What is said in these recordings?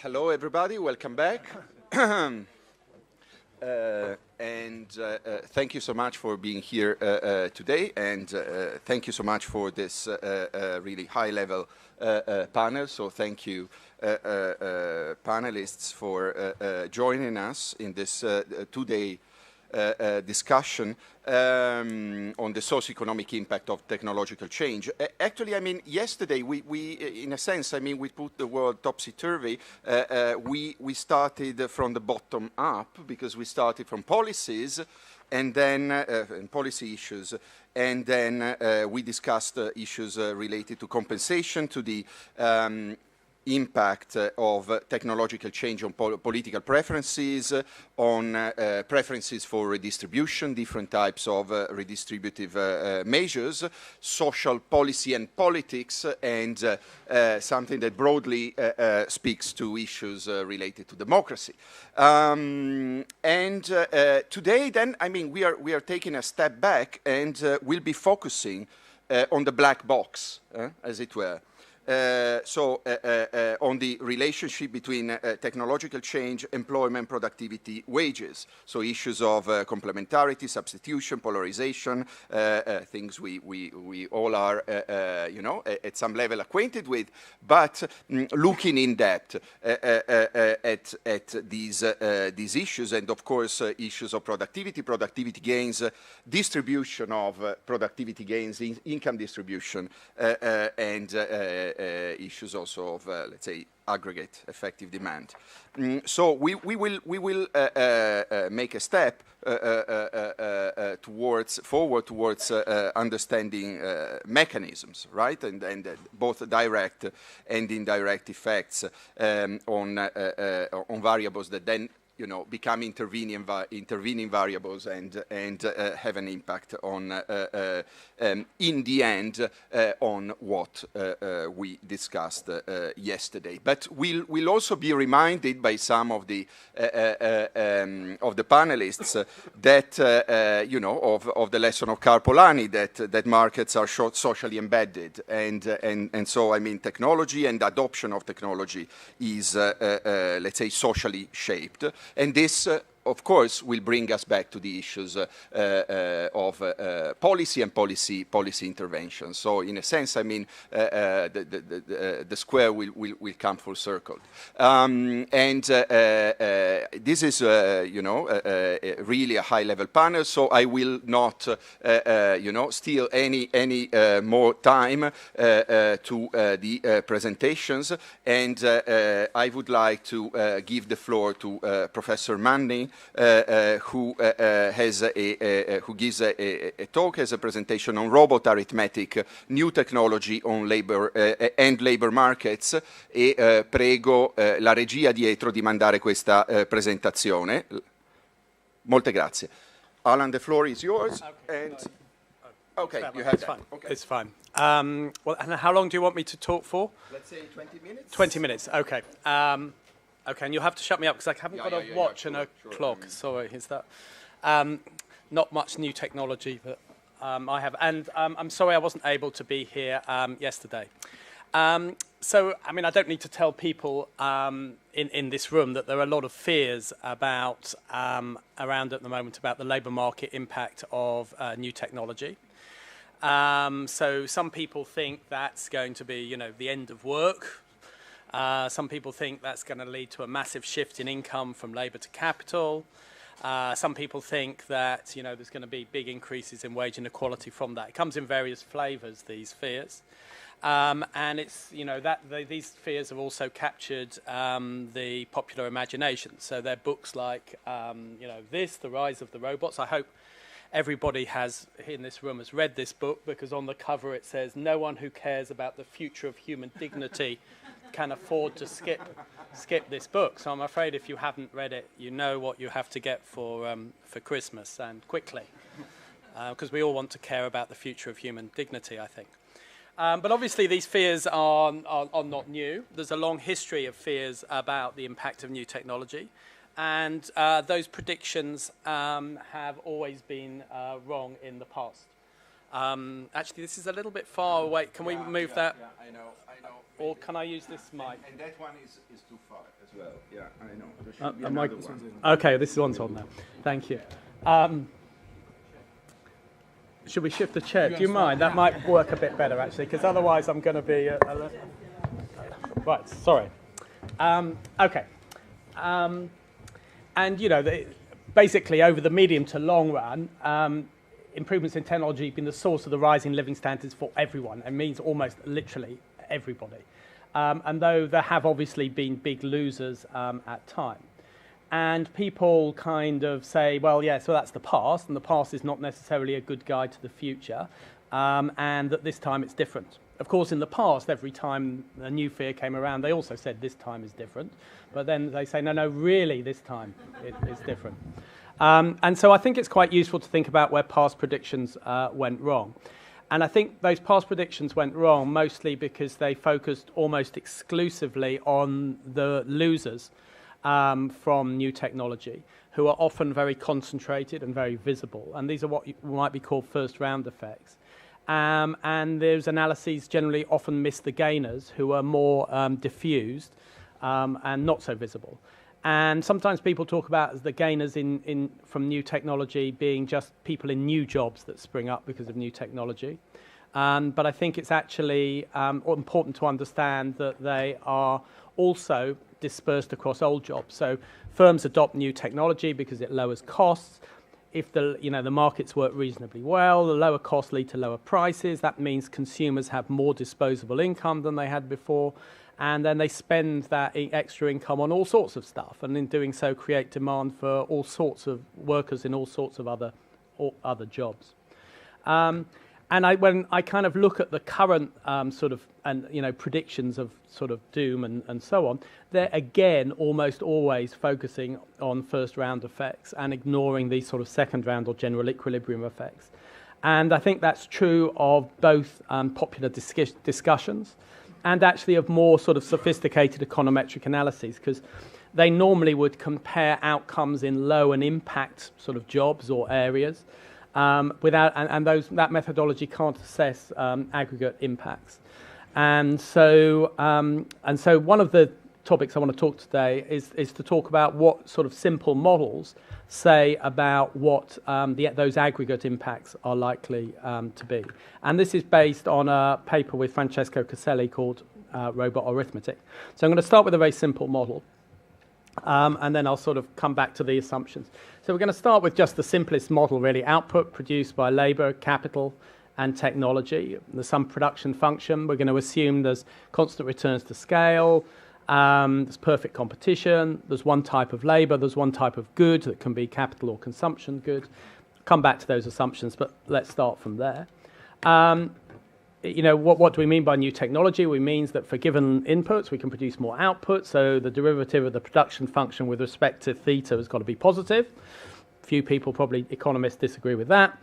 Hello, everybody. Welcome back. Thank you so much for being here today, and thank you so much for this really high-level panel. So thank you, panelists, for joining us in this two-day discussion on the socio-economic impact of technological change. Actually, I mean, yesterday we in a sense, I mean, we put the world topsy-turvy. We started from the bottom up because we started from policies and then policy issues, and then we discussed issues related to compensation, to the impact of technological change on political preferences, on preferences for redistribution, different types of redistributive measures, social policy and politics, and something that broadly speaks to issues related to democracy. Today, then, I mean, we are taking a step back, and we'll be focusing on the black box, as it were. On the relationship between technological change, employment, productivity, wages. So issues of complementarity, substitution, polarization, things we all are, you know, at some level acquainted with, but looking in depth at these issues, and of course issues of productivity gains, distribution of productivity gains, income distribution, and issues also of, let's say, aggregate effective demand. So we will make a step forward towards understanding mechanisms, right, and both direct and indirect effects on variables that then, you know, become intervening variables and have an impact on, in the end, on what we discussed yesterday. But we'll also be reminded by some of the panelists that, you know, of the lesson of Karl Polanyi, that markets are socially embedded, and so, I mean, technology and adoption of technology is, let's say, socially shaped. And this, of course, will bring us back to the issues of policy and policy intervention. So, in a sense, I mean, the square will come full circle. This is, you know, really a high-level panel. So I will not, you know, steal any more time to the presentations, and I would like to give the floor to Professor Manning, who gives a talk as a presentation on robot arithmetic, new technology on labor and labor markets, e prego la regia dietro di mandare questa presentazione. Molte grazie. Alan, the floor is yours. Okay, and okay, you have that. Okay. It's fine. Well, and how long do you want me to talk for? Let's say 20 minutes. 20 minutes, okay. Okay, and you'll have to shut me up because I haven't got a watch and a clock. Sorry, is that not much new technology that I have, and I'm sorry I wasn't able to be here yesterday. So, I mean, I don't need to tell people in this room that there are a lot of fears about around at the moment about the labour market impact of new technology. So, some people think that's going to be, you know, the end of work. Some people think that's going to lead to a massive shift in income from labour to capital. Some people think that, you know, there's going to be big increases in wage inequality from that. It comes in various flavours, these fears. And it's, you know, these fears have also captured the popular imagination. So they're books like, you know, The Rise of the Robots. I hope everybody in this room has read this book, because on the cover it says, "No one who cares about the future of human dignity can afford to skip this book." So I'm afraid if you haven't read it, you know what you have to get for Christmas, and quickly, because we all want to care about the future of human dignity, I think. But obviously these fears are not new. There's a long history of fears about the impact of new technology, and those predictions have always been wrong in the past. Actually, this is a little bit far away. Can we move that? Yeah, I know. Or can I use this mic? And that one is too far as well. Yeah, I know. There should be another one. Okay, this one's on now. Thank you. Should we shift the chair? Do you mind? That might work a bit better, actually, because otherwise I'm going to be... Right, sorry. Okay. And, you know, basically over the medium to long run, improvements in technology have been the source of the rising living standards for everyone. It means almost literally everybody. And though there have obviously been big losers at times. And people kind of say, well, yeah, so that's the past, and the past is not necessarily a good guide to the future, and that this time it's different. Of course, in the past, every time a new fear came around, they also said this time is different. But then they say, no, really, this time it's different. And so I think it's quite useful to think about where past predictions went wrong. And I think those past predictions went wrong mostly because they focused almost exclusively on the losers from new technology, who are often very concentrated and very visible. And these are what might be called first-round effects. And those analyses generally often miss the gainers, who are more diffused and not so visible. And sometimes people talk about as the gainers from new technology being just people in new jobs that spring up because of new technology. But I think it's actually important to understand that they are also dispersed across old jobs. So firms adopt new technology because it lowers costs. If the markets work reasonably well, the lower costs lead to lower prices. That means consumers have more disposable income than they had before. And then they spend that extra income on all sorts of stuff, and in doing so create demand for all sorts of workers in all sorts of other jobs. And when I kind of look at the current predictions of sort of doom and so on, they're again almost always focusing on first round effects and ignoring these sort of second round or general equilibrium effects. And I think that's true of both popular discussions and actually of more sort of sophisticated econometric analyses, because they normally would compare outcomes in low and impact sort of jobs or areas, that methodology can't assess aggregate impacts. And so one of the topics I want to talk today is to talk about what sort of simple models say about what those aggregate impacts are likely to be. And this is based on a paper with Francesco Caselli called Robot Arithmetic. So I'm going to start with a very simple model, and then I'll sort of come back to the assumptions. So we're going to start with just the simplest model, really: output produced by labor, capital, and technology. There's some production function. We're going to assume there's constant returns to scale. There's perfect competition. There's one type of labor. There's one type of good that can be capital or consumption good. Come back to those assumptions, but let's start from there. What do we mean by new technology? We mean that for given inputs, we can produce more output. So the derivative of the production function with respect to theta has got to be positive. Few people, probably economists, disagree with that.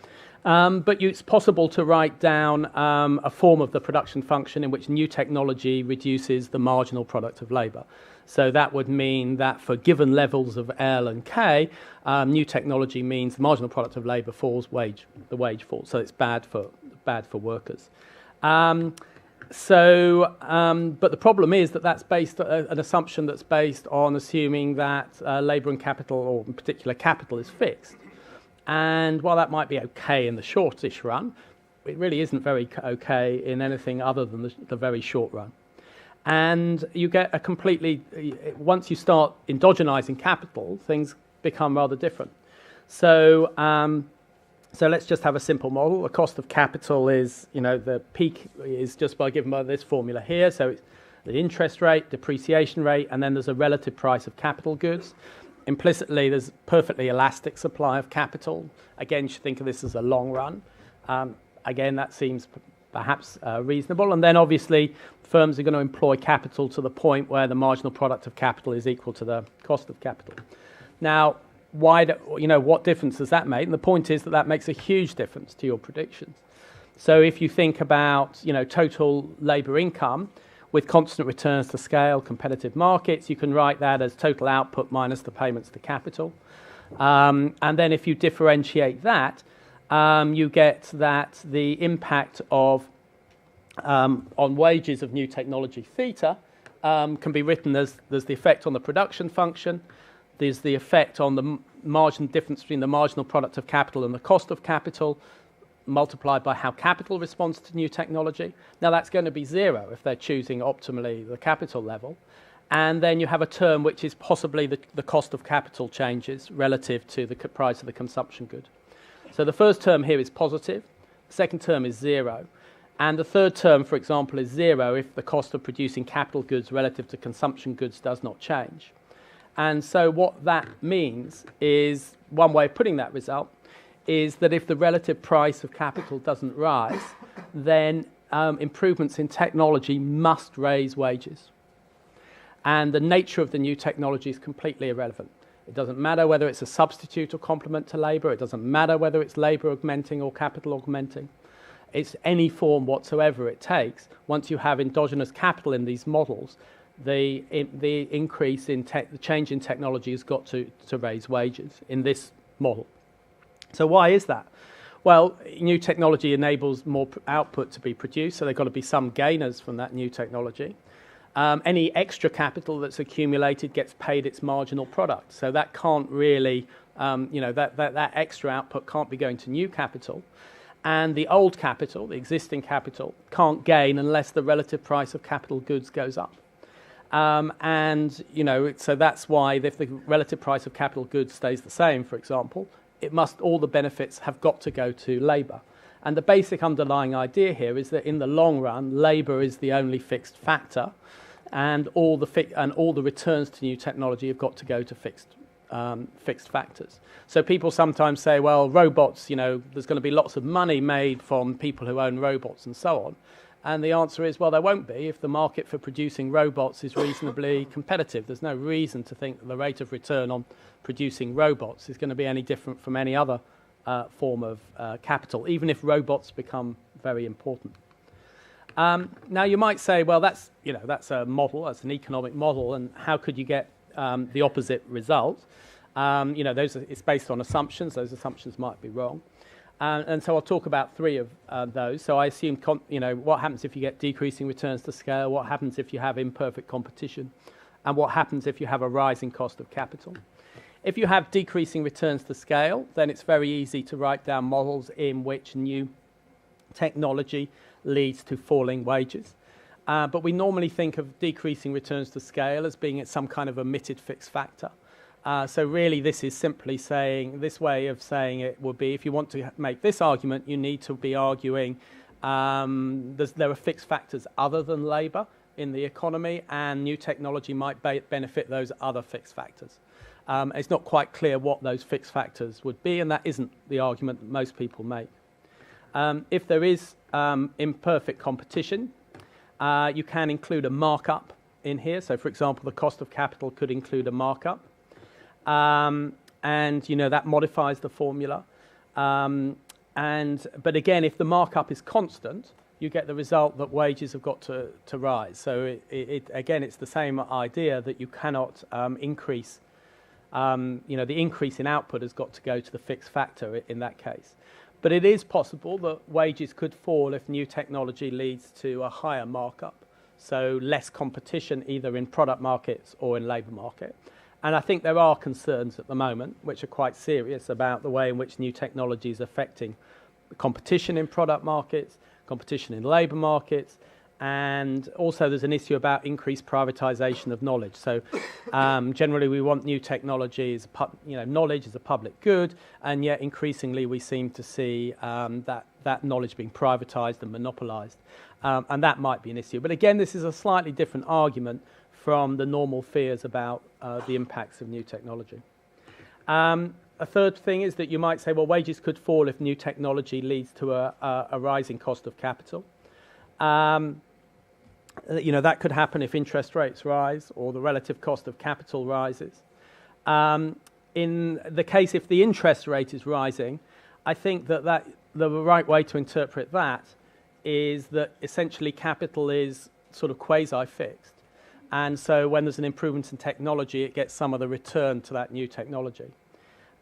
But it's possible to write down a form of the production function in which new technology reduces the marginal product of labor. So that would mean that for given levels of L and K, new technology means the marginal product of labor falls, the wage falls. So it's bad for workers. But the problem is that that's based an assumption that's based on assuming that labor and capital, or in particular capital, is fixed. And while that might be okay in the shortish run, it really isn't very okay in anything other than the very short run. And you get once you start endogenizing capital, things become rather different. So let's just have a simple model. The cost of capital is, the peak is just given by this formula here. So it's the interest rate, depreciation rate, and then there's a relative price of capital goods. Implicitly, there's perfectly elastic supply of capital. Again, you should think of this as a long run. Again, that seems perhaps reasonable. And then obviously, firms are going to employ capital to the point where the marginal product of capital is equal to the cost of capital. Now, what difference does that make? And the point is that makes a huge difference to your predictions. So if you think about, total labor income with constant returns to scale, competitive markets, you can write that as total output minus the payments to capital. And then if you differentiate that, you get that the impact of on wages of new technology, theta, can be written as there's the effect on the production function, there's the effect on the margin difference between the marginal product of capital and the cost of capital, multiplied by how capital responds to new technology. Now that's going to be zero if they're choosing optimally the capital level. And then you have a term which is possibly the cost of capital changes relative to the price of the consumption good. So the first term here is positive, the second term is zero, and the third term, for example, is zero if the cost of producing capital goods relative to consumption goods does not change. And so what that means is, one way of putting that result, is that if the relative price of capital doesn't rise, then improvements in technology must raise wages. And the nature of the new technology is completely irrelevant. It doesn't matter whether it's a substitute or complement to labour. It doesn't matter whether it's labour augmenting or capital augmenting. It's any form whatsoever it takes. Once you have endogenous capital in these models, the increase in the change in technology has got to raise wages in this model. So why is that? Well, new technology enables more output to be produced, so there have got to be some gainers from that new technology. Any extra capital that's accumulated gets paid its marginal product. So that can't really, that extra output can't be going to new capital. And the old capital, the existing capital, can't gain unless the relative price of capital goods goes up. So that's why if the relative price of capital goods stays the same, for example, all the benefits have got to go to labour. And the basic underlying idea here is that in the long run, labour is the only fixed factor, and all the returns to new technology have got to go to fixed factors. So people sometimes say, well, robots, there's going to be lots of money made from people who own robots and so on. And the answer is, well, there won't be if the market for producing robots is reasonably competitive. There's no reason to think that the rate of return on producing robots is going to be any different from any other form of capital, even if robots become very important. Now, you might say, well, that's a model, that's an economic model, and how could you get the opposite result? It's based on assumptions. Those assumptions might be wrong. And so I'll talk about three of those. So I assume, what happens if you get decreasing returns to scale, what happens if you have imperfect competition, and what happens if you have a rising cost of capital. If you have decreasing returns to scale, then it's very easy to write down models in which new technology leads to falling wages. But we normally think of decreasing returns to scale as being at some kind of omitted fixed factor. So really this is simply saying, this way of saying it would be, if you want to make this argument, you need to be arguing there are fixed factors other than labour in the economy, and new technology might benefit those other fixed factors. It's not quite clear what those fixed factors would be, and that isn't the argument that most people make. If there is imperfect competition, you can include a markup in here. So, for example, the cost of capital could include a markup. And that modifies the formula. But again, if the markup is constant, you get the result that wages have got to rise. So again, it's the same idea that you cannot increase. The increase in output has got to go to the fixed factor in that case. But it is possible that wages could fall if new technology leads to a higher markup, so less competition either in product markets or in labour market. And I think there are concerns at the moment which are quite serious about the way in which new technology is affecting competition in product markets, competition in labour markets, and also there's an issue about increased privatisation of knowledge. So generally we want new technology as knowledge is a public good, and yet increasingly we seem to see that knowledge being privatised and monopolised, and that might be an issue. But again, this is a slightly different argument from the normal fears about the impacts of new technology. A third thing is that you might say, well, wages could fall if new technology leads to a rising cost of capital. That could happen if interest rates rise or the relative cost of capital rises. In the case if the interest rate is rising, I think that the right way to interpret that is that essentially capital is sort of quasi-fixed. And so when there's an improvement in technology, it gets some of the return to that new technology.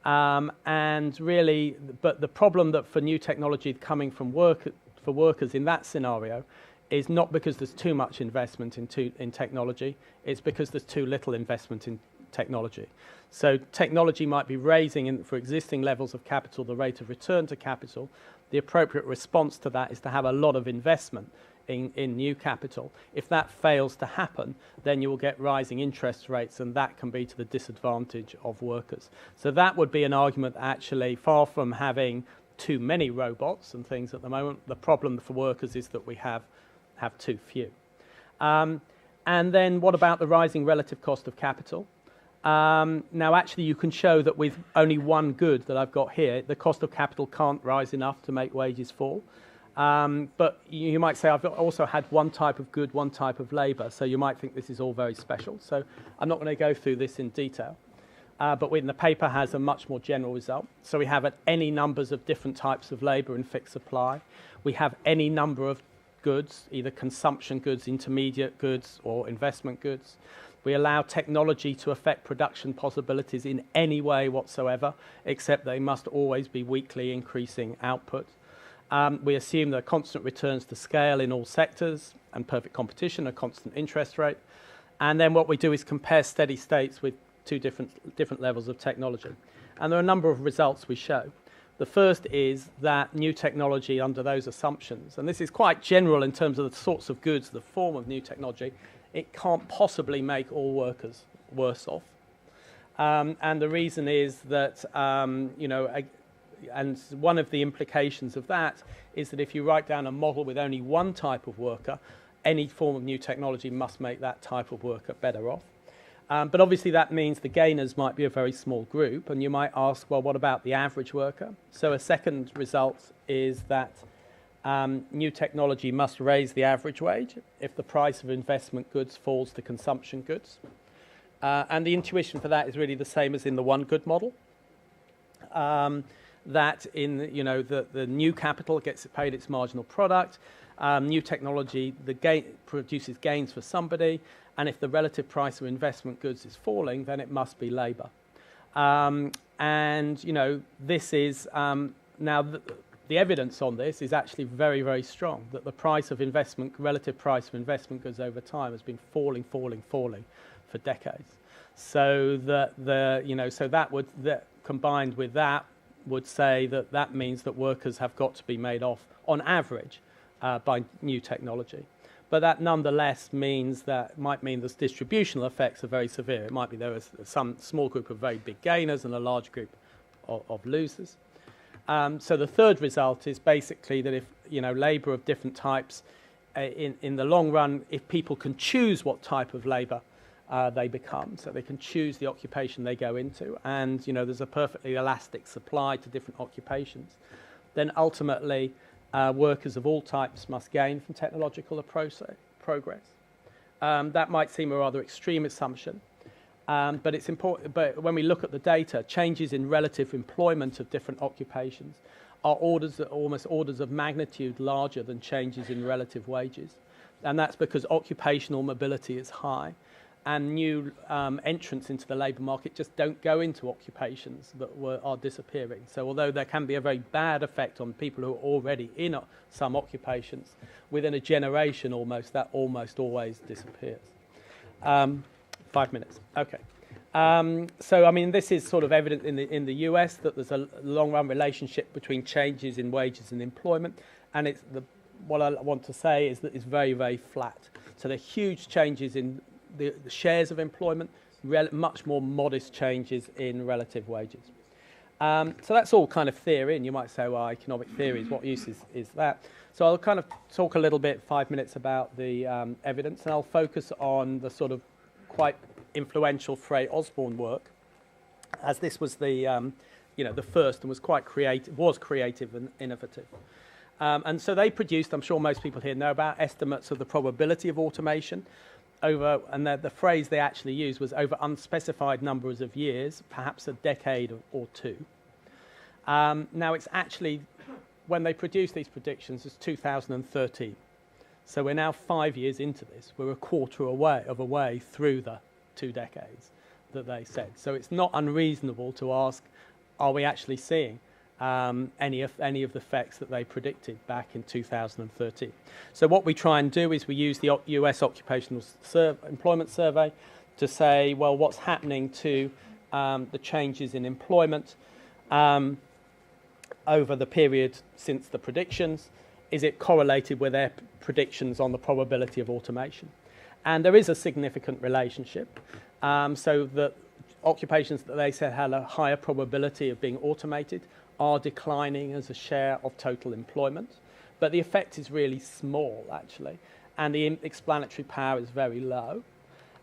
And really, but the problem that for new technology coming from for workers in that scenario is not because there's too much investment in technology, it's because there's too little investment in technology. So technology might be raising, for existing levels of capital, the rate of return to capital. The appropriate response to that is to have a lot of investment in new capital. If that fails to happen, then you will get rising interest rates, and that can be to the disadvantage of workers. So that would be an argument actually, far from having too many robots and things at the moment, the problem for workers is that we have too few. And then what about the rising relative cost of capital? Now actually you can show that with only one good that I've got here, the cost of capital can't rise enough to make wages fall. But you might say I've also had one type of good, one type of labour, so you might think this is all very special. So I'm not going to go through this in detail, but the paper has a much more general result. So we have any numbers of different types of labour in fixed supply. We have any number of goods, either consumption goods, intermediate goods, or investment goods. We allow technology to affect production possibilities in any way whatsoever, except they must always be weekly increasing output. We assume there are constant returns to scale in all sectors and perfect competition, a constant interest rate. And then what we do is compare steady states with two different levels of technology. And there are a number of results we show. The first is that new technology under those assumptions, and this is quite general in terms of the sorts of goods, the form of new technology, it can't possibly make all workers worse off. And the reason is that, and one of the implications of that is that if you write down a model with only one type of worker, any form of new technology must make that type of worker better off. But obviously that means the gainers might be a very small group, and you might ask, well, what about the average worker? So a second result is that new technology must raise the average wage if the price of investment goods falls to consumption goods. And the intuition for that is really the same as in the one good model. That in the new capital gets paid its marginal product, new technology produces gains for somebody, and if the relative price of investment goods is falling, then it must be labour. This is now the evidence on this is actually very, very strong, that the relative price of investment goods over time has been falling for decades. So that combined with that would say that means that workers have got to be made off on average by new technology. But that nonetheless might mean the distributional effects are very severe. It might be there is some small group of very big gainers and a large group of losers. So the third result is basically that if labour of different types, in the long run, if people can choose what type of labour they become, so they can choose the occupation they go into, and there's a perfectly elastic supply to different occupations, then ultimately workers of all types must gain from technological progress. That might seem a rather extreme assumption, but it's important. But when we look at the data, changes in relative employment of different occupations are almost orders of magnitude larger than changes in relative wages, and that's because occupational mobility is high, and new entrants into the labour market just don't go into occupations that are disappearing. So although there can be a very bad effect on people who are already in some occupations, within a generation that almost always disappears. 5 minutes. Okay. This is sort of evident in the US that there's a long-run relationship between changes in wages and employment, and what I want to say is that it's very, very flat. So there are huge changes in the shares of employment, much more modest changes in relative wages. So that's all kind of theory, and you might say, well, economic theories, what use is that? So I'll kind of talk a little bit, 5 minutes, about the evidence, and I'll focus on the sort of quite influential Frey Osborne work, as this was the first and was quite creative and innovative. And so they produced, I'm sure most people here know about, estimates of the probability of automation and the phrase they actually used was over unspecified numbers of years, perhaps a decade or two. Now it's actually, when they produced these predictions, it's 2013. So we're now 5 years into this. We're a quarter of a way through the 2 decades that they said. So it's not unreasonable to ask, are we actually seeing any of the effects that they predicted back in 2013? So what we try and do is we use the US Occupational Employment Survey to say, well, what's happening to the changes in employment over the period since the predictions? Is it correlated with their predictions on the probability of automation? And there is a significant relationship. So the occupations that they said had a higher probability of being automated are declining as a share of total employment. But the effect is really small, actually, and the explanatory power is very low.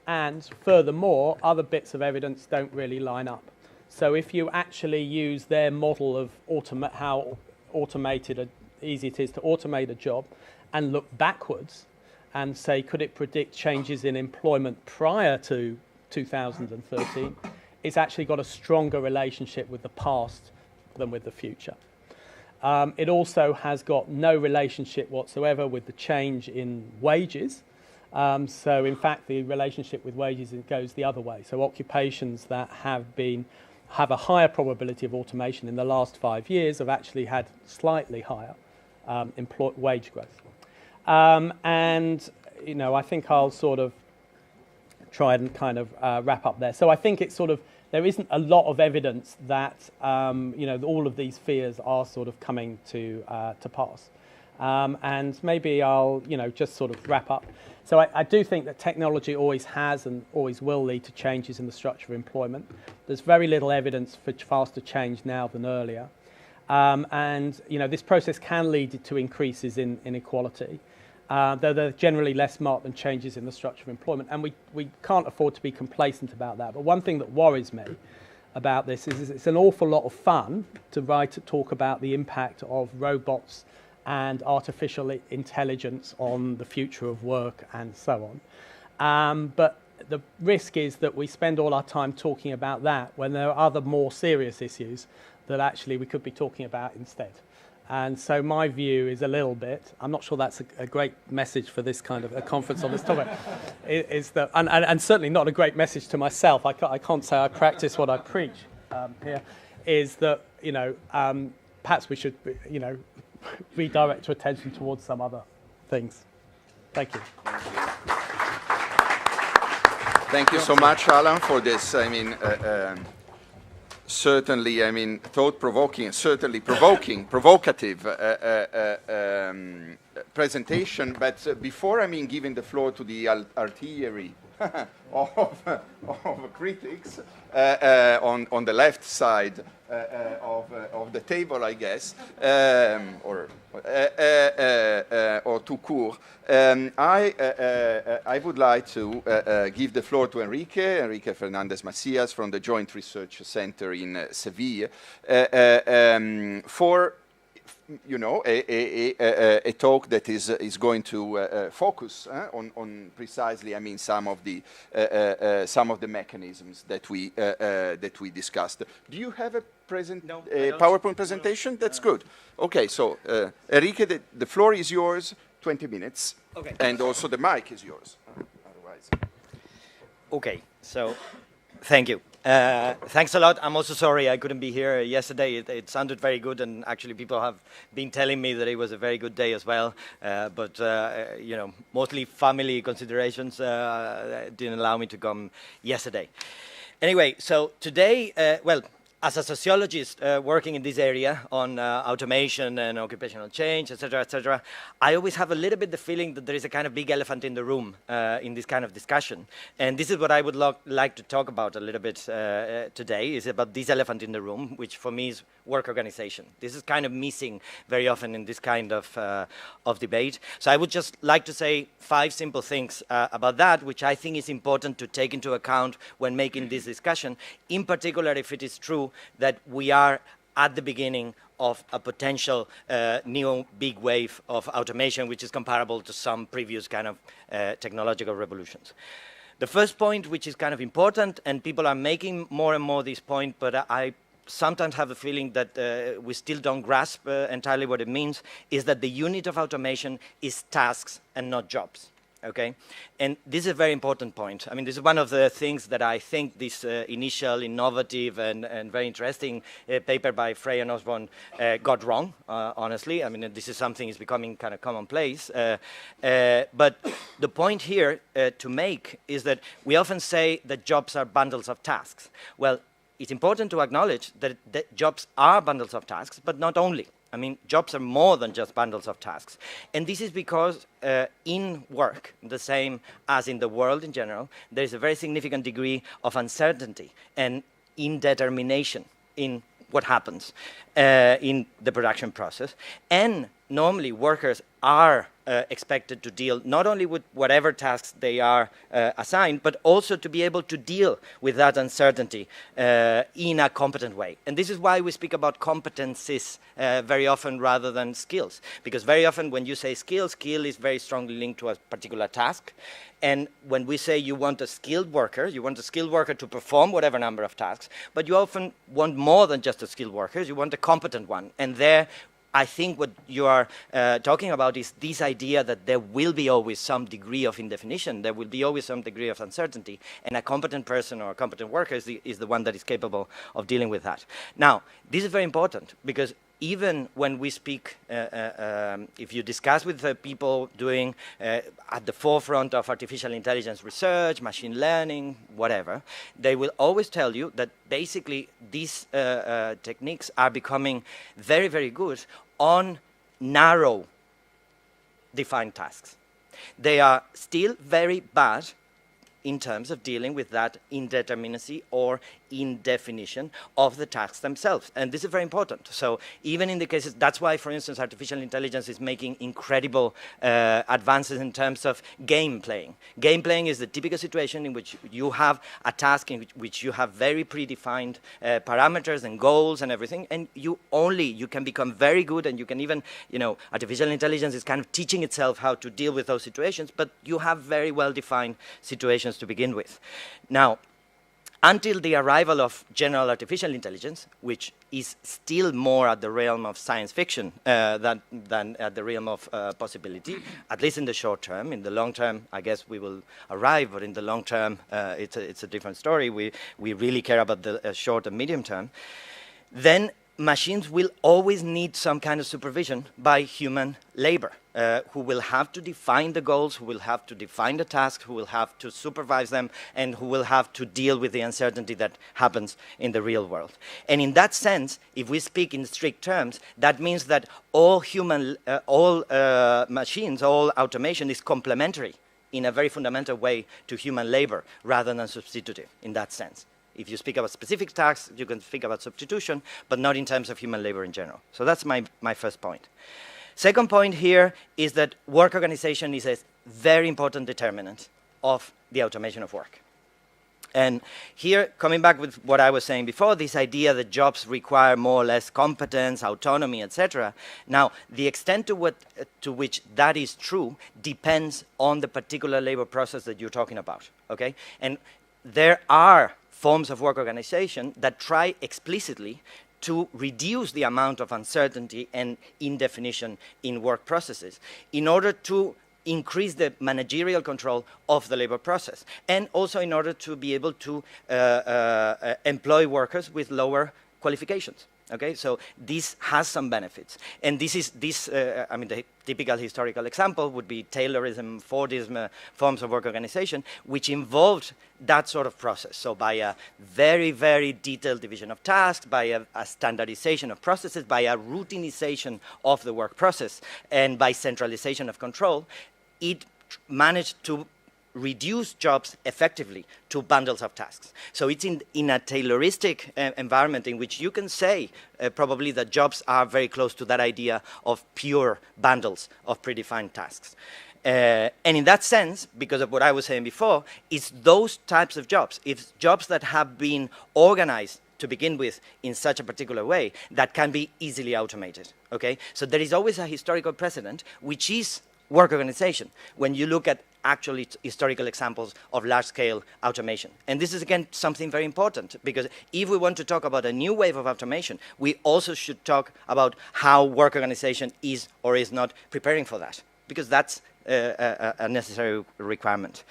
And furthermore, other bits of evidence don't really line up. So if you actually use their model of how easy it is to automate a job and look backwards and say, could it predict changes in employment prior to 2013, it's actually got a stronger relationship with the past than with the future. It also has got no relationship whatsoever with the change in wages. So in fact, the relationship with wages goes the other way. So occupations that have a higher probability of automation in the last 5 years have actually had slightly higher wage growth. And I think I'll sort of try and kind of wrap up there. So I think it's sort of, there isn't a lot of evidence that all of these fears are sort of coming to pass. And maybe I'll just sort of wrap up. So I do think that technology always has and always will lead to changes in the structure of employment. There's very little evidence for faster change now than earlier. And this process can lead to increases in inequality, though they're generally less marked than changes in the structure of employment. And we can't afford to be complacent about that. But one thing that worries me about this is it's an awful lot of fun to talk about the impact of robots and artificial intelligence on the future of work and so on. But the risk is that we spend all our time talking about that when there are other more serious issues that actually we could be talking about instead. And so my view is a little bit, I'm not sure that's a great message for this kind of a conference on this topic, is that, and certainly not a great message to myself, I can't say I practice what I preach here, is that, perhaps we should, redirect your attention towards some other things. Thank you. Thank you so much, Alan, for this, certainly, thought-provoking, certainly provocative presentation. But before, giving the floor to the artillery of critics on the left side of the table, I guess, or tout court, I would like to give the floor to Enrique Fernandez Macias from the Joint Research Center in Seville, for a talk that is going to focus on precisely, some of the mechanisms that we discussed. Do you have a PowerPoint presentation? That's good. Okay, so Enrique, the floor is yours. 20 minutes. Okay. And also the mic is yours. Otherwise. Okay, so thank you. Thanks a lot. I'm also sorry I couldn't be here yesterday. It sounded very good, and actually people have been telling me that it was a very good day as well. But mostly family considerations didn't allow me to come yesterday. Anyway, so today, as a sociologist working in this area on automation and occupational change, etc., I always have a little bit the feeling that there is a kind of big elephant in the room in this kind of discussion. And this is what I would like to talk about a little bit today, is about this elephant in the room, which for me is work organization. This is kind of missing very often in this kind of debate. So I would just like to say 5 simple things about that, which I think is important to take into account when making this discussion, in particular if it is true that we are at the beginning of a potential new big wave of automation, which is comparable to some previous kind of technological revolutions. The first point, which is kind of important, and people are making more and more this point, but I sometimes have a feeling that we still don't grasp entirely what it means, is that the unit of automation is tasks and not jobs. Okay, and this is a very important point. I mean, this is one of the things that I think this initial innovative and very interesting paper by Frey and Osborne got wrong, honestly. I mean, this is something that's becoming kind of commonplace. But the point here to make is that we often say that jobs are bundles of tasks. Well, it's important to acknowledge that jobs are bundles of tasks, but not only. I mean, jobs are more than just bundles of tasks. And this is because in work, the same as in the world in general, there is a very significant degree of uncertainty and indetermination in what happens in the production process. And normally workers are expected to deal not only with whatever tasks they are assigned, but also to be able to deal with that uncertainty in a competent way. And this is why we speak about competencies very often rather than skills. Because very often when you say skill is very strongly linked to a particular task. And when we say you want a skilled worker to perform whatever number of tasks, but you often want more than just a skilled worker, you want a competent one. And there, I think what you are talking about is this idea that there will be always some degree of indefinition, there will be always some degree of uncertainty, and a competent person or a competent worker is the one that is capable of dealing with that. Now, this is very important because even when we speak, if you discuss with the people doing at the forefront of artificial intelligence research, machine learning, whatever, they will always tell you that basically these techniques are becoming very, very good on narrow defined tasks. They are still very bad in terms of dealing with that indeterminacy or indefinition of the tasks themselves. And this is very important. So even in the cases, that's why, for instance, artificial intelligence is making incredible advances in terms of game playing. Game playing is the typical situation in which you have a task in which you have very predefined parameters and goals and everything, and you can become very good, and you can even, artificial intelligence is kind of teaching itself how to deal with those situations, but you have very well-defined situations to begin with. Now, until the arrival of general artificial intelligence, which is still more at the realm of science fiction than at the realm of possibility, at least in the short term. In the long term, I guess we will arrive, but in the long term, it's a different story. We really care about the short and medium term. Then machines will always need some kind of supervision by human labor, who will have to define the goals, who will have to define the tasks, who will have to supervise them, and who will have to deal with the uncertainty that happens in the real world. And in that sense, if we speak in strict terms, that means that all machines, all automation is complementary in a very fundamental way to human labor rather than substitutive in that sense. If you speak about specific tasks, you can speak about substitution, but not in terms of human labor in general. So that's my first point. Second point here is that work organization is a very important determinant of the automation of work. And here, coming back with what I was saying before, this idea that jobs require more or less competence, autonomy, etc. Now, the extent to which that is true depends on the particular labor process that you're talking about, okay? And there are forms of work organization that try explicitly to reduce the amount of uncertainty and indefinition in work processes in order to increase the managerial control of the labor process, and also in order to be able to employ workers with lower qualifications. Okay, so this has some benefits, and the typical historical example would be Taylorism, Fordism, forms of work organization, which involved that sort of process. So by a very, very detailed division of tasks, by a standardization of processes, by a routinization of the work process, and by centralization of control, it managed to reduce jobs effectively to bundles of tasks. So it's in a Tayloristic environment in which you can say probably that jobs are very close to that idea of pure bundles of predefined tasks. And in that sense, because of what I was saying before, it's those types of jobs, it's jobs that have been organized to begin with in such a particular way that can be easily automated. Okay? So there is always a historical precedent, which is work organization, when you look at actually historical examples of large-scale automation. And this is, again, something very important, because if we want to talk about a new wave of automation, we also should talk about how work organization is or is not preparing for that, because that's a necessary requirement.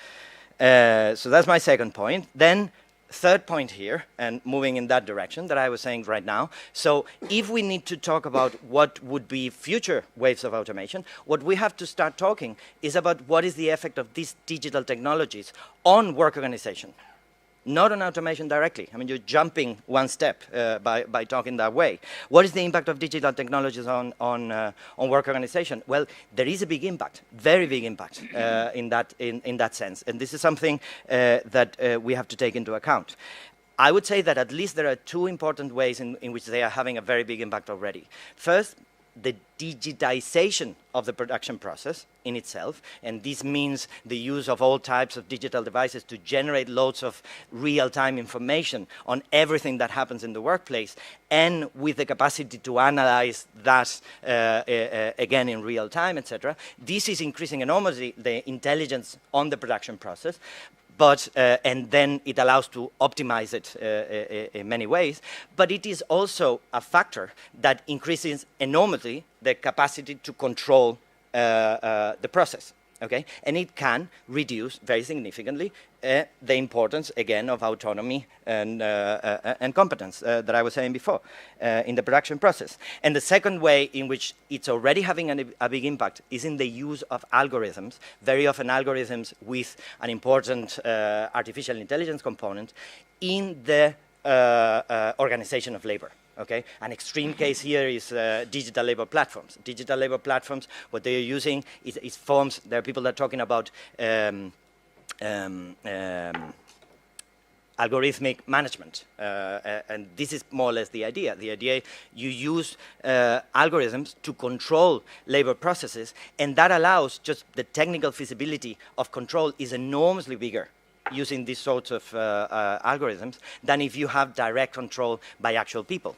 So that's my second point. Then third point here, and moving in that direction that I was saying right now. So if we need to talk about what would be future waves of automation, what we have to start talking is about what is the effect of these digital technologies on work organization. Not on automation directly. I mean, you're jumping one step by talking that way. What is the impact of digital technologies on work organization? Well, there is a big impact, very big impact in that sense. And this is something that we have to take into account. I would say that at least there are two important ways in which they are having a very big impact already. First, the digitization of the production process in itself, and this means the use of all types of digital devices to generate loads of real-time information on everything that happens in the workplace, and with the capacity to analyze that again in real time, etc. This is increasing enormously the intelligence on the production process. But, and then it allows to optimize it in many ways. But it is also a factor that increases enormously the capacity to control the process. Okay? And it can reduce very significantly the importance, again, of autonomy and competence that I was saying before in the production process. And the second way in which it's already having a big impact is in the use of algorithms, very often algorithms with an important artificial intelligence component in the organization of labor. Okay? An extreme case here is digital labor platforms. Digital labor platforms, what they are using is forms. There are people that are talking about algorithmic management. And this is more or less the idea. The idea, you use algorithms to control labor processes, and that allows just the technical feasibility of control is enormously bigger using these sorts of algorithms than if you have direct control by actual people.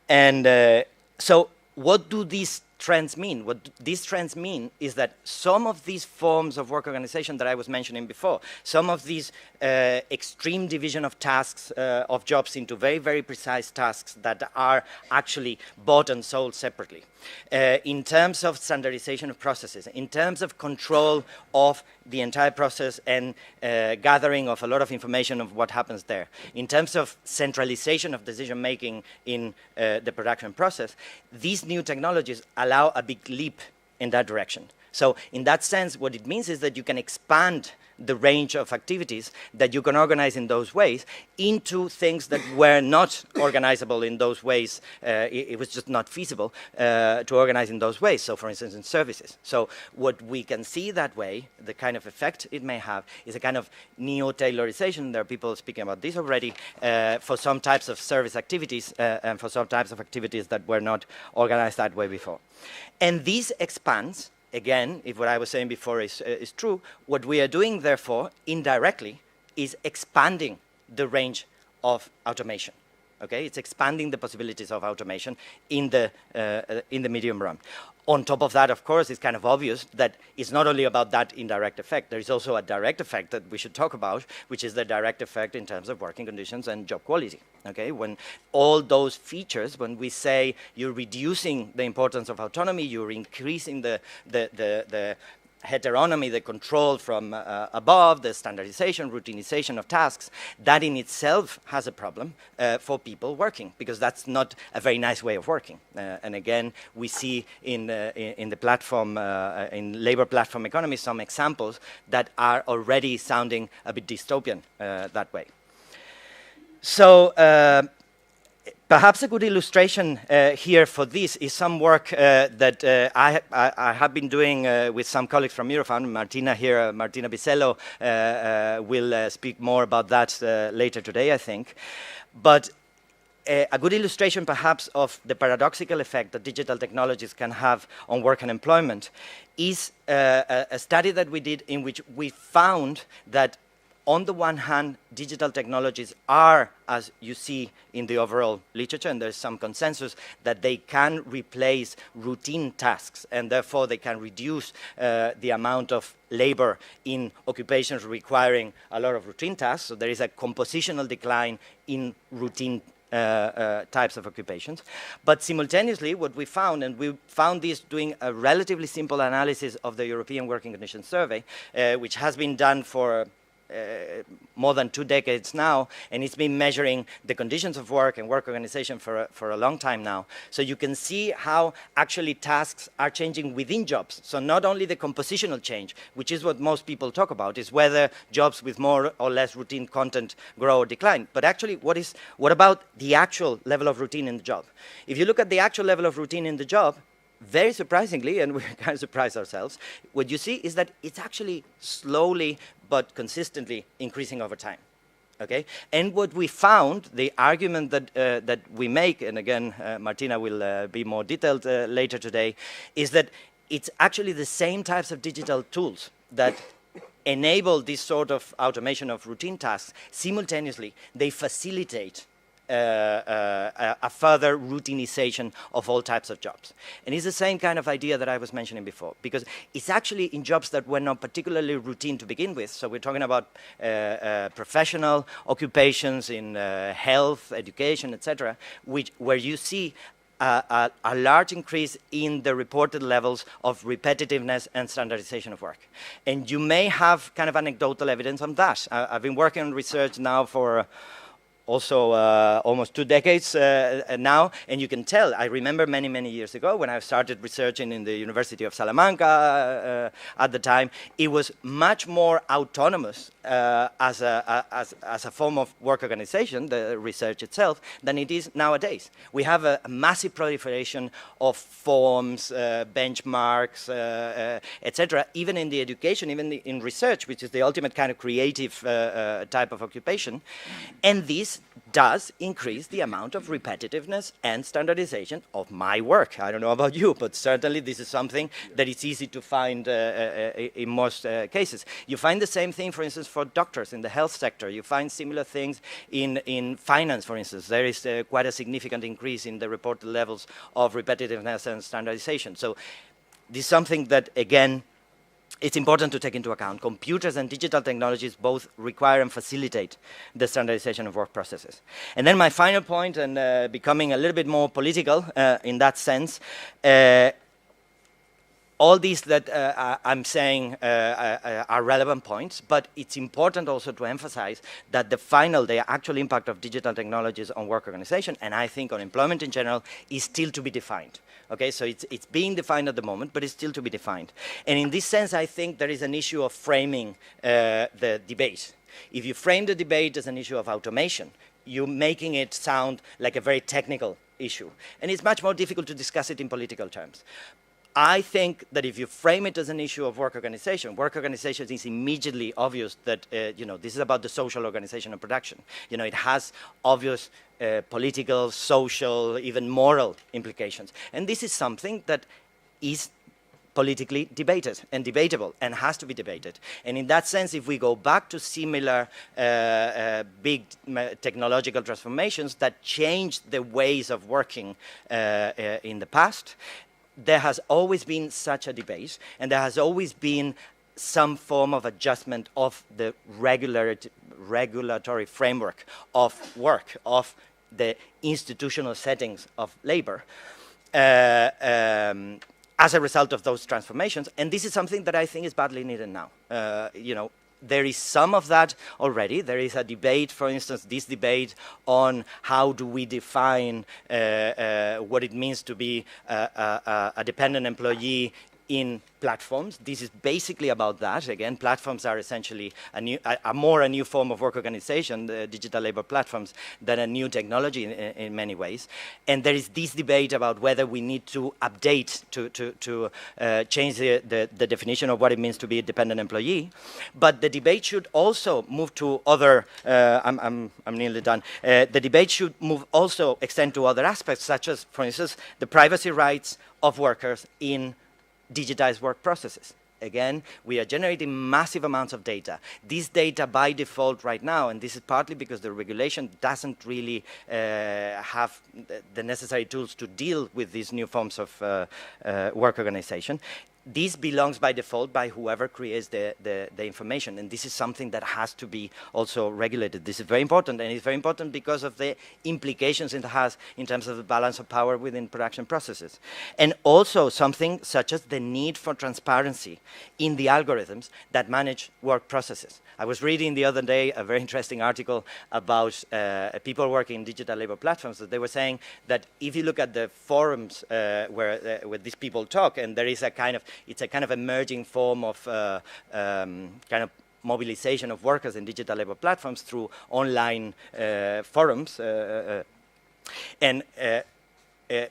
And so what do these trends mean? What these trends mean is that some of these forms of work organization that I was mentioning before, some of these extreme division of tasks, of jobs into very, very precise tasks that are actually bought and sold separately. In terms of standardization of processes, in terms of control of the entire process and gathering of a lot of information of what happens there, in terms of centralization of decision-making in the production process, these new technologies allow a big leap in that direction. So in that sense, what it means is that you can expand the range of activities that you can organize in those ways into things that were not organizable in those ways. It was just not feasible to organize in those ways. So for instance, in services. So what we can see that way, the kind of effect it may have, is a kind of neo-tailorization. There are people speaking about this already for some types of service activities and for some types of activities that were not organized that way before. And this expands. Again, if what I was saying before is true, what we are doing, therefore, indirectly, is expanding the range of automation. Okay, it's expanding the possibilities of automation in the medium run. On top of that, of course, it's kind of obvious that it's not only about that indirect effect. There is also a direct effect that we should talk about, which is the direct effect in terms of working conditions and job quality. Okay, when all those features, when we say you're reducing the importance of autonomy, you're increasing the heteronomy, the control from above, the standardization, routinization of tasks, that in itself has a problem for people working, because that's not a very nice way of working. And again, we see in the platform, in labor platform economy, some examples that are already sounding a bit dystopian that way. So perhaps a good illustration here for this is some work that I have been doing with some colleagues from Eurofound. Martina here, Martina Bisello, will speak more about that later today, I think. But a good illustration perhaps of the paradoxical effect that digital technologies can have on work and employment is a study that we did in which we found that on the one hand, digital technologies are, as you see in the overall literature, and there's some consensus that they can replace routine tasks, and therefore they can reduce the amount of labor in occupations requiring a lot of routine tasks. So there is a compositional decline in routine types of occupations. But simultaneously, what we found, and we found this doing a relatively simple analysis of the European Working Conditions Survey, which has been done for more than 2 decades now, and it's been measuring the conditions of work and work organization for a long time now. So you can see how actually tasks are changing within jobs. So not only the compositional change, which is what most people talk about, is whether jobs with more or less routine content grow or decline, but actually what about the actual level of routine in the job? If you look at the actual level of routine in the job, very surprisingly, and we kind of surprise ourselves, what you see is that it's actually slowly but consistently increasing over time. Okay? And what we found, the argument that we make, and again, Martina will be more detailed later today, is that it's actually the same types of digital tools that enable this sort of automation of routine tasks. Simultaneously, they facilitate a further routinization of all types of jobs. And it's the same kind of idea that I was mentioning before, because it's actually in jobs that were not particularly routine to begin with. So we're talking about professional occupations in health, education, etc., where you see a large increase in the reported levels of repetitiveness and standardization of work. And you may have kind of anecdotal evidence on that. I've been working on research now for also almost 2 decades now, and you can tell, I remember many, many years ago when I started researching in the University of Salamanca at the time, it was much more autonomous as a form of work organization, the research itself, than it is nowadays. We have a massive proliferation of forms, benchmarks, etc., even in the education, even in research, which is the ultimate kind of creative type of occupation, and this does increase the amount of repetitiveness and standardization of my work. I don't know about you, but certainly this is something that is easy to find in most cases. You find the same thing, for instance, for doctors in the health sector. You find similar things in finance, for instance. There is quite a significant increase in the reported levels of repetitiveness and standardization. So this is something that, again, it's important to take into account. Computers and digital technologies both require and facilitate the standardization of work processes. And then my final point, and becoming a little bit more political in that sense, all these that I'm saying are relevant points, but it's important also to emphasize that the actual impact of digital technologies on work organization, and I think on employment in general, is still to be defined. Okay, so it's being defined at the moment, but it's still to be defined. And in this sense, I think there is an issue of framing the debate. If you frame the debate as an issue of automation, you're making it sound like a very technical issue. And it's much more difficult to discuss it in political terms. I think that if you frame it as an issue of work organization is immediately obvious that this is about the social organization of production. It has obvious political, social, even moral implications. And this is something that is politically debated and debatable and has to be debated. And in that sense, if we go back to similar big technological transformations that changed the ways of working in the past, there has always been such a debate, and there has always been some form of adjustment of the regulatory framework of work, of the institutional settings of labor, as a result of those transformations. And this is something that I think is badly needed now. There is some of that already. There is a debate, for instance, this debate on how do we define what it means to be a dependent employee in platforms. This is basically about that. Again, platforms are essentially a new form of work organization, the digital labor platforms, than a new technology in many ways. And there is this debate about whether we need to update, to change the definition of what it means to be a dependent employee. But the debate should also move to other, I'm nearly done. The debate should also extend to other aspects, such as, for instance, the privacy rights of workers in digitized work processes. Again, we are generating massive amounts of data. This data by default right now, and this is partly because the regulation doesn't really have the necessary tools to deal with these new forms of work organization, this belongs by default by whoever creates the information, and this is something that has to be also regulated. This is very important, and it's very important because of the implications it has in terms of the balance of power within production processes. And also something such as the need for transparency in the algorithms that manage work processes. I was reading the other day a very interesting article about people working in digital labor platforms, that they were saying that if you look at the forums where these people talk, and there is it's a kind of emerging form of kind of mobilization of workers in digital labor platforms through online forums. And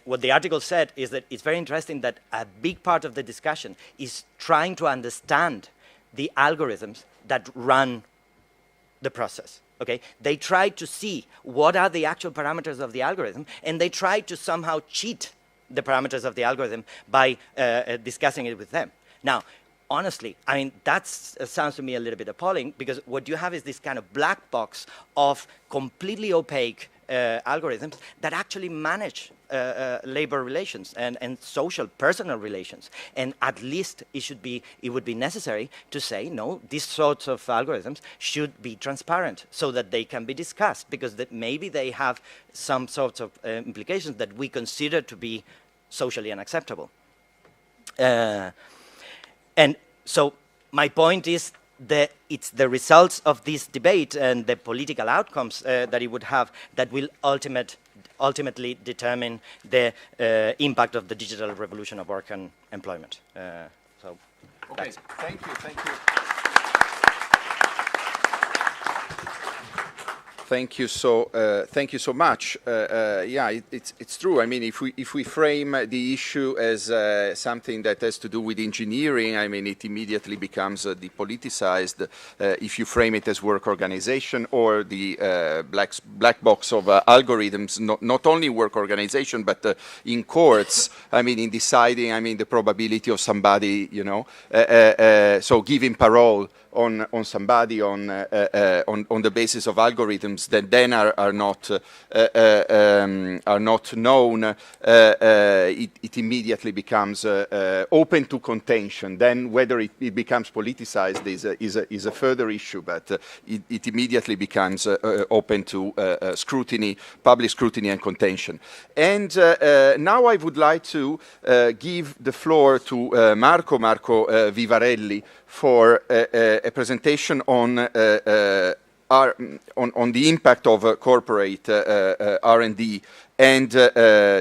what the article said is that it's very interesting that a big part of the discussion is trying to understand the algorithms that run the process. Okay, they try to see what are the actual parameters of the algorithm, and they try to somehow cheat the parameters of the algorithm by discussing it with them. Now, honestly, I mean, that sounds to me a little bit appalling, because what you have is this kind of black box of completely opaque algorithms that actually manage labor relations and social, personal relations. And at least it would be necessary to say, no, these sorts of algorithms should be transparent so that they can be discussed, because maybe they have some sorts of implications that we consider to be socially unacceptable. And so my point is that it's the results of this debate and the political outcomes that it would have that will ultimately determine the impact of the digital revolution of work and employment. So, okay, thank you. Thank you so much. Yeah, it's true. I mean, if we frame the issue as something that has to do with engineering, I mean, it immediately becomes depoliticized. If you frame it as work organization or the black box of algorithms, not only work organization, but in courts, I mean, in deciding, I mean, the probability of somebody, you know, so giving parole on somebody on the basis of algorithms that then are not known, it immediately becomes open to contention. Then whether it becomes politicized is a further issue, but it immediately becomes open to scrutiny, public scrutiny and contention. And now I would like to give the floor to Marco Vivarelli for a presentation on the impact of corporate R&D and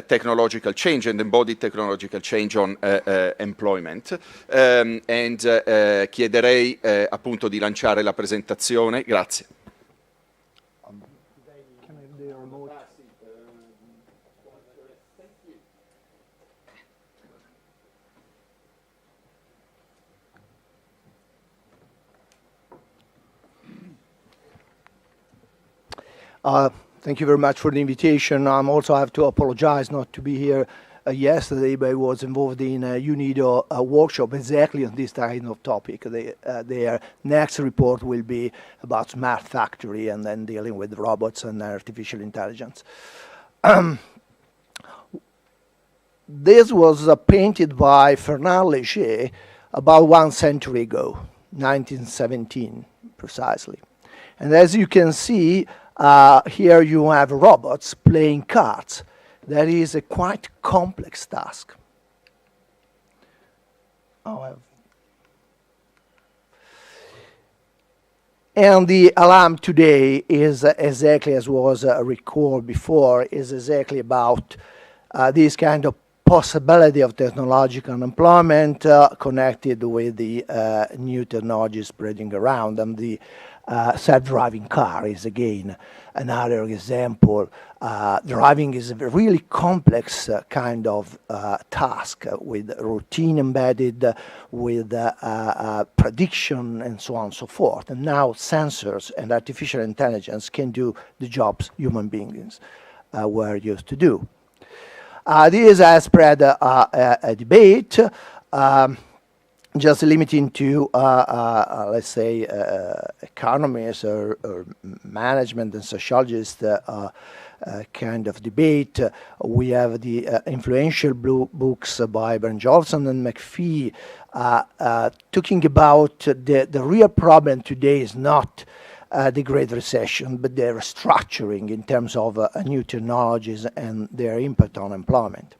technological change and embodied technological change on employment. Chiederei appunto di lanciare la presentazione. Grazie. Thank you very much for the invitation. Also have to apologize not to be here yesterday, but I was involved in a UNIDO workshop exactly on this kind of topic. Their next report will be about smart factory and then dealing with robots and artificial intelligence. This was painted by Fernand Léger about 1 century ago, 1917 precisely. And as you can see, here you have robots playing cards. That is a quite complex task. And the alarm today is exactly as was recalled before, is exactly about this kind of possibility of technological unemployment connected with the new technology spreading around. And the self-driving car is again another example. Driving is a really complex kind of task with routine embedded, with prediction and so on and so forth. And now sensors and artificial intelligence can do the jobs human beings were used to do. This has spread a debate. Just limiting to, let's say, economists or management and sociologists kind of debate. We have the influential books by Bernjolfsson and McPhee talking about the real problem today is not the Great Recession, but the restructuring in terms of new technologies and their impact on employment.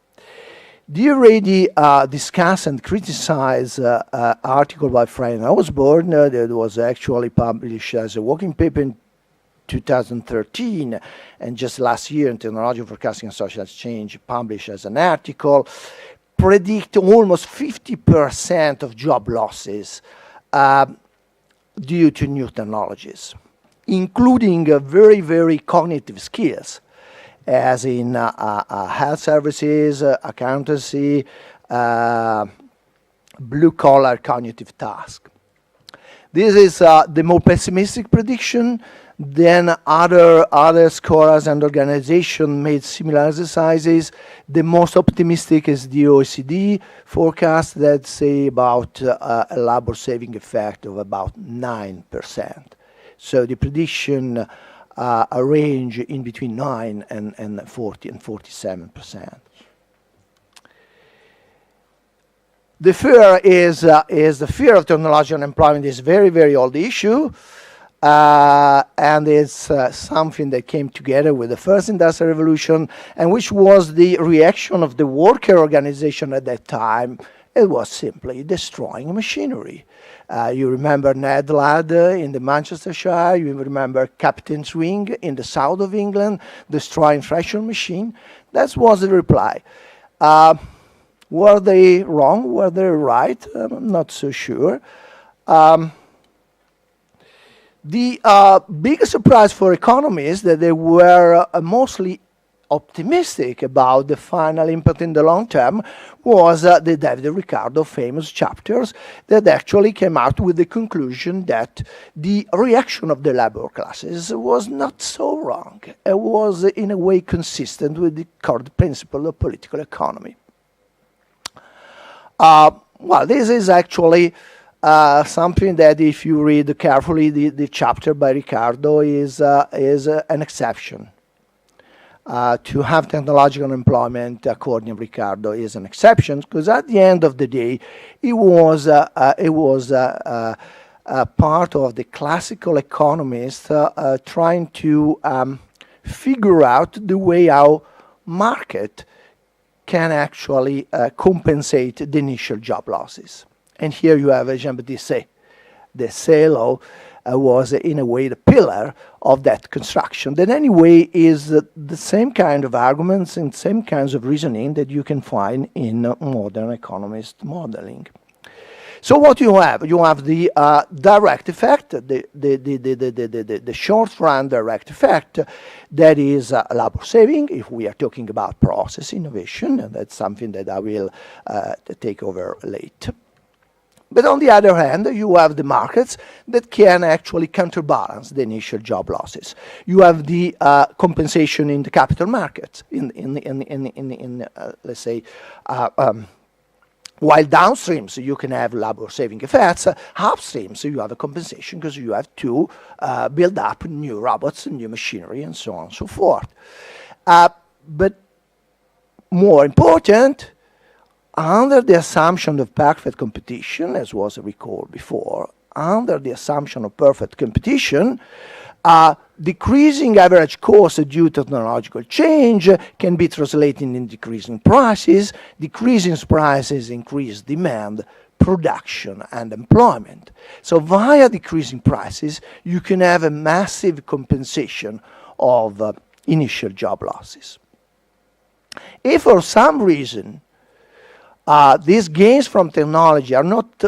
They already discuss and criticize article by Frank Osborne that was actually published as a working paper in 2013, and just last year in Technological Forecasting and Social Change published as an article, predict almost 50% of job losses due to new technologies, including very, very cognitive skills, as in health services, accountancy, blue-collar cognitive tasks. This is the more pessimistic prediction. Then other scholars and organizations made similar exercises. The most optimistic is the OECD forecast that say about a labor saving effect of about 9%. So the prediction a range in between 9 and 40 and 47%. The fear is the fear of technological unemployment is very, very old issue. And it's something that came together with the first industrial revolution, and which was the reaction of the worker organization at that time. It was simply destroying machinery. You remember Ned Ladd in the Manchestershire, you remember Captain Swing in the south of England, destroying threshing machine. That was the reply. Were they wrong? Were they right? I'm not so sure. The biggest surprise for economists that they were mostly optimistic about the final impact in the long term was the David Ricardo famous chapters that actually came out with the conclusion that the reaction of the labor classes was not so wrong. It was in a way consistent with the core principle of political economy. Well, this is actually something that, if you read carefully, the chapter by Ricardo is an exception. To have technological employment, according to Ricardo, is an exception, because at the end of the day, it was part of the classical economists trying to figure out the way how market can actually compensate the initial job losses. And here you have Jean-Baptiste Say. The Say law was in a way the pillar of that construction. That anyway is the same kind of arguments and same kinds of reasoning that you can find in modern economist modeling. So what you have? You have the direct effect, the short-run direct effect, that is labor saving, if we are talking about process innovation, and that's something that I will take over later. But on the other hand, you have the markets that can actually counterbalance the initial job losses. You have the compensation in the capital markets, let's say, while downstream, so you can have labor-saving effects, upstream, so you have a compensation because you have to build up new robots and new machinery and so on and so forth. But more important, under the assumption of perfect competition, as was recalled before, under the assumption of perfect competition, decreasing average cost due to technological change can be translated in decreasing prices. Decreasing prices increase demand, production, and employment. So via decreasing prices, you can have a massive compensation of initial job losses. If for some reason these gains from technology are not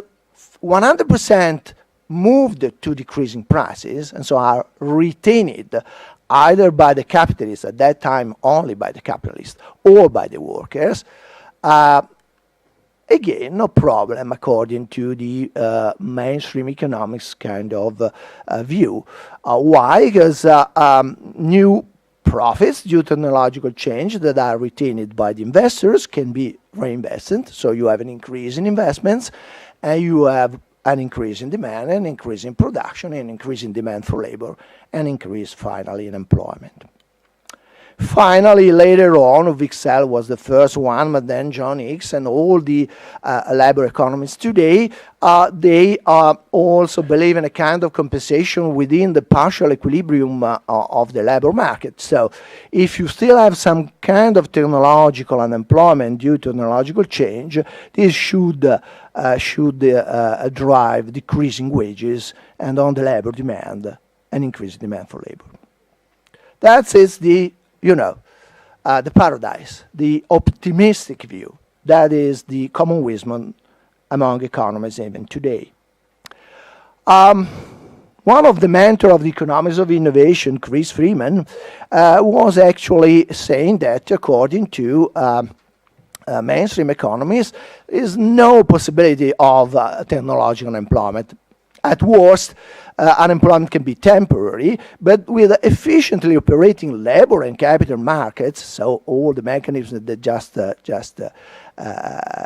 100% moved to decreasing prices, and so are retained either by the capitalists, at that time only by the capitalists, or by the workers, again, no problem according to the mainstream economics kind of view. Why? Because new profits due to technological change that are retained by the investors can be reinvested, so you have an increase in investments, and you have an increase in demand, an increase in production, an increase in demand for labor, and increase finally in employment. Finally, later on, Wicksell was the first one, but then John Hicks and all the labor economists today, they also believe in a kind of compensation within the partial equilibrium of the labor market. So if you still have some kind of technological unemployment due to technological change, this should drive decreasing wages and on the labor demand, an increased demand for labor. That is the paradise, the optimistic view. That is the common wisdom among economists even today. One of the mentors of the economics of innovation, Chris Freeman, was actually saying that according to mainstream economists, there is no possibility of technological unemployment. At worst, unemployment can be temporary, but with efficiently operating labor and capital markets, so all the mechanisms that just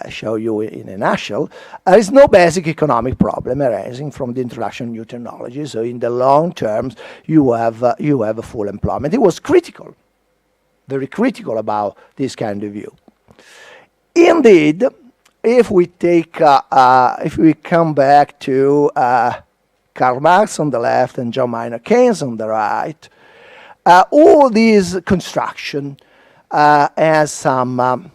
show you in a nutshell, there is no basic economic problem arising from the introduction of new technology. So in the long terms, you have a full employment. It was critical, very critical about this kind of view. Indeed, if we come back to Karl Marx on the left and John Maynard Keynes on the right, all these construction has some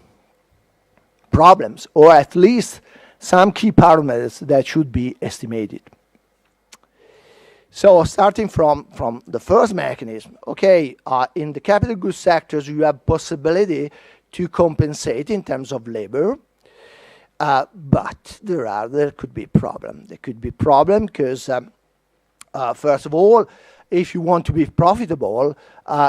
problems, or at least some key parameters that should be estimated. So starting from the first mechanism, okay, in the capital goods sectors, you have possibility to compensate in terms of labor. But there could be a problem. There could be a problem because, first of all, if you want to be profitable,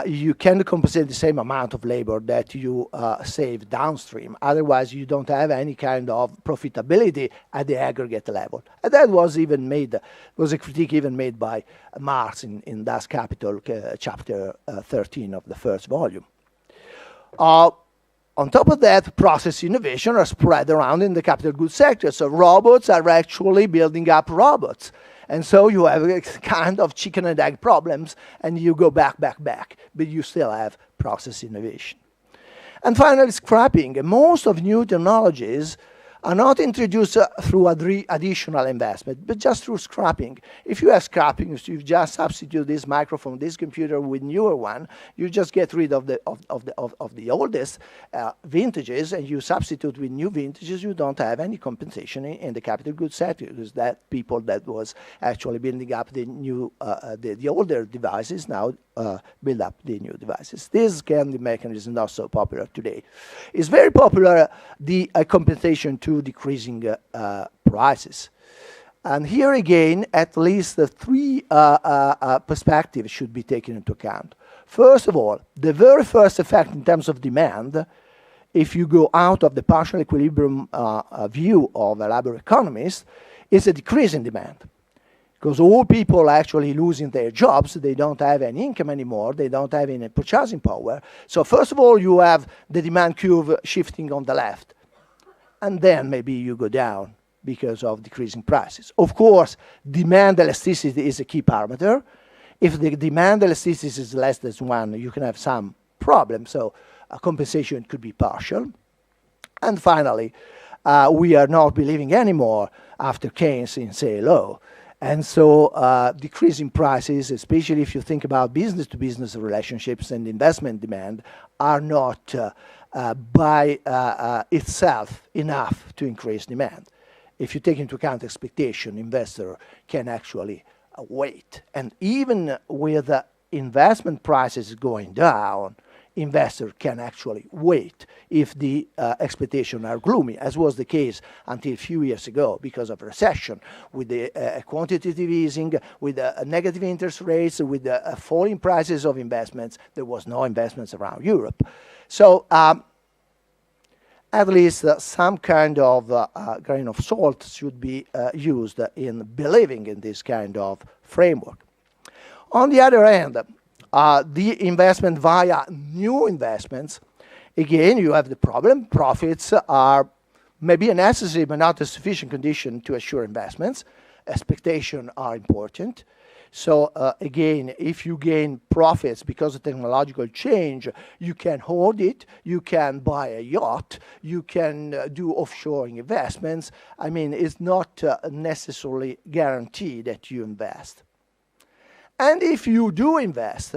you can compensate the same amount of labor that you save downstream. Otherwise, you don't have any kind of profitability at the aggregate level. And that was a critique even made by Marx in Das Kapital, chapter 13 of the first volume. On top of that, process innovation are spread around in the capital goods sector. So robots are actually building up robots. And so you have a kind of chicken and egg problems, and you go back, but you still have process innovation. And finally, scrapping. Most of new technologies are not introduced through additional investment, but just through scrapping. If you have scrapping, if you just substitute this microphone, this computer with newer one, you just get rid of the oldest vintages, and you substitute with new vintages. You don't have any compensation in the capital goods sector, because that people that was actually building up the new, the older devices now build up the new devices. This kind of mechanism is not so popular today. It's very popular, the compensation to decreasing prices. And here again, at least the three perspectives should be taken into account. First of all, the very first effect in terms of demand, if you go out of the partial equilibrium view of a labor economist, is a decrease in demand. Because all people are actually losing their jobs, they don't have any income anymore, they don't have any purchasing power. So first of all, you have the demand curve shifting on the left. And then maybe you go down because of decreasing prices. Of course, demand elasticity is a key parameter. If the demand elasticity is less than 1, you can have some problem. So a compensation could be partial. And finally, we are not believing anymore after Keynes in say law. And so decreasing prices, especially if you think about business-to-business relationships and investment demand, are not by itself enough to increase demand. If you take into account expectation, investor can actually wait. And even with investment prices going down, investor can actually wait if the expectations are gloomy, as was the case until a few years ago because of recession, with the quantitative easing, with negative interest rates, with the falling prices of investments. There was no investments around Europe. So at least some kind of grain of salt should be used in believing in this kind of framework. On the other hand, the investment via new investments, again, you have the problem. Profits are maybe a necessary but not a sufficient condition to assure investments. Expectations are important. So again, if you gain profits because of technological change, you can hoard it, you can buy a yacht, you can do offshoring investments. I mean, it's not necessarily guaranteed that you invest. And if you do invest,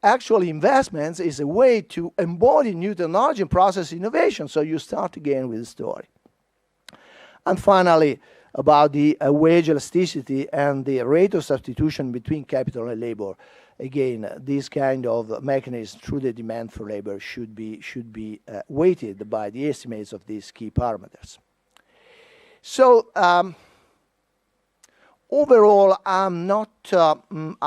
actually investments is a way to embody new technology and process innovation, so you start again with the story. And finally, about the wage elasticity and the rate of substitution between capital and labor. Again, this kind of mechanism through the demand for labor should be weighted by the estimates of these key parameters. So overall, I'm not an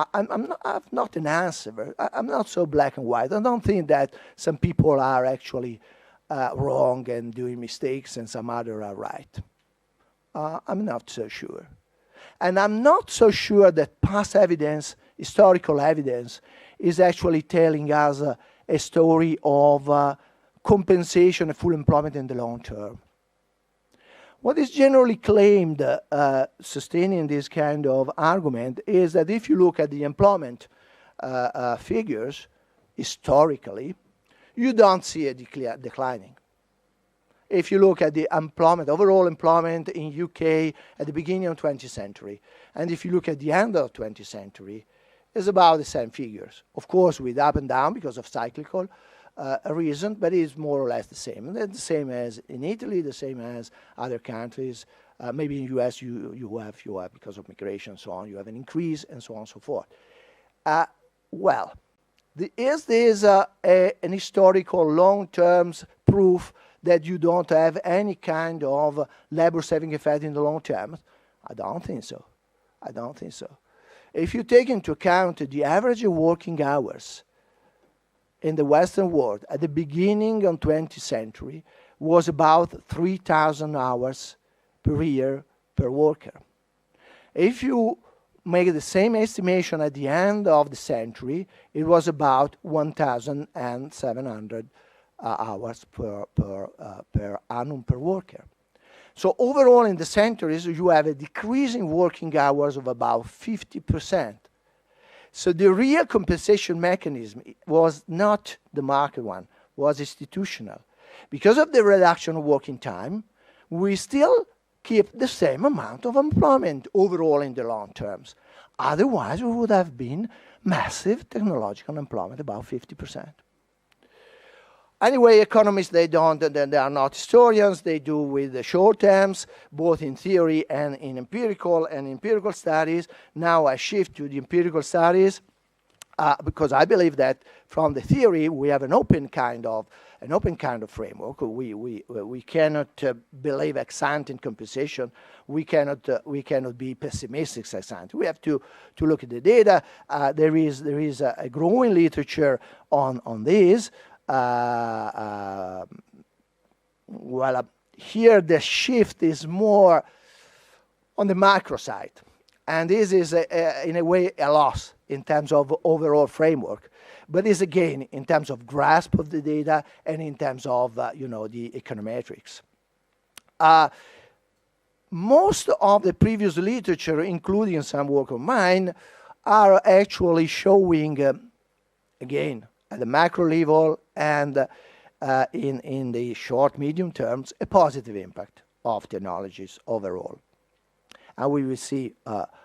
answer. I'm not so black and white. I don't think that some people are actually wrong and doing mistakes and some others are right. I'm not so sure. And I'm not so sure that past evidence, historical evidence, is actually telling us a story of compensation and full employment in the long term. What is generally claimed, sustaining this kind of argument, is that if you look at the employment figures, historically, you don't see a declining. If you look at the employment, overall employment in UK at the beginning of the 20th century, and if you look at the end of the 20th century, it's about the same figures. Of course, with up and down because of cyclical reason, but it's more or less the same. And the same as in Italy, the same as other countries. Maybe in the US you have, because of migration and so on, you have an increase and so on and so forth. Well, is this an historical long-term proof that you don't have any kind of labor-saving effect in the long term? I don't think so. I don't think so. If you take into account the average working hours in the Western world at the beginning of the 20th century was about 3,000 hours per year per worker. If you make the same estimation at the end of the century, it was about 1,700 hours per annum per worker. So overall in the centuries, you have a decrease in working hours of about 50%. So the real compensation mechanism was not the market one, was institutional. Because of the reduction of working time, we still keep the same amount of employment overall in the long terms. Otherwise, we would have been massive technological employment, about 50%. Anyway, economists, they are not historians. They do with the short terms, both in theory and in empirical studies. Now I shift to the empirical studies because I believe that from the theory we have an open kind of framework. We cannot believe ex ante in compensation. We cannot be pessimistic ex ante. We have to look at the data. There is a growing literature on this. Here the shift is more on the macro side, and this is in a way a loss in terms of overall framework, but is again in terms of grasp of the data and in terms of the econometrics. Most of the previous literature, including some work of mine, are actually showing again at the macro level and in the short, medium terms, a positive impact of technologies overall. And we will see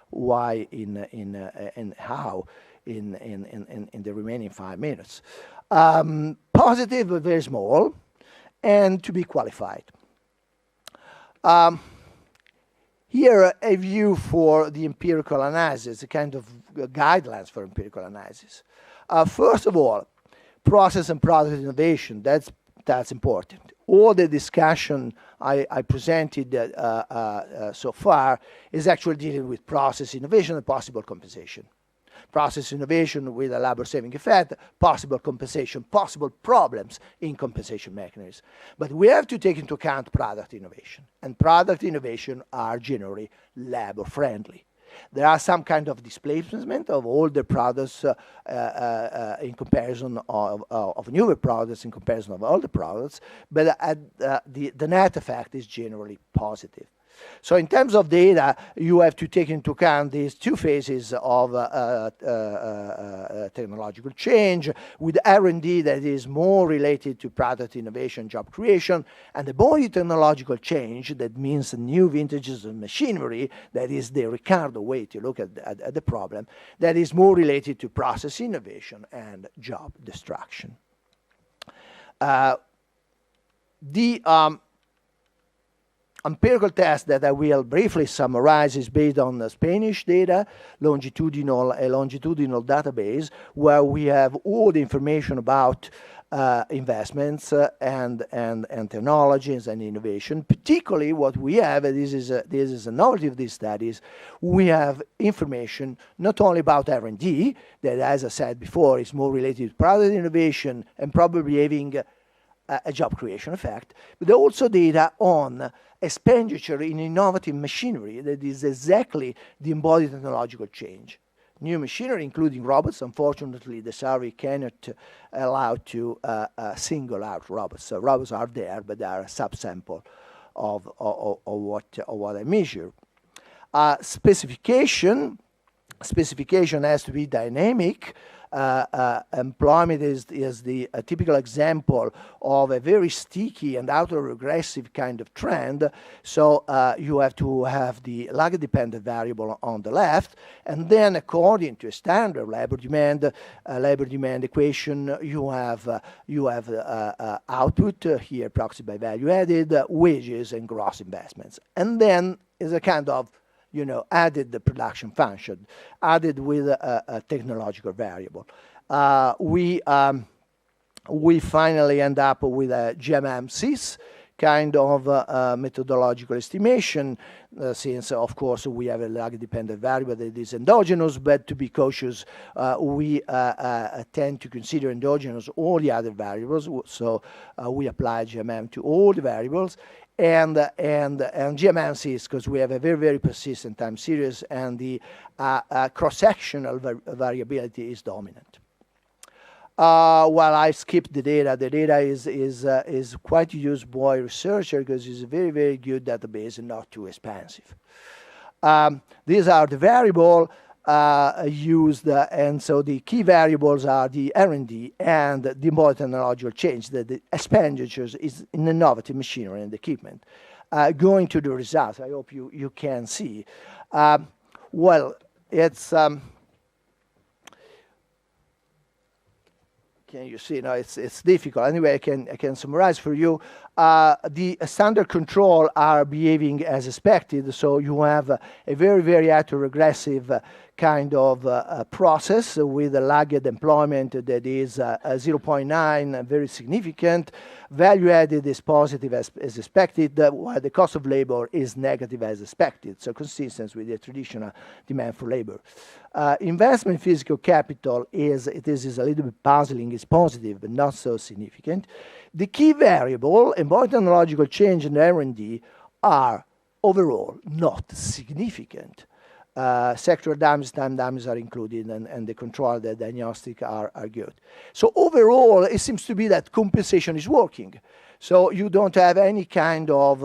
why and how in the remaining 5 minutes. Positive, but very small, and to be qualified. Here, a view for the empirical analysis, a kind of guidelines for empirical analysis. First of all, process and product innovation, that's important. All the discussion I presented so far is actually dealing with process innovation and possible compensation. Process innovation with a labor-saving effect, possible compensation, possible problems in compensation mechanisms. But we have to take into account product innovation, and product innovation are generally labor-friendly. There are some kind of displacement of older products in comparison of newer products in comparison of older products, but the net effect is generally positive. So in terms of data, you have to take into account these two phases of technological change, with R&D that is more related to product innovation, job creation, and the body technological change, that means new vintages of machinery, that is the Ricardo way to look at the problem, that is more related to process innovation and job destruction. The empirical test that I will briefly summarize is based on the Spanish data, a longitudinal database, where we have all the information about investments and technologies and innovation. Particularly what we have, and this is a novelty of these studies, we have information not only about R&D, that, as I said before, is more related to product innovation and probably having a job creation effect, but also data on expenditure in innovative machinery, that is exactly the embodied technological change. New machinery, including robots. Unfortunately, the survey cannot allow to single out robots. So robots are there, but they are a subsample of what I measure. Specification has to be dynamic. Employment is a typical example of a very sticky and autoregressive kind of trend. So you have to have the lag-dependent variable on the left, and then according to a standard labor demand equation, you have output here proxied by value added, wages, and gross investments, and then is a kind of added the production function, added with a technological variable. We finally end up with a GMM-CIS kind of methodological estimation, since, of course, we have a lag-dependent variable that is endogenous, but to be cautious, we tend to consider endogenous all the other variables, so we apply GMM to all the variables. And GMM-CIS, because we have a very, very persistent time series, and the cross-sectional variability is dominant. Well, I skipped the data. The data is quite used by researchers because it's a very, very good database and not too expensive. These are the variables used, and so the key variables are the R&D and the embodied technological change, that the expenditures is in innovative machinery and equipment. Going to the results, I hope you can see. Well, it's can you see? No, it's difficult. Anyway, I can summarize for you. The standard control are behaving as expected, so you have a very, very autoregressive kind of process with a lagged employment that is 0.9, very significant. Value added is positive as expected, while the cost of labor is negative as expected, so consistent with the traditional demand for labor. Investment in physical capital is a little bit puzzling, it's positive, but not so significant. The key variable, embodied technological change and R&D, are overall not significant. Sectoral damages, time damages are included, and the control, the diagnostic are good. So overall, it seems to be that compensation is working. So you don't have any kind of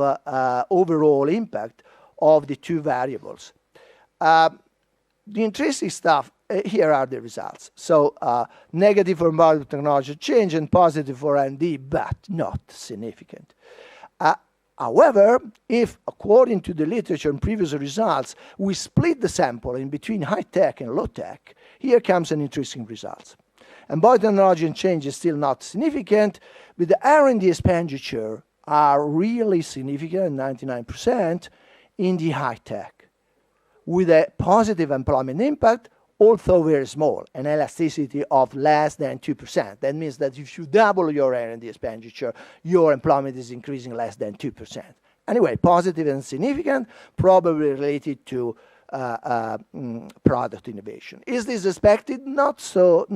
overall impact of the two variables. The interesting stuff, here are the results. So negative for embodied technology change and positive for R&D, but not significant. However, if, according to the literature and previous results, we split the sample in between high-tech and low-tech, here comes an interesting result. Embodied technology and change is still not significant, but the R&D expenditure are really significant, 99%, in the high-tech, with a positive employment impact, although very small, an elasticity of less than 2%. That means that if you double your R&D expenditure, your employment is increasing less than 2%. Anyway, positive and significant, probably related to product innovation. Is this expected? Not so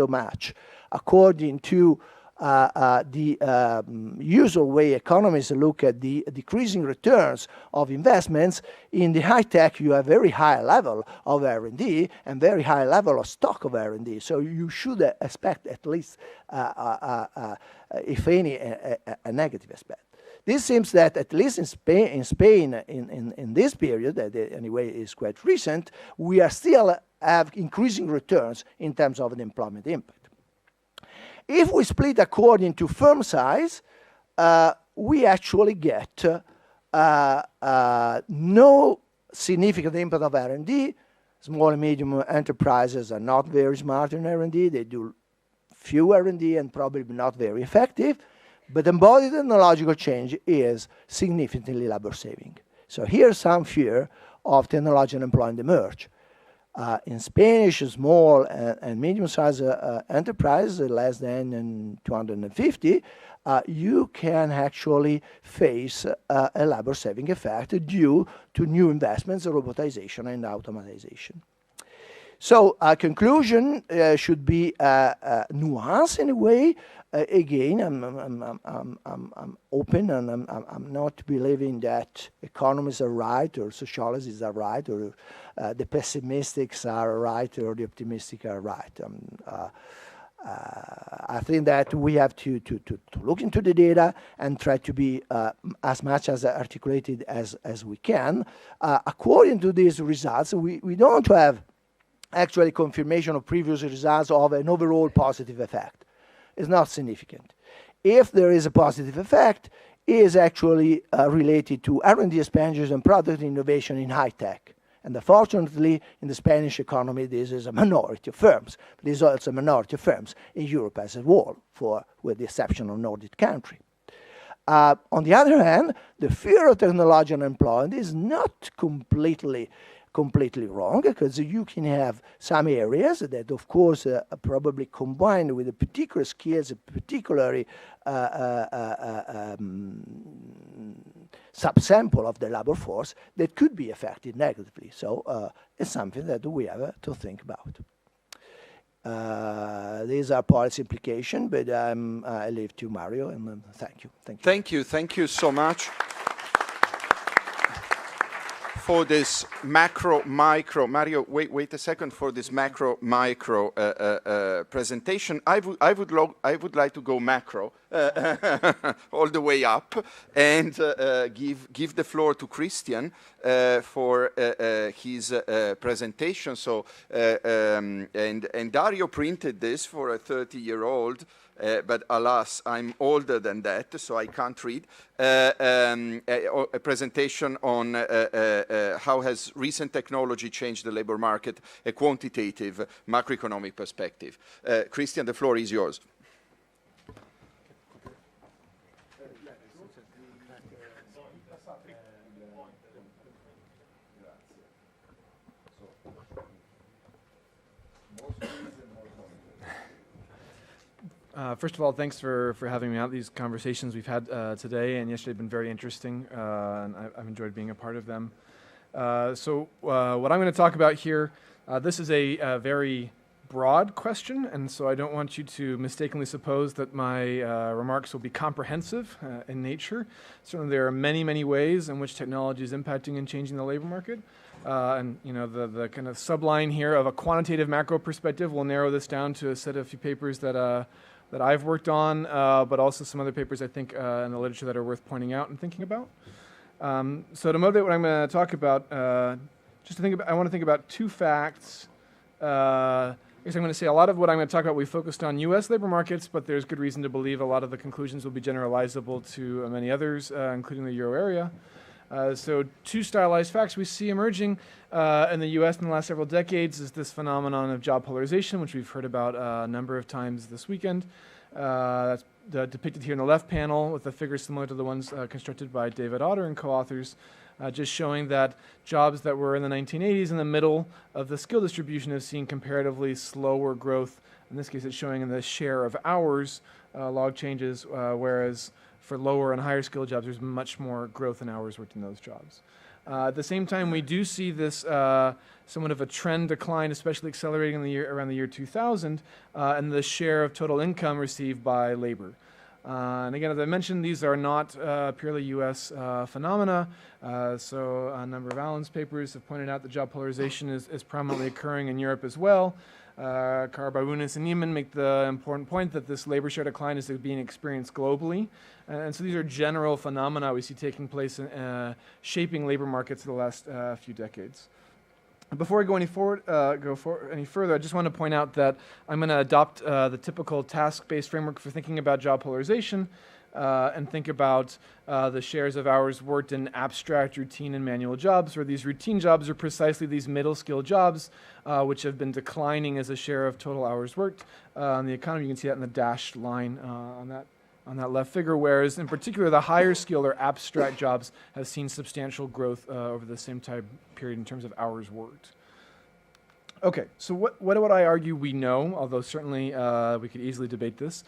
much. According to the usual way economists look at the decreasing returns of investments, in the high tech you have very high level of R&D and very high level of stock of R&D. So you should expect at least, if any, a negative aspect. this seems that at least in Spain in this period, that anyway is quite recent, we are still have increasing returns in terms of the employment impact. If we split according to firm size, we actually get no significant impact of R&D. Small and medium enterprises are not very smart in R&D. They do few R&D and probably not very effective. But embodied technological change is significantly labor saving. So here's some fear of technological employment emerge. In Spanish, small and medium-sized enterprises, less than 250, you can actually face a labor-saving effect due to new investments, robotization, and automatization. So conclusion should be nuanced in a way. Again, I'm open, and I'm not believing that economists are right or sociologists are right, or the pessimists are right or the optimistic are right. I think that we have to look into the data and try to be as much as articulated as we can. According to these results, we don't have actually confirmation of previous results of an overall positive effect. It's not significant. If there is a positive effect, it is actually related to R&D expenditures and product innovation in high tech. And unfortunately, in the Spanish economy, this is a minority of firms. But it is also a minority of firms in Europe as a whole, with the exception of Nordic country. On the other hand, the fear of technological unemployment is not completely wrong, because you can have some areas that, of course, are probably combined with a particular skills, particularly subsample of the labor force that could be affected negatively. So it's something that we have to think about. These are policy implications, but I leave to Mario, and thank you. Thank you so much for this micro. Mario, wait a second for this micro presentation. I would like to go macro all the way up and give the floor to Christian for his presentation. So and Dario printed this for a 30-year-old. But alas, I'm older than that, so I can't read. A presentation on how has recent technology changed the labor market, a quantitative macroeconomic perspective. Christian, the floor is yours. First of all, thanks for having me out. These conversations we've had today and yesterday have been very interesting, and I've enjoyed being a part of them. So what I'm going to talk about here, this is a very broad question, and so I don't want you to mistakenly suppose that my remarks will be comprehensive in nature. Certainly there are many, many ways in which technology is impacting and changing the labor market. And you know, the kind of subline here of a quantitative macro perspective will narrow this down to a set of few papers that I've worked on, but also some other papers I think in the literature that are worth pointing out and thinking about. So to motivate what I'm going to talk about, I want to think about two facts. I guess I'm going to say a lot of what I'm going to talk about we focused on U.S. labor markets, but there's good reason to believe a lot of the conclusions will be generalizable to many others, including the Euro area. So two stylized facts we see emerging in the U.S. in the last several decades is this phenomenon of job polarization, which we've heard about a number of times this weekend. That's depicted here in the left panel with a figure similar to the ones constructed by David Otter and co-authors, just showing that jobs that were in the 1980s in the middle of the skill distribution have seen comparatively slower growth. In this case, it's showing in the share of hours log changes, whereas for lower and higher skill jobs, there's much more growth in hours worked in those jobs. At the same time, we do see this somewhat of a trend decline, especially accelerating in the around the year 2000, and the share of total income received by labor. And again, as I mentioned, these are not purely U.S. phenomena. So a number of Allen's papers have pointed out that job polarization is prominently occurring in Europe as well. Karabarunis and Neiman make the important point that this labor share decline is being experienced globally. And so these are general phenomena we see taking place in shaping labor markets in the last few decades. Before I go any further, I just want to point out that I'm going to adopt the typical task-based framework for thinking about job polarization and think about the shares of hours worked in abstract, routine, and manual jobs, where these routine jobs are precisely these middle-skill jobs, which have been declining as a share of total hours worked in the economy. You can see that in the dashed line on that left figure, whereas in particular the higher skill or abstract jobs have seen substantial growth over the same time period in terms of hours worked. Okay, so what would I argue we know, although certainly we could easily debate this.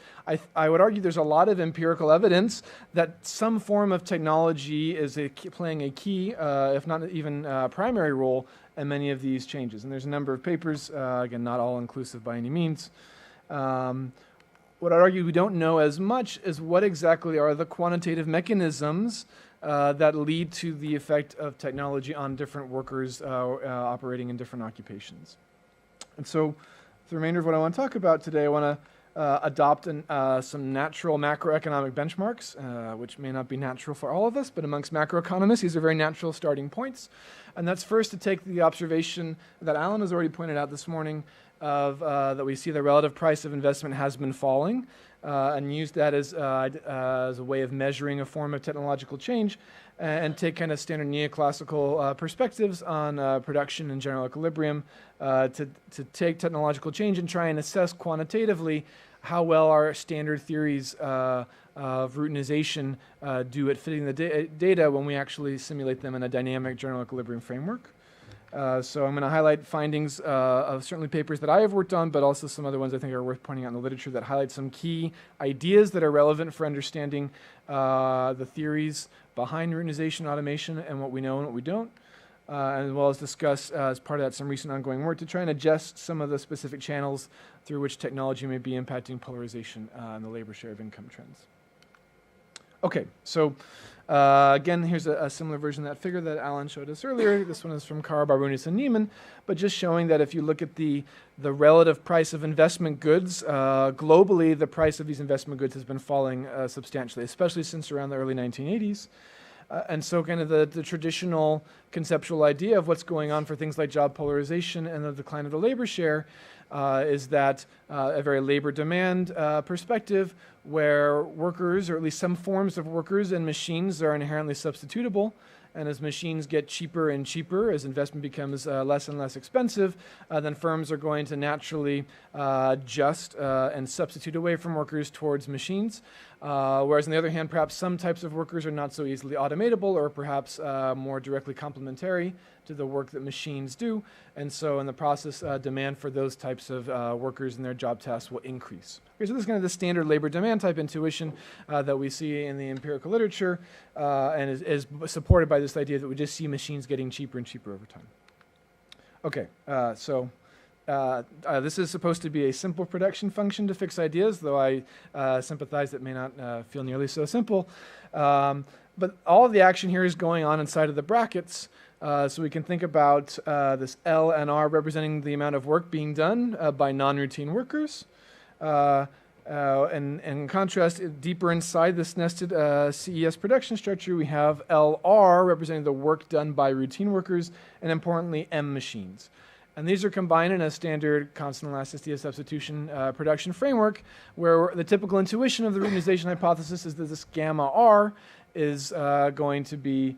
I would argue there's a lot of empirical evidence that some form of technology is playing a key, if not even primary role in many of these changes. And there's a number of papers, again, not all inclusive by any means. What I'd argue we don't know as much is what exactly are the quantitative mechanisms that lead to the effect of technology on different workers operating in different occupations. And so the remainder of what I want to talk about today, I want to adopt some natural macroeconomic benchmarks, which may not be natural for all of us, but amongst macroeconomists, these are very natural starting points. And that's first to take the observation that Alan has already pointed out this morning of that we see the relative price of investment has been falling, and use that as a way of measuring a form of technological change, and take kind of standard neoclassical perspectives on production and general equilibrium to take technological change and try and assess quantitatively how well our standard theories of routinization do at fitting the data when we actually simulate them in a dynamic general equilibrium framework. So I'm going to highlight findings of certainly papers that I have worked on, but also some other ones I think are worth pointing out in the literature that highlight some key ideas that are relevant for understanding the theories behind routinization, automation, and what we know and what we don't, as well as discuss as part of that some recent ongoing work to try and adjust some of the specific channels through which technology may be impacting polarization and the labor share of income trends. Okay, so again, here's a similar version of that figure that Alan showed us earlier. This one is from Karabarunis and Neiman, but just showing that if you look at the relative price of investment goods, globally the price of these investment goods has been falling substantially, especially since around the early 1980s. And so kind of the traditional conceptual idea of what's going on for things like job polarization and the decline of the labor share is that a very labor demand perspective where workers, or at least some forms of workers and machines, are inherently substitutable. And as machines get cheaper and cheaper, as investment becomes less and less expensive, then firms are going to naturally adjust and substitute away from workers towards machines. Whereas on the other hand, perhaps some types of workers are not so easily automatable, or perhaps more directly complementary to the work that machines do. And so in the process, demand for those types of workers and their job tasks will increase. Okay, so this is kind of the standard labor demand type intuition that we see in the empirical literature and is supported by this idea that we just see machines getting cheaper and cheaper over time. Okay, so this is supposed to be a simple production function to fix ideas, though I sympathize that may not feel nearly so simple. But all of the action here is going on inside of the brackets. So we can think about this L and R representing the amount of work being done by non-routine workers. And in contrast, deeper inside this nested CES production structure, we have LR representing the work done by routine workers, and importantly, M machines. And these are combined in a standard constant elasticity of substitution production framework, where the typical intuition of the routinization hypothesis is that this gamma R is going to be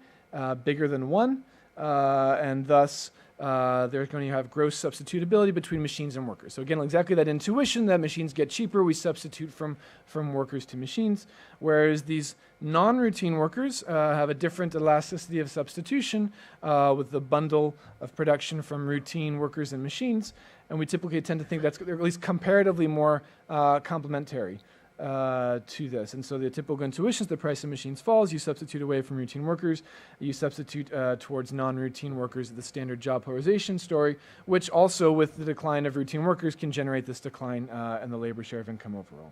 bigger than 1, and thus they're going to have gross substitutability between machines and workers. So again, exactly that intuition that machines get cheaper, we substitute from workers to machines, whereas these non-routine workers have a different elasticity of substitution with the bundle of production from routine workers and machines, and we typically tend to think that's at least comparatively more complementary to this. And so the typical intuition is the price of machines falls, you substitute away from routine workers, you substitute towards non-routine workers, the standard job polarization story, which also with the decline of routine workers can generate this decline in the labor share of income overall.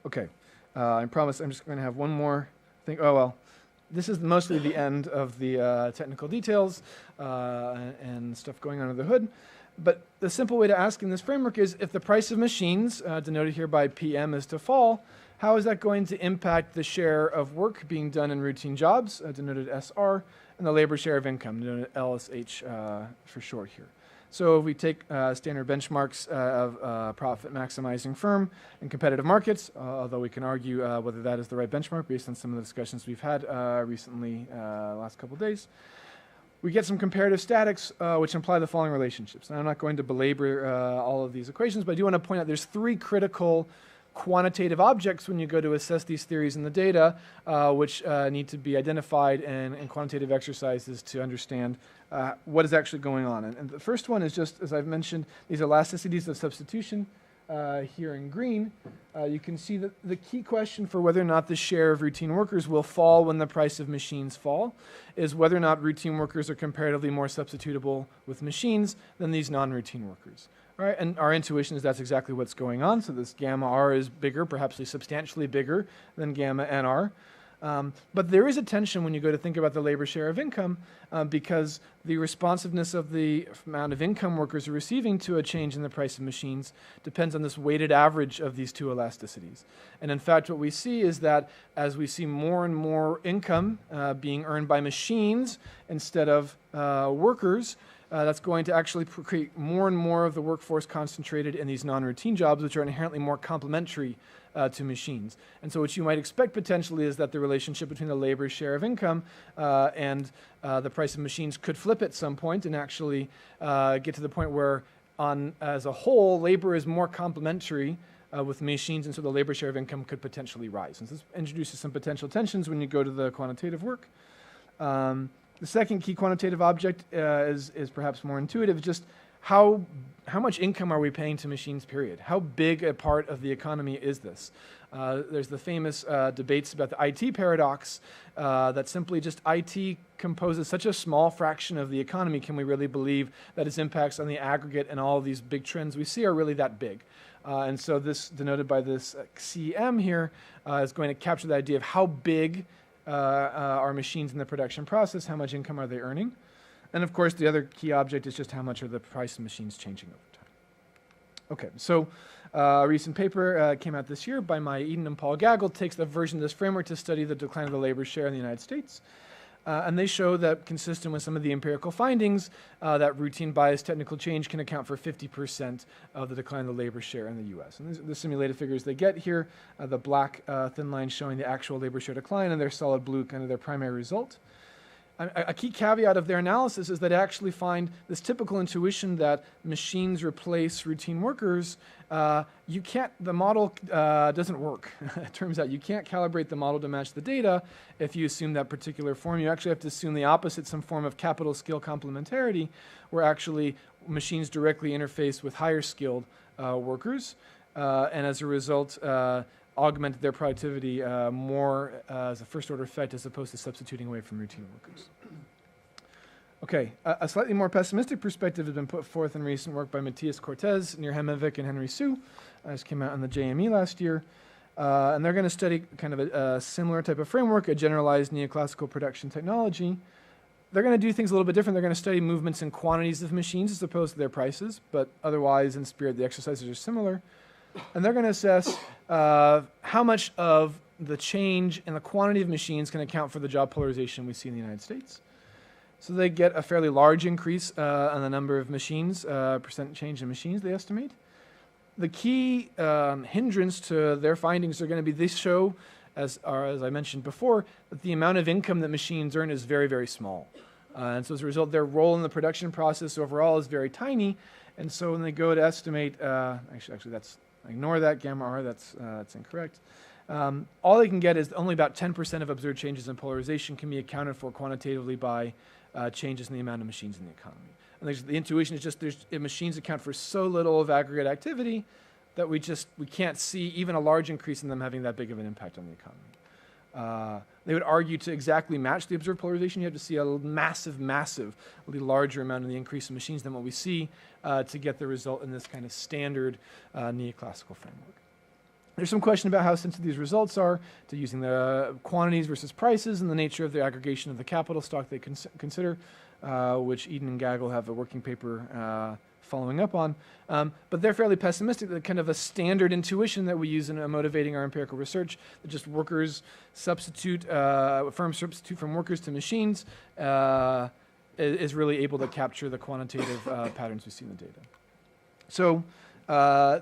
Okay, I promise I'm just going to have one more thing. Oh, well, this is mostly the end of the technical details and stuff going on under the hood. But the simple way to ask in this framework is, if the price of machines, denoted here by PM, is to fall, how is that going to impact the share of work being done in routine jobs, denoted SR, and the labor share of income, denoted LSH for short here. So if we take standard benchmarks of profit maximizing firm in competitive markets, although we can argue whether that is the right benchmark based on some of the discussions we've had recently last couple of days, we get some comparative statics which imply the following relationships. And I'm not going to belabor all of these equations, but I do want to point out there's three critical quantitative objects when you go to assess these theories in the data, which need to be identified in quantitative exercises to understand what is actually going on. And the first one is just, as I've mentioned, these elasticities of substitution here in green. You can see that the key question for whether or not the share of routine workers will fall when the price of machines fall is whether or not routine workers are comparatively more substitutable with machines than these non-routine workers. All right, and our intuition is that's exactly what's going on. So this gamma R is bigger, perhaps substantially bigger than gamma NR. But there is a tension when you go to think about the labor share of income because the responsiveness of the amount of income workers are receiving to a change in the price of machines depends on this weighted average of these two elasticities. And in fact, what we see is that as we see more and more income being earned by machines instead of workers, that's going to actually create more and more of the workforce concentrated in these non-routine jobs, which are inherently more complementary to machines. And so what you might expect potentially is that the relationship between the labor share of income and the price of machines could flip at some point and actually get to the point where as a whole, labor is more complementary with machines, and so the labor share of income could potentially rise. And this introduces some potential tensions when you go to the quantitative work. The second key quantitative object is perhaps more intuitive, just how much income are we paying to machines, period? How big a part of the economy is this? There's the famous debates about the IT paradox, that simply just IT composes such a small fraction of the economy. Can we really believe that its impacts on the aggregate and all of these big trends we see are really that big? And so this, denoted by this CM here, is going to capture the idea of how big are machines in the production process, how much income are they earning? And of course, the other key object is just how much are the price of machines changing over time. Okay, so a recent paper came out this year by Maya Eden and Paul Gagel, takes a version of this framework to study the decline of the labor share in the United States. And they show that, consistent with some of the empirical findings, that routine bias technical change can account for 50% of the decline of the labor share in the U.S. And these are the simulated figures they get here, the black thin line showing the actual labor share decline, and their solid blue kind of their primary result. A key caveat of their analysis is that they actually find this typical intuition that machines replace routine workers. The model doesn't work. It turns out you can't calibrate the model to match the data if you assume that particular form. You actually have to assume the opposite, some form of capital skill complementarity, where actually machines directly interface with higher skilled workers, and as a result, augment their productivity more as a first order effect as opposed to substituting away from routine workers. Okay, a slightly more pessimistic perspective has been put forth in recent work by Matthias Cortez, Nir Hemovic, and Henry Su. This came out on the JME last year. And they're going to study kind of a similar type of framework, a generalized neoclassical production technology. They're going to do things a little bit different. They're going to study movements in quantities of machines as opposed to their prices, but otherwise, in spirit, the exercises are similar. And they're going to assess how much of the change in the quantity of machines can account for the job polarization we see in the United States. So they get a fairly large increase on the number of machines, percent change in machines, they estimate. The key hindrance to their findings are going to be, they show, as I mentioned before, that the amount of income that machines earn is very, very small. And so as a result, their role in the production process overall is very tiny. And so when they go to estimate, actually that's, ignore that, gamma R, that's incorrect. All they can get is only about 10% of observed changes in polarization can be accounted for quantitatively by changes in the amount of machines in the economy. And the intuition is just machines account for so little of aggregate activity that we can't see even a large increase in them having that big of an impact on the economy. They would argue to exactly match the observed polarization, you have to see a massively larger amount of the increase in machines than what we see to get the result in this kind of standard neoclassical framework. There's some question about how sensitive these results are to using the quantities versus prices and the nature of the aggregation of the capital stock they consider, which Eden and Gagel have a working paper following up on. But they're fairly pessimistic that kind of a standard intuition that we use in motivating our empirical research, that just workers substitute, firms substitute from workers to machines, is really able to capture the quantitative patterns we see in the data. So now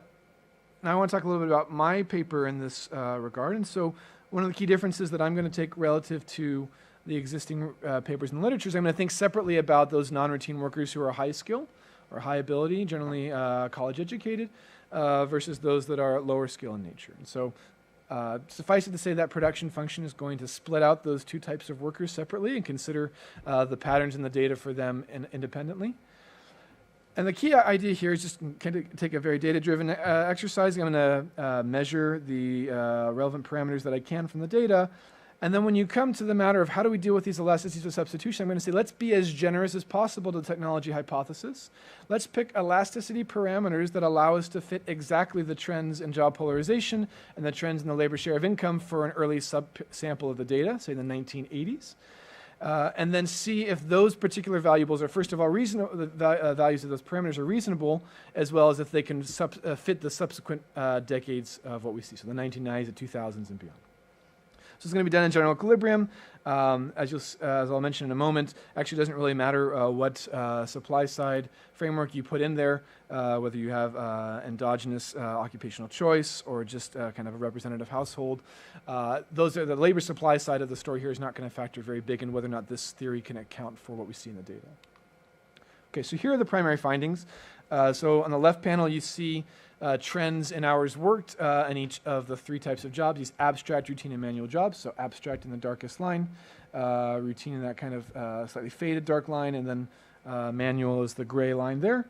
I want to talk a little bit about my paper in this regard. And so one of the key differences that I'm going to take relative to the existing papers in the literature is I'm going to think separately about those non-routine workers who are high skill or high ability, generally college educated, versus those that are lower skill in nature. And so suffice it to say that production function is going to split out those two types of workers separately and consider the patterns in the data for them independently. And the key idea here is just kind of take a very data-driven exercise. I'm going to measure the relevant parameters that I can from the data. And then when you come to the matter of how do we deal with these elasticities of substitution, I'm going to say let's be as generous as possible to the technology hypothesis. Let's pick elasticity parameters that allow us to fit exactly the trends in job polarization and the trends in the labor share of income for an early subsample of the data, say the 1980s. And then see if those particular variables are, first of all, reasonable, the values of those parameters are reasonable, as well as if they can fit the subsequent decades of what we see, so the 1990s, the 2000s, and beyond. So it's going to be done in general equilibrium. As I'll mention in a moment, actually doesn't really matter what supply side framework you put in there, whether you have endogenous occupational choice or just kind of a representative household. Those are the labor supply side of the story here is not going to factor very big in whether or not this theory can account for what we see in the data. Okay, so here are the primary findings. So on the left panel, you see trends in hours worked in each of the three types of jobs, these abstract, routine, and manual jobs. So abstract in the darkest line, routine in that kind of slightly faded dark line, and then manual is the gray line there.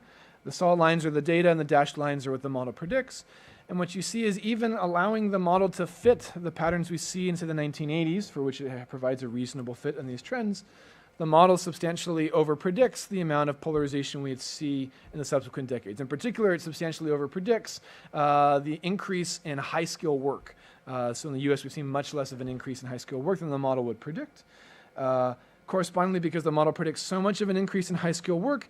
The solid lines are the data, and the dashed lines are what the model predicts. And what you see is even allowing the model to fit the patterns we see into the 1980s, for which it provides a reasonable fit in these trends, the model substantially overpredicts the amount of polarization we'd see in the subsequent decades. In particular, it substantially overpredicts the increase in high-skill work. So in the US, we've seen much less of an increase in high-skill work than the model would predict. Correspondingly, because the model predicts so much of an increase in high-skill work,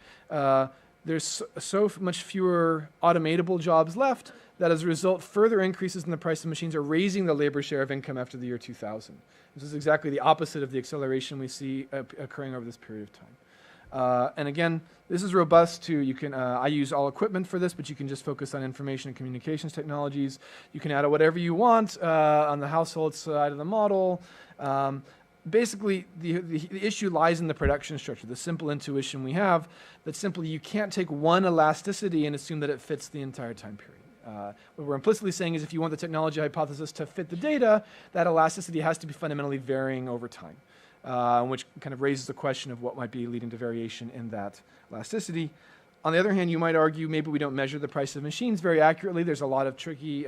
there's so much fewer automatable jobs left that as a result, further increases in the price of machines are raising the labor share of income after the year 2000. This is exactly the opposite of the acceleration we see occurring over this period of time. And again, this is robust to, you can, I use all equipment for this, but you can just focus on information and communications technologies. You can add whatever you want on the household side of the model. Basically, the issue lies in the production structure, the simple intuition we have that simply you can't take one elasticity and assume that it fits the entire time period. What we're implicitly saying is if you want the technology hypothesis to fit the data, that elasticity has to be fundamentally varying over time, which kind of raises the question of what might be leading to variation in that elasticity. On the other hand, you might argue maybe we don't measure the price of machines very accurately. There's a lot of tricky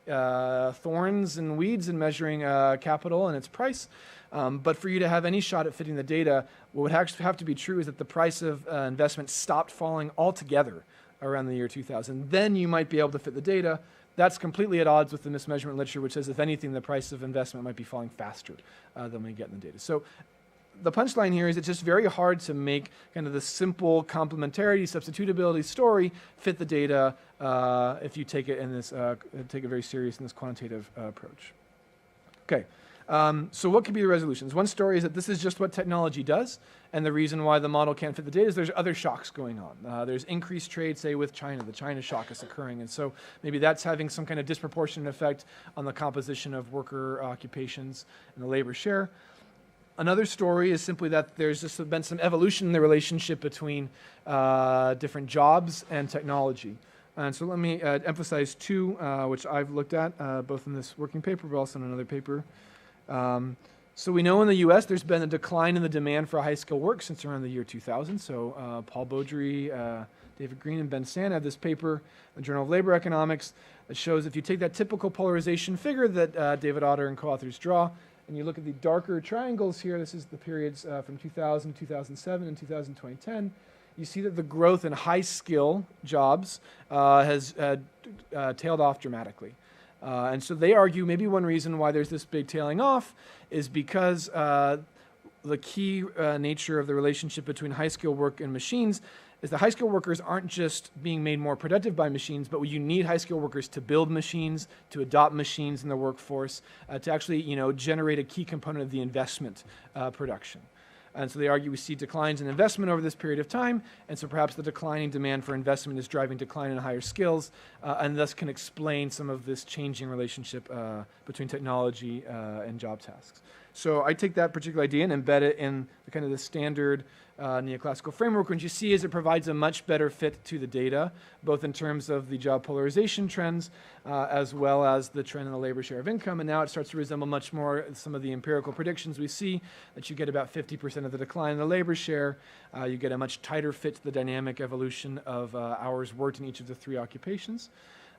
thorns and weeds in measuring capital and its price. But for you to have any shot at fitting the data, what would actually have to be true is that the price of investment stopped falling altogether around the year 2000. Then you might be able to fit the data. That's completely at odds with the mismeasurement literature, which says, if anything, the price of investment might be falling faster than we get in the data. So the punchline here is it's just very hard to make kind of the simple complementarity, substitutability story fit the data if you take it in this, take it very serious in this quantitative approach. Okay. So what could be the resolutions? One story is that this is just what technology does, and the reason why the model can't fit the data is there's other shocks going on. There's increased trade, say, with China. The China shock is occurring, and so maybe that's having some kind of disproportionate effect on the composition of worker occupations and the labor share. Another story is simply that there's just been some evolution in the relationship between different jobs and technology. And so let me emphasize two, which I've looked at, both in this working paper, but also in another paper. So we know in the US there's been a decline in the demand for high-skill work since around the year 2000. So Paul Beaudry, David Green, and Ben Sand have this paper in the Journal of Labor Economics that shows if you take that typical polarization figure that David Otter and co-authors draw, and you look at the darker triangles here, this is the periods from 2000, 2007, and 2010, you see that the growth in high-skill jobs has tailed off dramatically. And so they argue maybe one reason why there's this big tailing off is because the key nature of the relationship between high-skill work and machines is that high-skilled workers aren't just being made more productive by machines, but you need high-skilled workers to build machines, to adopt machines in the workforce, to actually, generate a key component of the investment production. And so they argue we see declines in investment over this period of time, and so perhaps the declining demand for investment is driving decline in higher skills, and thus can explain some of this changing relationship between technology and job tasks. So I take that particular idea and embed it in the standard neoclassical framework, which you see is it provides a much better fit to the data, both in terms of the job polarization trends, as well as the trend in the labor share of income. And now it starts to resemble much more some of the empirical predictions we see, that you get about 50% of the decline in the labor share. You get a much tighter fit to the dynamic evolution of hours worked in each of the three occupations.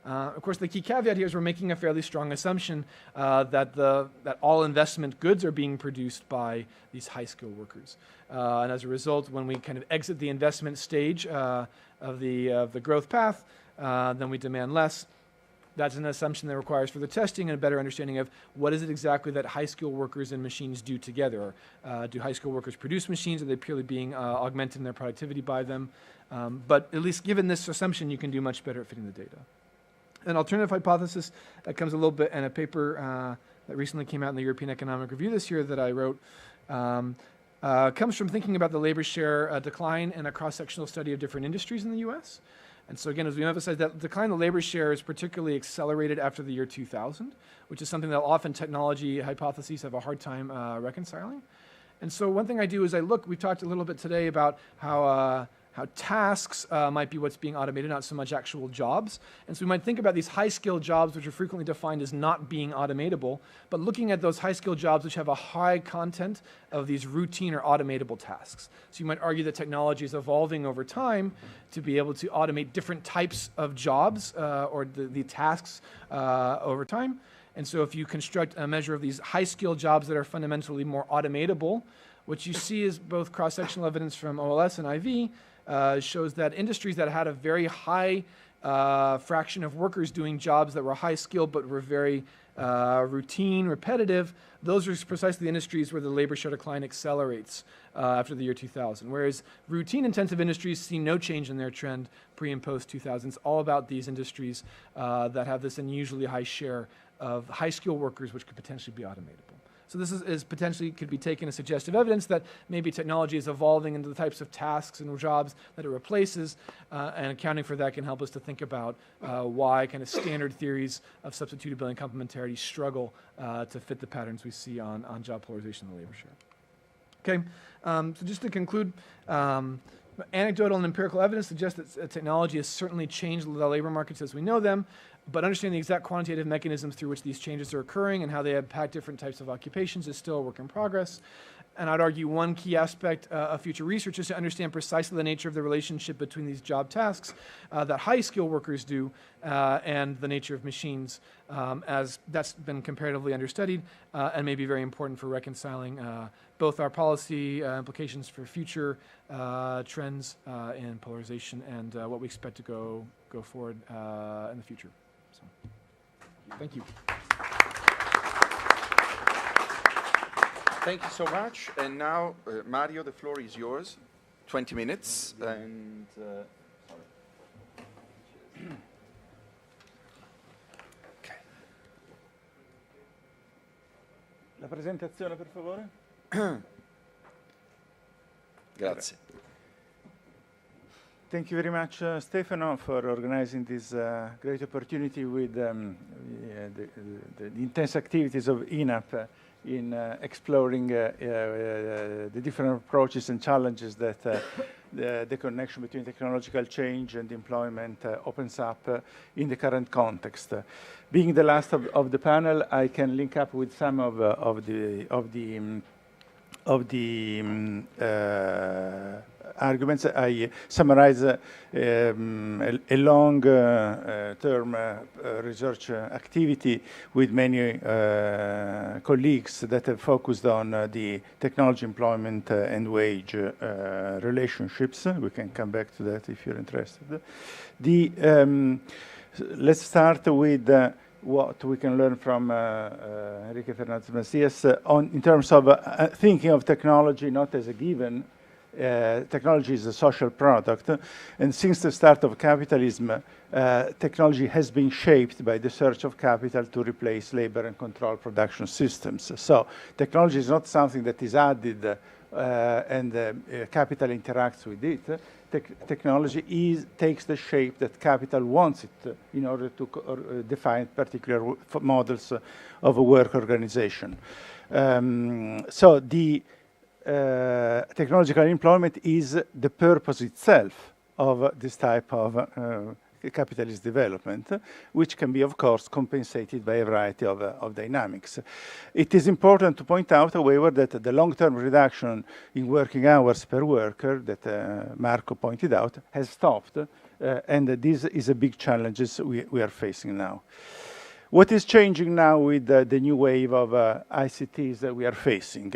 Of course, the key caveat here is we're making a fairly strong assumption that all investment goods are being produced by these high-skilled workers. And as a result, when we kind of exit the investment stage of the growth path, then we demand less. That's an assumption that requires further testing and a better understanding of what is it exactly that high-skilled workers and machines do together. Do high-skilled workers produce machines? Are they purely being augmented in their productivity by them? But at least given this assumption, you can do much better at fitting the data. An alternative hypothesis that comes a little bit in a paper that recently came out in the European Economic Review this year that I wrote comes from thinking about the labor share decline and a cross-sectional study of different industries in the US. And so again, as we emphasize, that decline in the labor share is particularly accelerated after the year 2000, which is something that often technology hypotheses have a hard time reconciling. And so one thing I do is we've talked a little bit today about how tasks might be what's being automated, not so much actual jobs. And so we might think about these high-skilled jobs, which are frequently defined as not being automatable, but looking at those high-skilled jobs which have a high content of these routine or automatable tasks. So you might argue that technology is evolving over time to be able to automate different types of jobs or the tasks over time. And so if you construct a measure of these high-skilled jobs that are fundamentally more automatable, what you see is both cross-sectional evidence from OLS and IV shows that industries that had a very high fraction of workers doing jobs that were high skilled but were very routine, repetitive, those are precisely the industries where the labor share decline accelerates after the year 2000. Whereas routine intensive industries see no change in their trend pre and post 2000. It's all about these industries that have this unusually high share of high skilled workers which could potentially be automatable. So this is potentially could be taken as suggestive evidence that maybe technology is evolving into the types of tasks and jobs that it replaces, and accounting for that can help us to think about why kind of standard theories of substitutability and complementarity struggle to fit the patterns we see on job polarization and labor share. Okay, so just to conclude, anecdotal and empirical evidence suggests that technology has certainly changed the labor markets as we know them, but understanding the exact quantitative mechanisms through which these changes are occurring and how they impact different types of occupations is still a work in progress. And I'd argue one key aspect of future research is to understand precisely the nature of the relationship between these job tasks that high-skilled workers do and the nature of machines, as that's been comparatively understudied and may be very important for reconciling both our policy implications for future trends in polarization and what we expect to go forward in the future. So, thank you. Thank you so much. And now, Mario, the floor is yours. 20 minutes. And okay. La presentazione, per favore. Grazie. Thank you very much, Stefano, for organizing this great opportunity with the intense activities of INAPP in exploring the different approaches and challenges that the connection between technological change and employment opens up in the current context. Being the last of the panel, I can link up with some of the arguments. I summarize a long-term research activity with many colleagues that have focused on the technology, employment, and wage relationships. We can come back to that if you're interested. Let's start with what we can learn from Enrique Fernandez Macias in terms of thinking of technology not as a given, technology is a social product, and since the start of capitalism, technology has been shaped by the search of capital to replace labor and control production systems. So technology is not something that is added and capital interacts with it. Technology takes the shape that capital wants it in order to define particular models of a work organization. So the technological employment is the purpose itself of this type of capitalist development, which can be, of course, compensated by a variety of dynamics. It is important to point out, however, that the long-term reduction in working hours per worker that Marco pointed out has stopped, and this is a big challenge we are facing now. What is changing now with the new wave of ICTs that we are facing?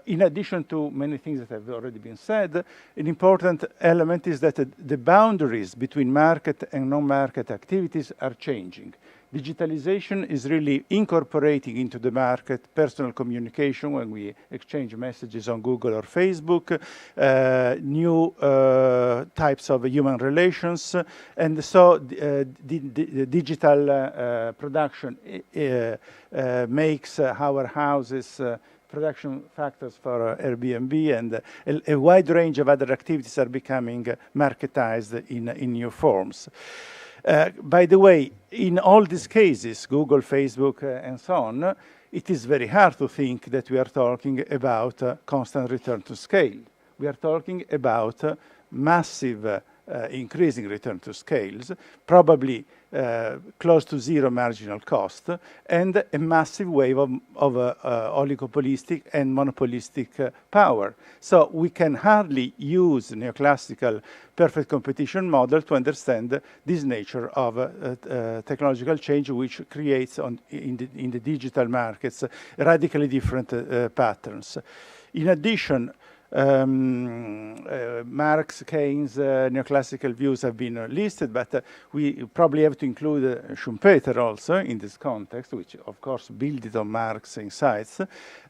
In addition to many things that have already been said, an important element is that the boundaries between market and non-market activities are changing. Digitalization is really incorporating into the market personal communication when we exchange messages on Google or Facebook, new types of human relations, and so the digital production makes our houses production factors for Airbnb, and a wide range of other activities are becoming marketized in new forms. By the way, in all these cases, Google, Facebook, and so on, it is very hard to think that we are talking about constant return to scale. We are talking about massive increasing return to scales, probably close to zero marginal cost, and a massive wave of oligopolistic and monopolistic power. So we can hardly use neoclassical perfect competition model to understand this nature of technological change, which creates in the digital markets radically different patterns. In addition, Marx, Keynes, neoclassical views have been listed, but we probably have to include Schumpeter also in this context, which of course built on Marx insights.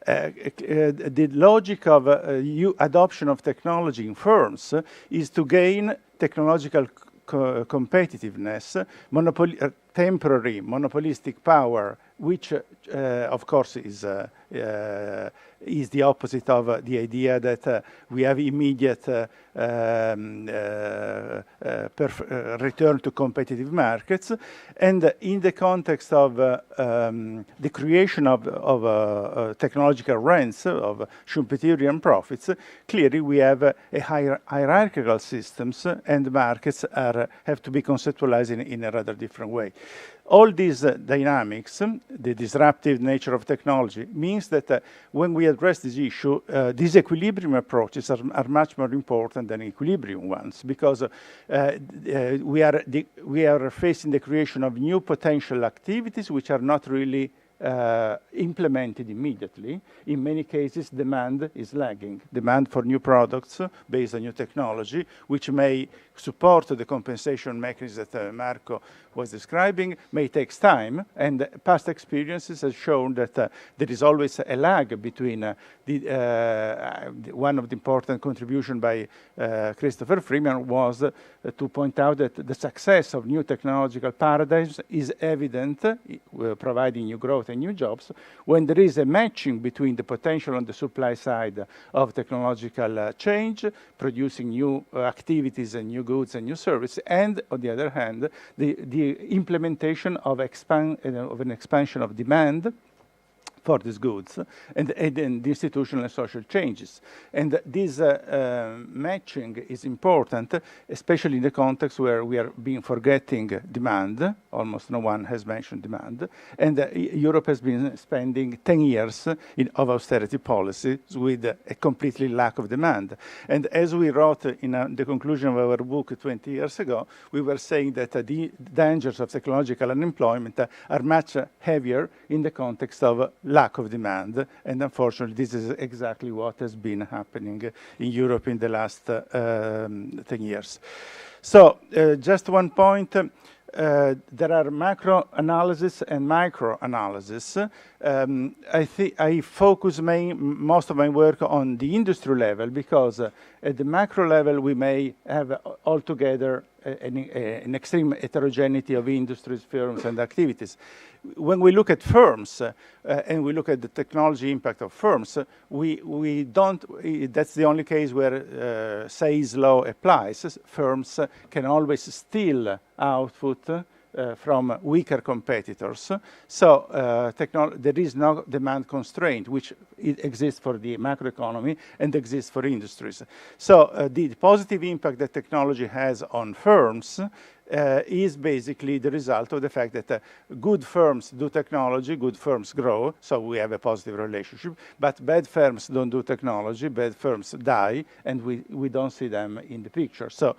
The logic of adoption of technology in firms is to gain technological competitiveness, temporary monopolistic power, which of course is the opposite of the idea that we have immediate return to competitive markets. And in the context of the creation of technological rents, of Schumpeterian profits, clearly we have a hierarchical systems, and markets have to be conceptualized in a rather different way. All these dynamics, the disruptive nature of technology, means that when we address this issue, these equilibrium approaches are much more important than equilibrium ones, because we are facing the creation of new potential activities which are not really implemented immediately. In many cases, demand is lagging. Demand for new products based on new technology, which may support the compensation mechanism that Marco was describing, may take time, and past experiences have shown that there is always a lag between one of the important contributions by Christopher Freeman was to point out that the success of new technological paradigms is evident, providing new growth and new jobs, when there is a matching between the potential on the supply side of technological change, producing new activities and new goods and new services, and on the other hand, the implementation of an expansion of demand for these goods, and the institutional and social changes. And this matching is important, especially in the context where we are forgetting demand. Almost no one has mentioned demand. And Europe has been spending 10 years of austerity policies with a completely lack of demand. And as we wrote in the conclusion of our book 20 years ago, we were saying that the dangers of technological unemployment are much heavier in the context of lack of demand, and unfortunately this is exactly what has been happening in Europe in the last 10 years. So just one point, there are macro analysis and micro analysis. I focus most of my work on the industry level because at the macro level we may have altogether an extreme heterogeneity of industries, firms, and activities. When we look at firms and we look at the technology impact of firms, we don't. That's the only case where Say's law applies. Firms can always steal output from weaker competitors. So there is no demand constraint, which exists for the macroeconomy and exists for industries. So the positive impact that technology has on firms is basically the result of the fact that good firms do technology, good firms grow, so we have a positive relationship, but bad firms don't do technology, bad firms die, and we don't see them in the picture. So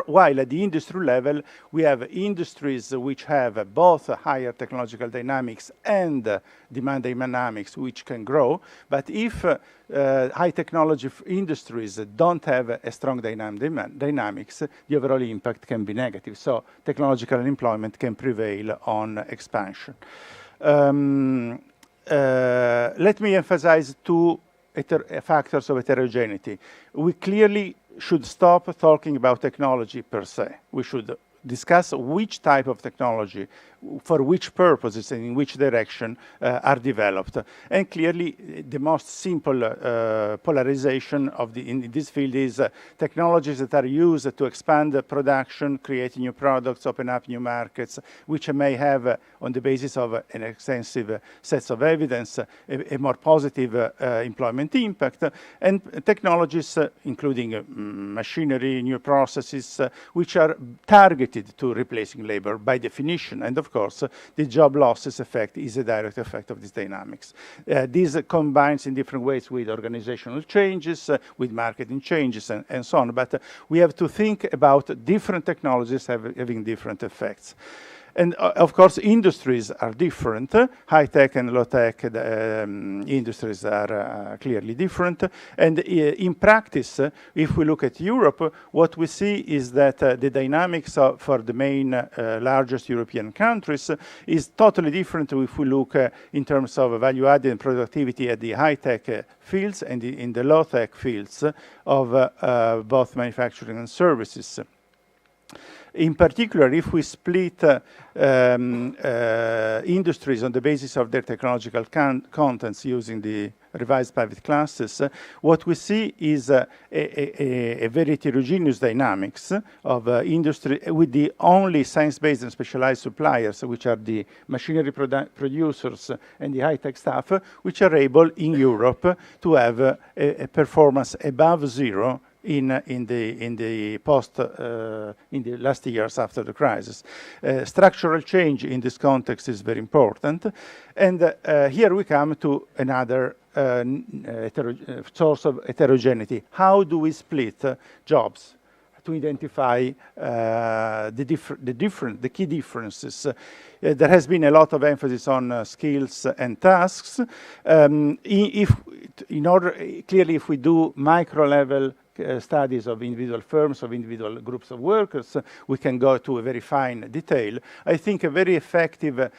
while at the industry level, we have industries which have both higher technological dynamics and demand dynamics which can grow, but if high technology industries don't have a strong dynamics, the overall impact can be negative. So technological unemployment can prevail on expansion. Let me emphasize two factors of heterogeneity. We clearly should stop talking about technology per se. We should discuss which type of technology, for which purposes and in which direction are developed. And clearly, the most simple polarization in this field is technologies that are used to expand production, create new products, open up new markets, which may have, on the basis of an extensive set of evidence, a more positive employment impact, and technologies including machinery, new processes, which are targeted to replacing labor by definition. And of course, the job losses effect is a direct effect of these dynamics. This combines in different ways with organizational changes, with marketing changes, and so on. But we have to think about different technologies having different effects. And of course, industries are different. High-tech and low-tech industries are clearly different. And in practice, if we look at Europe, what we see is that the dynamics for the main largest European countries is totally different if we look in terms of value added and productivity at the high-tech fields and in the low-tech fields of both manufacturing and services. In particular, if we split industries on the basis of their technological contents using the revised private classes, what we see is a very heterogeneous dynamics of industry with the only science-based and specialized suppliers, which are the machinery producers and the high-tech staff, which are able in Europe to have a performance above zero in the last years after the crisis. Structural change in this context is very important. And here we come to another source of heterogeneity. How do we split jobs to identify the key differences? There has been a lot of emphasis on skills and tasks. Clearly, if we do micro-level studies of individual firms, of individual groups of workers, we can go to a very fine detail. I think a very effective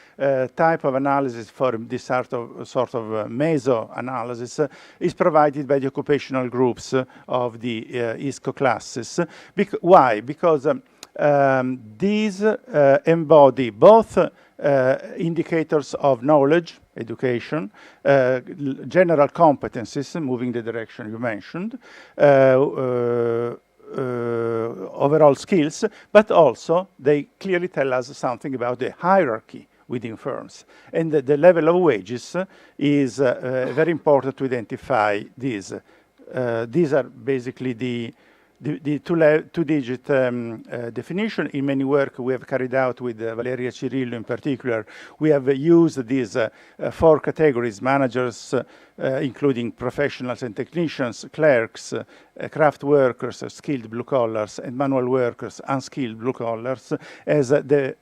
type of analysis for this sort of meso-analysis is provided by the occupational groups of the ISCO classes. Why? Because these embody both indicators of knowledge, education, general competencies, moving the direction you mentioned, overall skills, but also they clearly tell us something about the hierarchy within firms. And the level of wages is very important to identify these. These are basically the two-digit definition. In many work we have carried out with Valeria Cirillo in particular, we have used these 4 categories: managers, including professionals and technicians, clerks, craft workers, skilled blue collars, and manual workers, unskilled blue collars, as the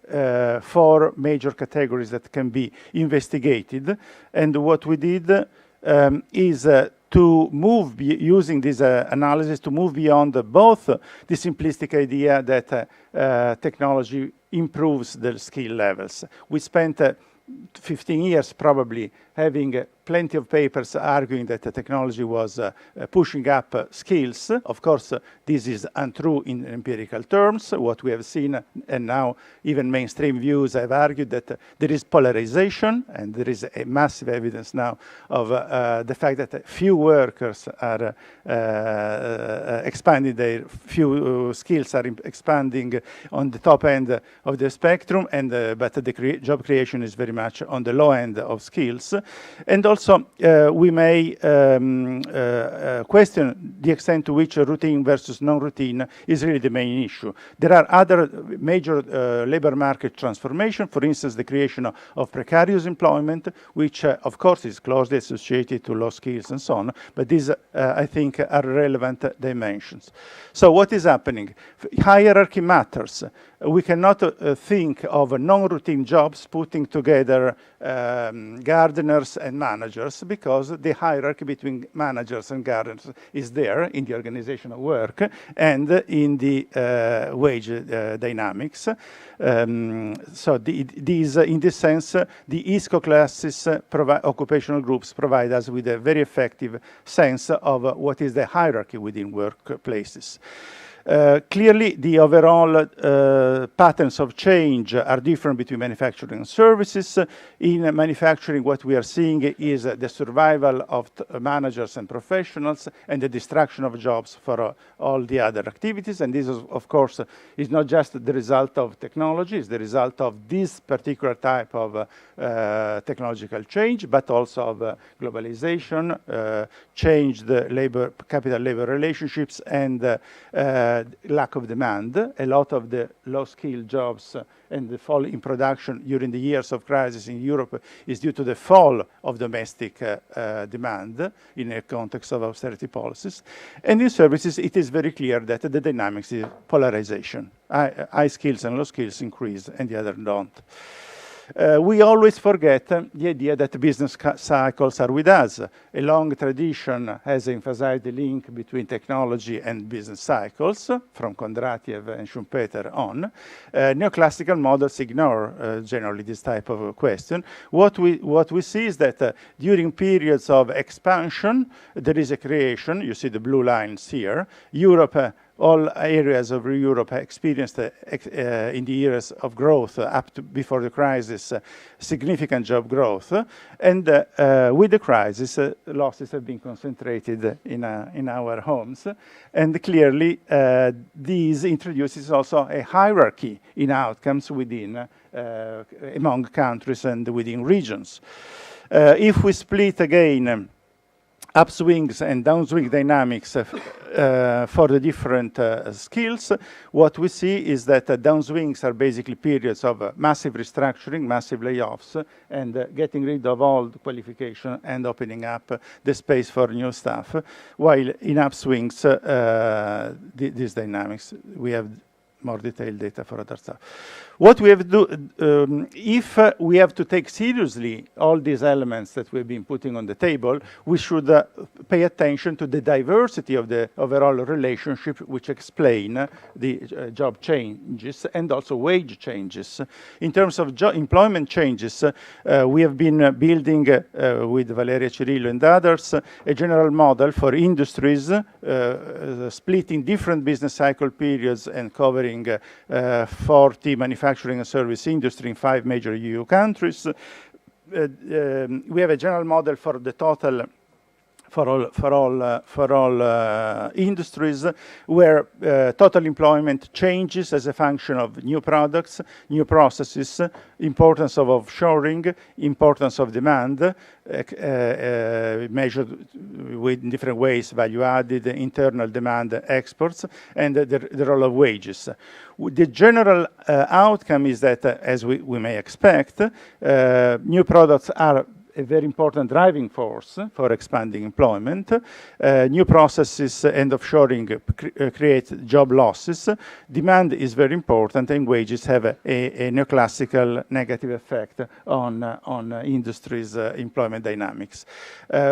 4 major categories that can be investigated. And what we did is to move, using this analysis, to move beyond both the simplistic idea that technology improves the skill levels. We spent 15 years probably having plenty of papers arguing that the technology was pushing up skills. Of course, this is untrue in empirical terms. What we have seen, and now even mainstream views have argued that there is polarization, and there is a massive evidence now of the fact that few workers are expanding their, few skills are expanding on the top end of the spectrum, and but the job creation is very much on the low end of skills. And also, we may question the extent to which routine versus non-routine is really the main issue. There are other major labor market transformation, for instance, the creation of precarious employment, which, of course, is closely associated to low skills and so on, but these, I think, are relevant dimensions. So what is happening? Hierarchy matters. We cannot think of non-routine jobs putting together gardeners and managers, because the hierarchy between managers and gardeners is there in the organization of work and in the wage dynamics. So these, in this sense, the ISCO classes, occupational groups, provide us with a very effective sense of what is the hierarchy within workplaces. Clearly, the overall patterns of change are different between manufacturing and services. In manufacturing, what we are seeing is the survival of managers and professionals and the destruction of jobs for all the other activities. And this, of course, is not just the result of technology, it's the result of this particular type of technological change, but also of globalization, changed capital-labor relationships, and lack of demand. A lot of the low-skilled jobs and the fall in production during the years of crisis in Europe is due to the fall of domestic demand in a context of austerity policies. And in services, it is very clear that the dynamics is polarization. High skills and low skills increase, and the other don't. We always forget the idea that business cycles are with us. A long tradition has emphasized the link between technology and business cycles, from Kondratiev and Schumpeter on. Neoclassical models ignore generally this type of question. What we see is that during periods of expansion, there is a creation. You see the blue lines here. Europe, all areas of Europe experienced in the years of growth up to before the crisis significant job growth, and with the crisis losses have been concentrated in our homes, and clearly this introduces also a hierarchy in outcomes within among countries and within regions. If we split again upswings and downswing dynamics for the different skills, what we see is that downswings are basically periods of massive restructuring, massive layoffs, and getting rid of old qualification and opening up the space for new stuff, while in upswings, these dynamics, we have more detailed data for other stuff. What we have to do, if we have to take seriously all these elements that we've been putting on the table, we should pay attention to the diversity of the overall relationship which explain the job changes and also wage changes. In terms of employment changes, we have been building with Valeria Cirillo and others a general model for industries, splitting different business cycle periods and covering 40 manufacturing and service industry in 5 major EU countries. We have a general model for the total for all industries, where total employment changes as a function of new products, new processes, importance of offshoring, importance of demand, measured with different ways, value added, internal demand, exports, and the role of wages. The general outcome is that, as we may expect, new products are a very important driving force for expanding employment. New processes and offshoring create job losses. Demand is very important, and wages have a neoclassical negative effect on industry's employment dynamics.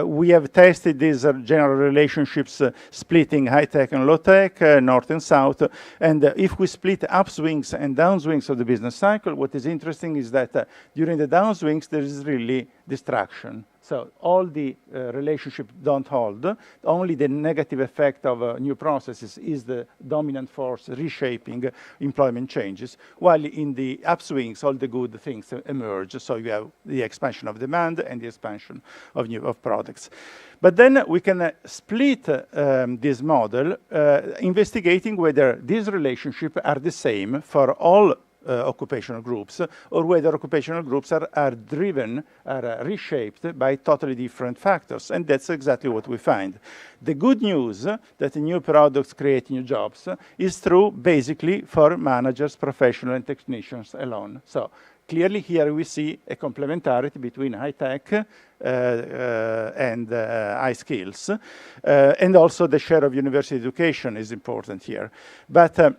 We have tested these general relationships splitting high-tech and low-tech, north and south, and if we split upswings and downswings of the business cycle, what is interesting is that during the downswings, there is really distraction. So all the relationships don't hold. Only the negative effect of new processes is the dominant force reshaping employment changes, while in the upswings, all the good things emerge. So you have the expansion of demand and the expansion of products. But then we can split this model, investigating whether these relationships are the same for all occupational groups, or whether occupational groups are reshaped by totally different factors. And that's exactly what we find. The good news that new products create new jobs is true basically for managers, professionals, and technicians alone. So clearly here we see a complementarity between high-tech and high skills. And also the share of university education is important here. But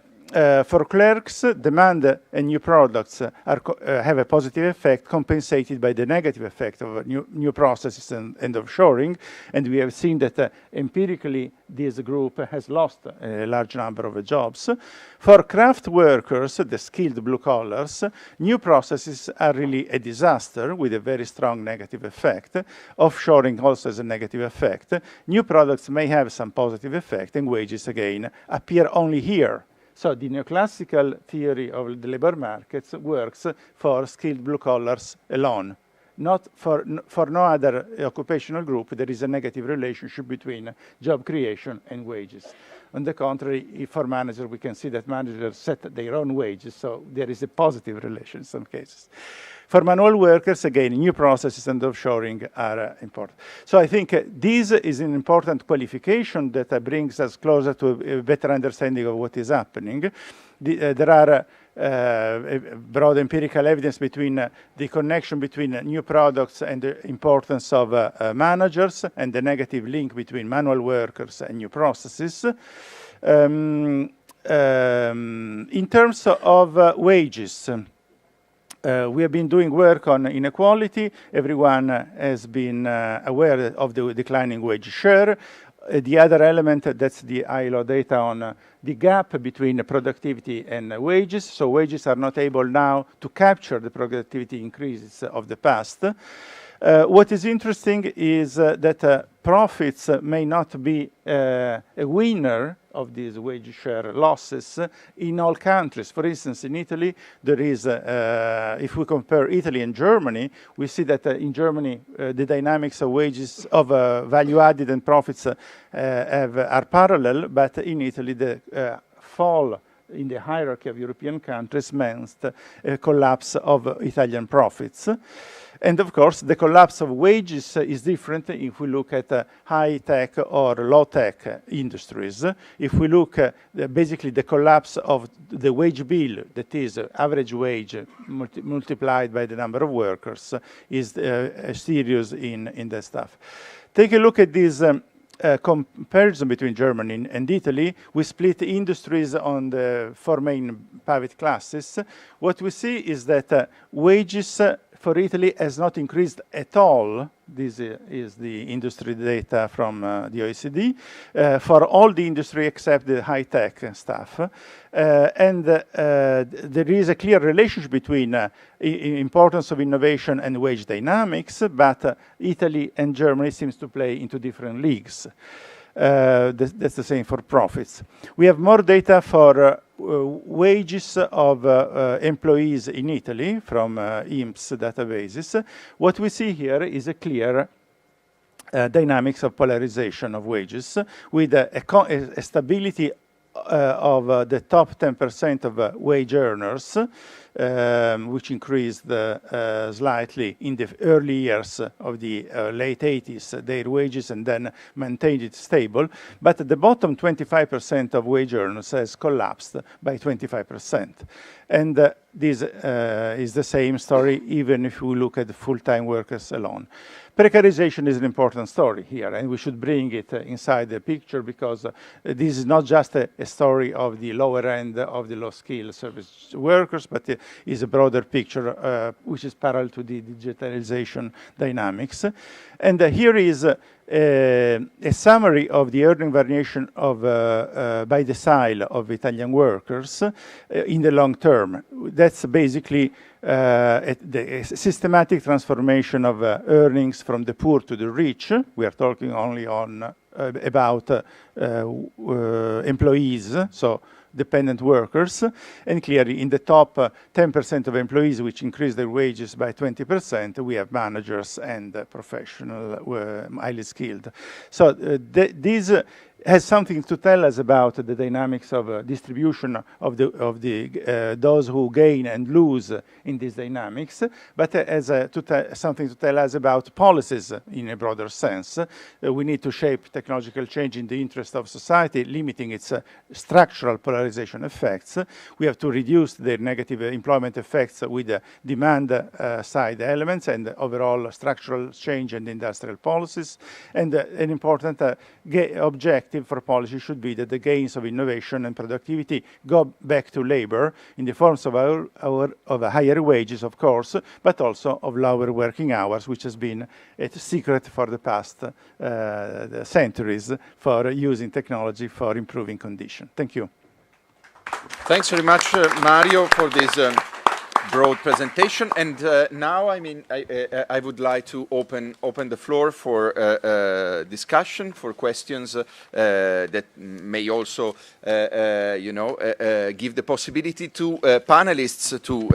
for clerks, demand and new products have a positive effect, compensated by the negative effect of new processes and offshoring. And we have seen that empirically this group has lost a large number of jobs. For craft workers, the skilled blue collars, new processes are really a disaster with a very strong negative effect. Offshoring also has a negative effect. New products may have some positive effect, and wages again appear only here. So the neoclassical theory of the labor markets works for skilled blue collars alone. Not for no other occupational group, there is a negative relationship between job creation and wages. On the contrary, for managers, we can see that managers set their own wages, so there is a positive relation in some cases. For manual workers, again, new processes and offshoring are important. So I think this is an important qualification that brings us closer to a better understanding of what is happening. There are broad empirical evidence between the connection between new products and the importance of managers, and the negative link between manual workers and new processes. In terms of wages, we have been doing work on inequality. Everyone has been aware of the declining wage share. The other element, that's the ILO data on the gap between productivity and wages. So wages are not able now to capture the productivity increases of the past. What is interesting is that profits may not be a winner of these wage share losses in all countries. For instance, in Italy, there is, if we compare Italy and Germany, we see that in Germany, the dynamics of wages, of value added and profits are parallel, but in Italy, the fall in the hierarchy of European countries meant a collapse of Italian profits. And of course, the collapse of wages is different if we look at high-tech or low-tech industries. If we look at basically the collapse of the wage bill, that is average wage multiplied by the number of workers, is serious in that stuff. Take a look at this comparison between Germany and Italy. We split industries on the four main private classes. What we see is that wages for Italy has not increased at all. This is the industry data from the OECD, for all the industry except the high-tech stuff. And there is a clear relationship between importance of innovation and wage dynamics, but Italy and Germany seems to play into different leagues. That's the same for profits. We have more data for wages of employees in Italy from INPS databases. What we see here is a clear dynamics of polarization of wages with a stability of the top 10% of wage earners, which increased slightly in the early years of the late 80s, their wages, and then maintained it stable. But at the bottom 25% of wage earners has collapsed by 25%. And this is the same story even if we look at the full-time workers alone. Precarization is an important story here, and we should bring it inside the picture, because this is not just a story of the lower end of the low-skilled service workers, but it is a broader picture which is parallel to the digitalization dynamics. And here is a summary of the earning variation of by decile of Italian workers in the long term. That's basically the systematic transformation of earnings from the poor to the rich. We are talking only on about employees, so dependent workers, and clearly in the top 10% of employees which increase their wages by 20%, we have managers and professional, highly skilled. So this has something to tell us about the dynamics of distribution of those who gain and lose in these dynamics, but as something to tell us about policies in a broader sense. We need to shape technological change in the interest of society, limiting its structural polarization effects. We have to reduce the negative employment effects with demand side elements and overall structural change and industrial policies. And an important objective for policy should be that the gains of innovation and productivity go back to labor in the forms of higher wages, of course, but also of lower working hours, which has been a secret for the past centuries for using technology for improving conditions. Thank you. Thanks very much, Mario, for this broad presentation. And now, I mean, I would like to open the floor for discussion, for questions that may also, you know, give the possibility to panelists to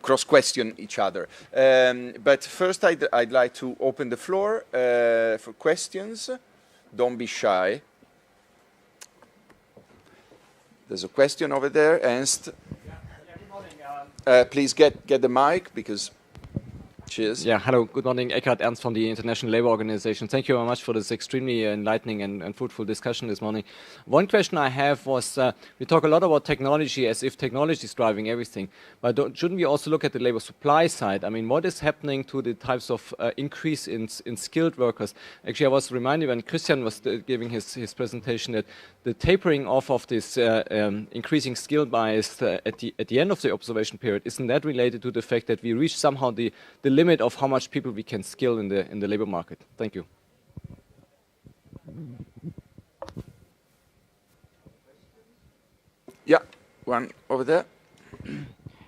cross question each other. But first, I'd like to open the floor for questions. Don't be shy. There's a question over there, Ernst. Yeah, good morning. Please get the mic, because cheers. Yeah, hello, good morning. Eckhard Ernst from the International Labour Organization. Thank you very much for this extremely enlightening and fruitful discussion this morning. One question I have was, we talk a lot about technology as if technology is driving everything, but shouldn't we also look at the labour supply side? I mean, what is happening to the types of increase in skilled workers? Actually, I was reminded when Christian was giving his presentation that the tapering off of this increasing skill bias at the end of the observation period, isn't that related to the fact that we reach somehow the limit of how much people we can skill in the labor market? Thank you. Yeah, one over there.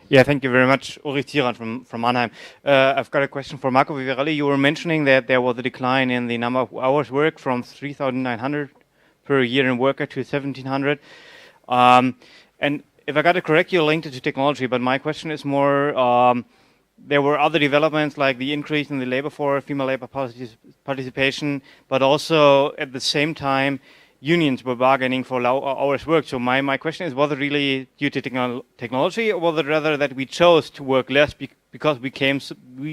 Yeah, thank you very much. Ulrich Thieran from Mannheim. I've got a question for Marco Viverelli. You were mentioning that there was a decline in the number of hours worked from 3,900 per year in worker to 1,700. And if I got it correct, you linked it to technology, but my question is more, there were other developments like the increase in the labor force, female labor participation, but also at the same time, unions were bargaining for low hours worked. So my question is, was it really due to technology, or was it rather that we chose to work less because we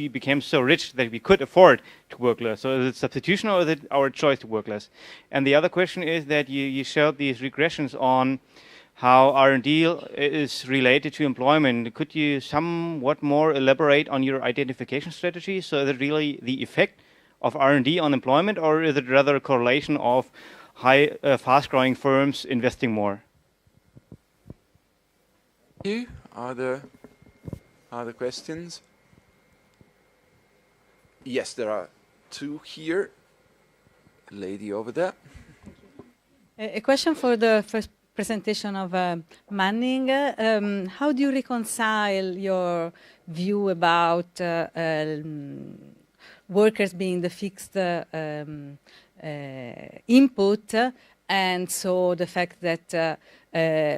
became so rich that we could afford to work less? So is it substitution, or is it our choice to work less? And the other question is that you showed these regressions on how R&D is related to employment. Could you somewhat more elaborate on your identification strategy? So is it really the effect of R&D on employment, or is it rather a correlation of fast-growing firms investing more? You are there questions? Yes, there are two here. Lady over there. A question for the first presentation of Manning. How do you reconcile your view about workers being the fixed input, and so the fact that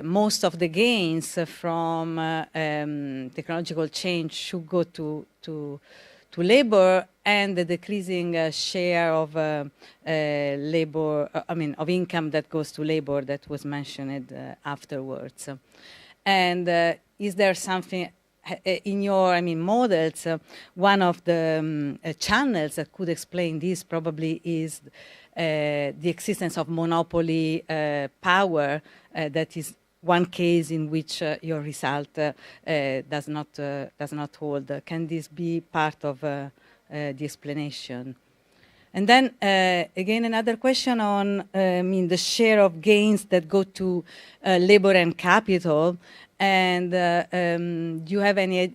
most of the gains from technological change should go to to labor and the decreasing share of labor, of income that goes to labor that was mentioned afterwards. And is there something in your models, one of the channels that could explain this probably is the existence of monopoly power that is one case in which your result does not hold. Can this be part of the explanation? And then again, another question on the share of gains that go to labor and capital. And do you have any,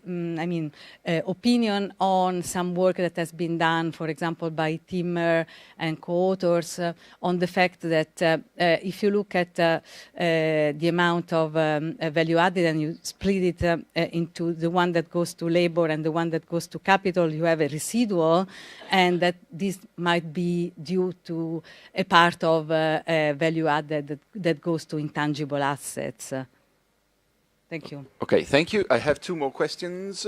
opinion on some work that has been done, for example, by Timmer and co-authors on the fact that if you look at the amount of value added and you split it into the one that goes to labor and the one that goes to capital, you have a residual, and that this might be due to a part of value added that goes to intangible assets. Thank you. Okay, thank you. I have two more questions.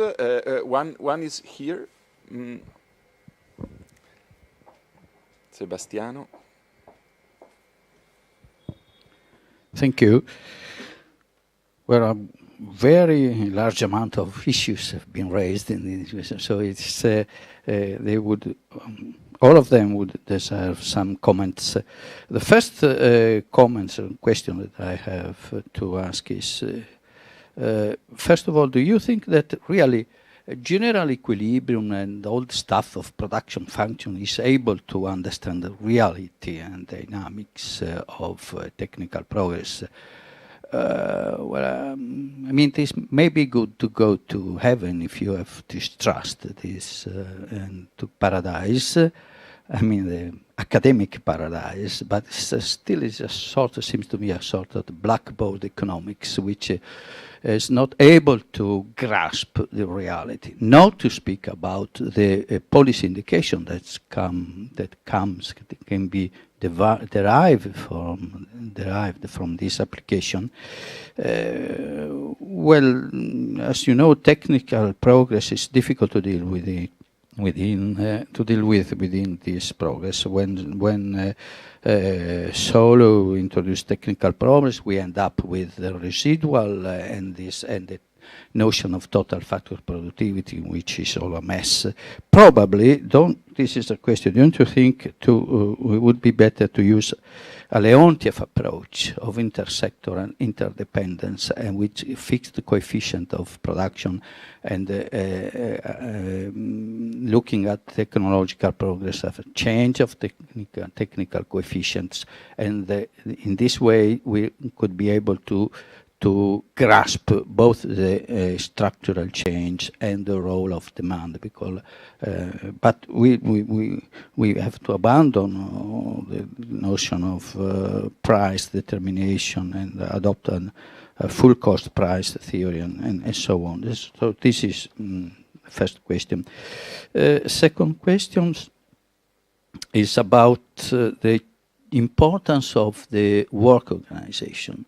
One is here. Sebastiano. Thank you. Well, a very large amount of issues have been raised in this, so it's they would. All of them would deserve some comments. The first comments and question that I have to ask is. First of all, do you think that really general equilibrium and all the stuff of production function is able to understand the reality and dynamics of technical progress? This may be good to go to heaven if you have this trust, this and to paradise. The academic paradise, but still is seems to me a sort of blackboard economics, which is not able to grasp the reality. Not to speak about the policy indication that can be derived from this application. As you know, technical progress is difficult to deal with within this progress. When Solo introduced technical progress, we end up with the residual and the notion of total factor productivity, which is all a mess. Probably, this is a question, don't you think it would be better to use a Leontief approach of intersector and interdependence, and which fix the coefficient of production and looking at technological progress of a change of technical coefficients, and in this way we could be able to grasp both the structural change and the role of demand, because but we have to abandon the notion of price determination and adopt a full cost price theory and so on. So this is first question. Second question is about the importance of the work organization.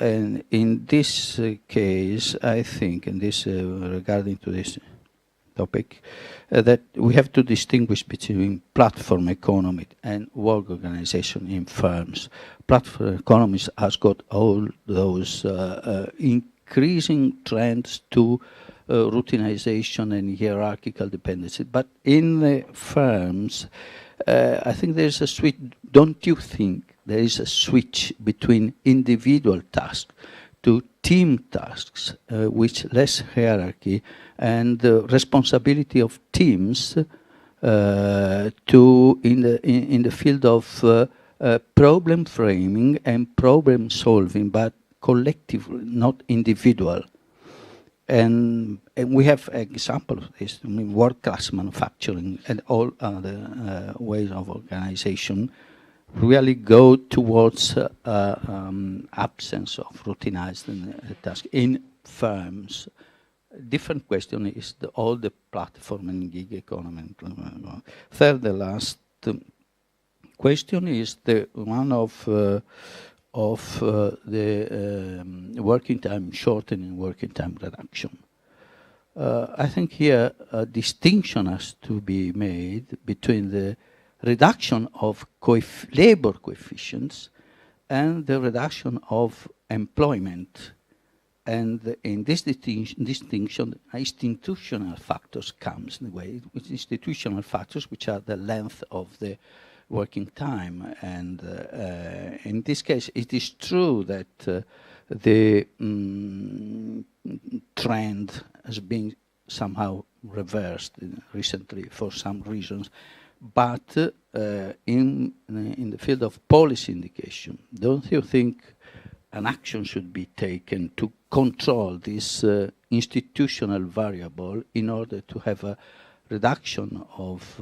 And in this case, I think, regarding to this topic, that we have to distinguish between platform economy and work organization in firms. Platform economies has got all those increasing trends to routinization and hierarchical dependency. But in the firms, I think there's a switch. Don't you think there is a switch between individual tasks to team tasks, which less hierarchy and the responsibility of teams in the field of problem framing and problem solving, but collectively, not individual. And we have examples of this. World-class manufacturing and all other ways of organization really go towards absence of routinized task in firms. Different question is all the platform and gig economy. Third, the last question is the one of the working time shortening, working time reduction. I think here a distinction has to be made between the reduction of labor coefficients and the reduction of employment. And in this distinction, institutional factors comes in the way, with institutional factors which are the length of the working time. And in this case, it is true that the trend has been somehow reversed recently for some reasons. But in the field of policy indication, don't you think an action should be taken to control this institutional variable in order to have a reduction of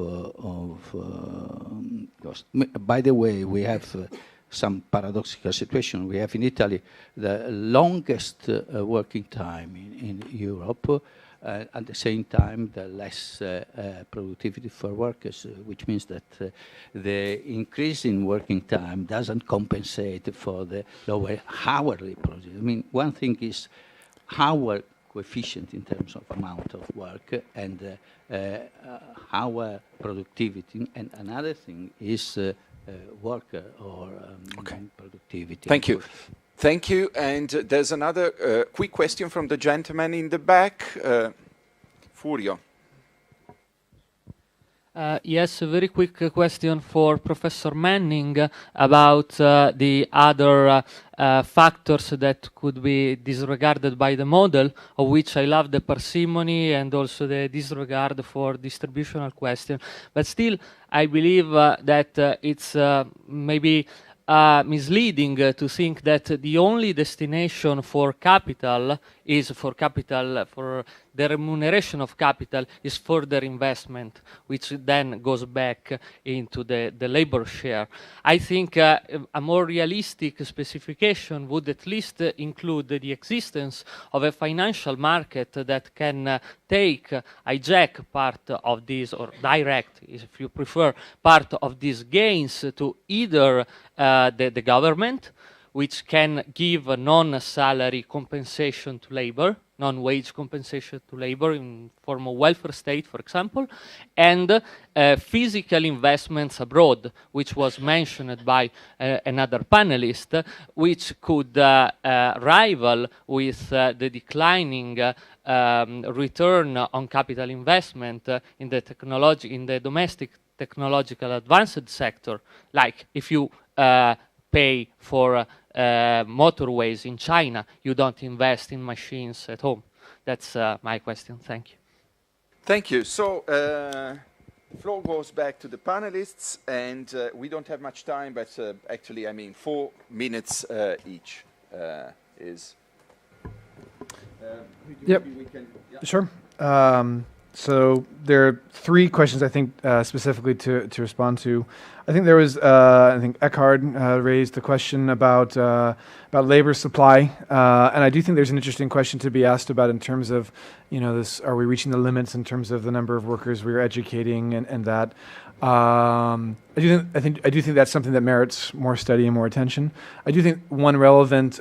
cost? By the way, we have some paradoxical situation. We have in Italy the longest working time in Europe, at the same time the less productivity for workers, which means that the increase in working time doesn't compensate for the lower hourly productivity. I mean, one thing is hour coefficient in terms of amount of work and hour productivity, and another thing is worker or productivity. Thank you. Thank you. And there's another quick question from the gentleman in the back. Furio. Yes, a very quick question for Professor Manning about the other factors that could be disregarded by the model, of which I love the parsimony and also the disregard for distributional question. But still, I believe that it's maybe misleading to think that the only destination for capital is for the remuneration of capital is further investment, which then goes back into the labor share. I think a more realistic specification would at least include the existence of a financial market that can hijack part of this, or direct, if you prefer, part of these gains to either the government, which can give a non-salary compensation to labor, non-wage compensation to labor in form of welfare state, for example, and physical investments abroad, which was mentioned by another panelist, which could rival with the declining return on capital investment in the domestic technological advanced sector. Like if you pay for motorways in China, you don't invest in machines at home. That's my question. Thank you. Thank you. So, floor goes back to the panelists, and we don't have much time, but actually, I mean, 4 minutes each is. Yep. Sure. So there are 3 questions I think specifically to respond to. I think there was I think Eckhard raised the question about labor supply, and I do think there's an interesting question to be asked about in terms of, you know, this: are we reaching the limits in terms of the number of workers we're educating, and that. I do think that's something that merits more study and more attention. I do think one relevant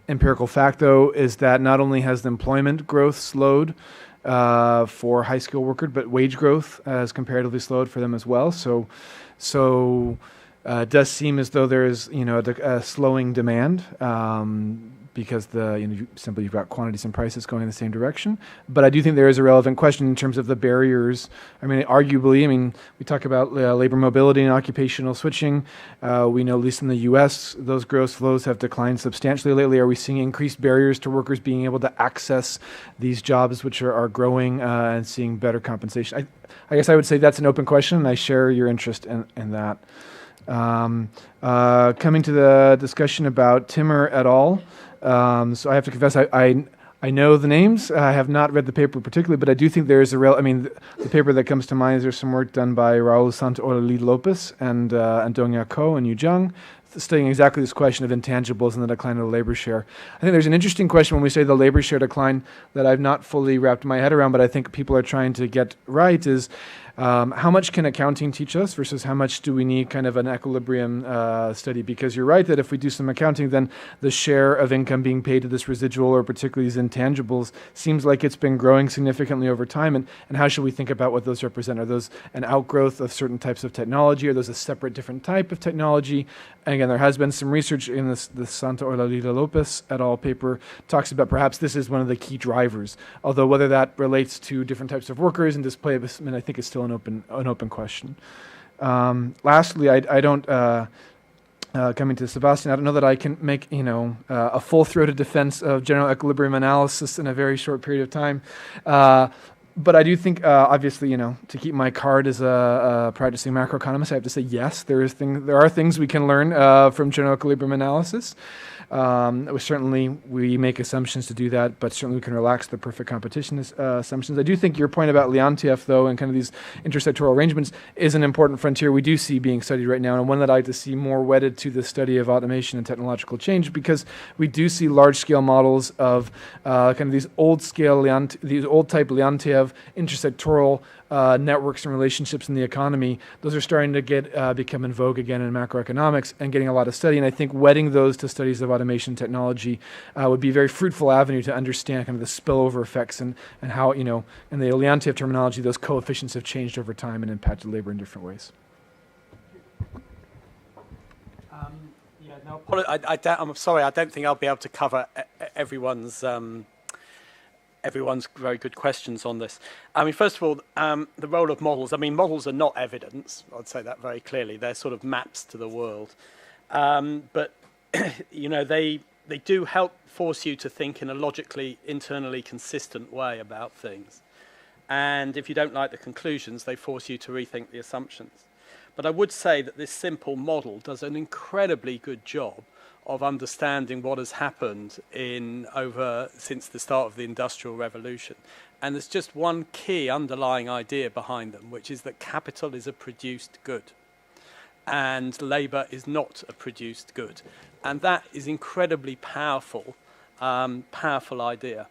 empirical fact, though, is that not only has the employment growth slowed for high-skilled workers, but wage growth has comparatively slowed for them as well. So it does seem as though there is, you know, a slowing demand because you've got quantities and prices going in the same direction. But I do think there is a relevant question in terms of the barriers. I mean, arguably, we talk about labor mobility and occupational switching. We know, at least in the U.S., those growth flows have declined substantially lately. Are we seeing increased barriers to workers being able to access these jobs which are growing and seeing better compensation? I guess I would say that's an open question, and I share your interest in that. Coming to the discussion about Timmer et al., so I have to confess, I know the names. I have not read the paper particularly, but I do think there is the paper that comes to mind is there's some work done by Raul Santaolalla Lopez and Dong-Ya Ko and Yu Zhang, studying exactly this question of intangibles and the decline of the labor share. I think there's an interesting question when we say the labor share decline that I've not fully wrapped my head around, but I think people are trying to get right, is How much can accounting teach us versus how much do we need kind of an equilibrium study? Because you're right that if we do some accounting, then the share of income being paid to this residual or particularly these intangibles seems like it's been growing significantly over time. And how should we think about what those represent? Are those an outgrowth of certain types of technology? Are those a separate, different type of technology? And again, there has been some research in this Santa Orlalida Lopez et al. Paper talks about perhaps this is one of the key drivers. Although whether that relates to different types of workers and displacement, I think is still an open question. Lastly, I don't. Coming to Sebastian, I don't know that I can make a full-throated defense of general equilibrium analysis in a very short period of time. But I do think, obviously, to keep my card as a practicing macroeconomist, I have to say yes. There are things we can learn from general equilibrium analysis. We make assumptions to do that, but certainly we can relax the perfect competition assumptions. I do think your point about Leontief, though, and kind of these intersectoral arrangements is an important frontier we do see being studied right now, and one that I like to see more wedded to the study of automation and technological change, because we do see large-scale models of kind of these old-type Leontief intersectoral networks and relationships in the economy. Those are starting to become in vogue again in macroeconomics and getting a lot of study. And I think wedding those to studies of automation technology would be a very fruitful avenue to understand kind of the spillover effects and how, in the Leontief terminology, those coefficients have changed over time and impacted labor in different ways. I'm sorry, I don't think I'll be able to cover everyone's very good questions on this. I mean, first of all, the role of models. I mean, models are not evidence. I'd say that very clearly. They're sort of maps to the world. But, they do help force you to think in a logically, internally consistent way about things. And if you don't like the conclusions, they force you to rethink the assumptions. But I would say that this simple model does an incredibly good job of understanding what has happened since the start of the Industrial Revolution. And there's just one key underlying idea behind them, which is that capital is a produced good and labour is not a produced good. And that is incredibly powerful idea.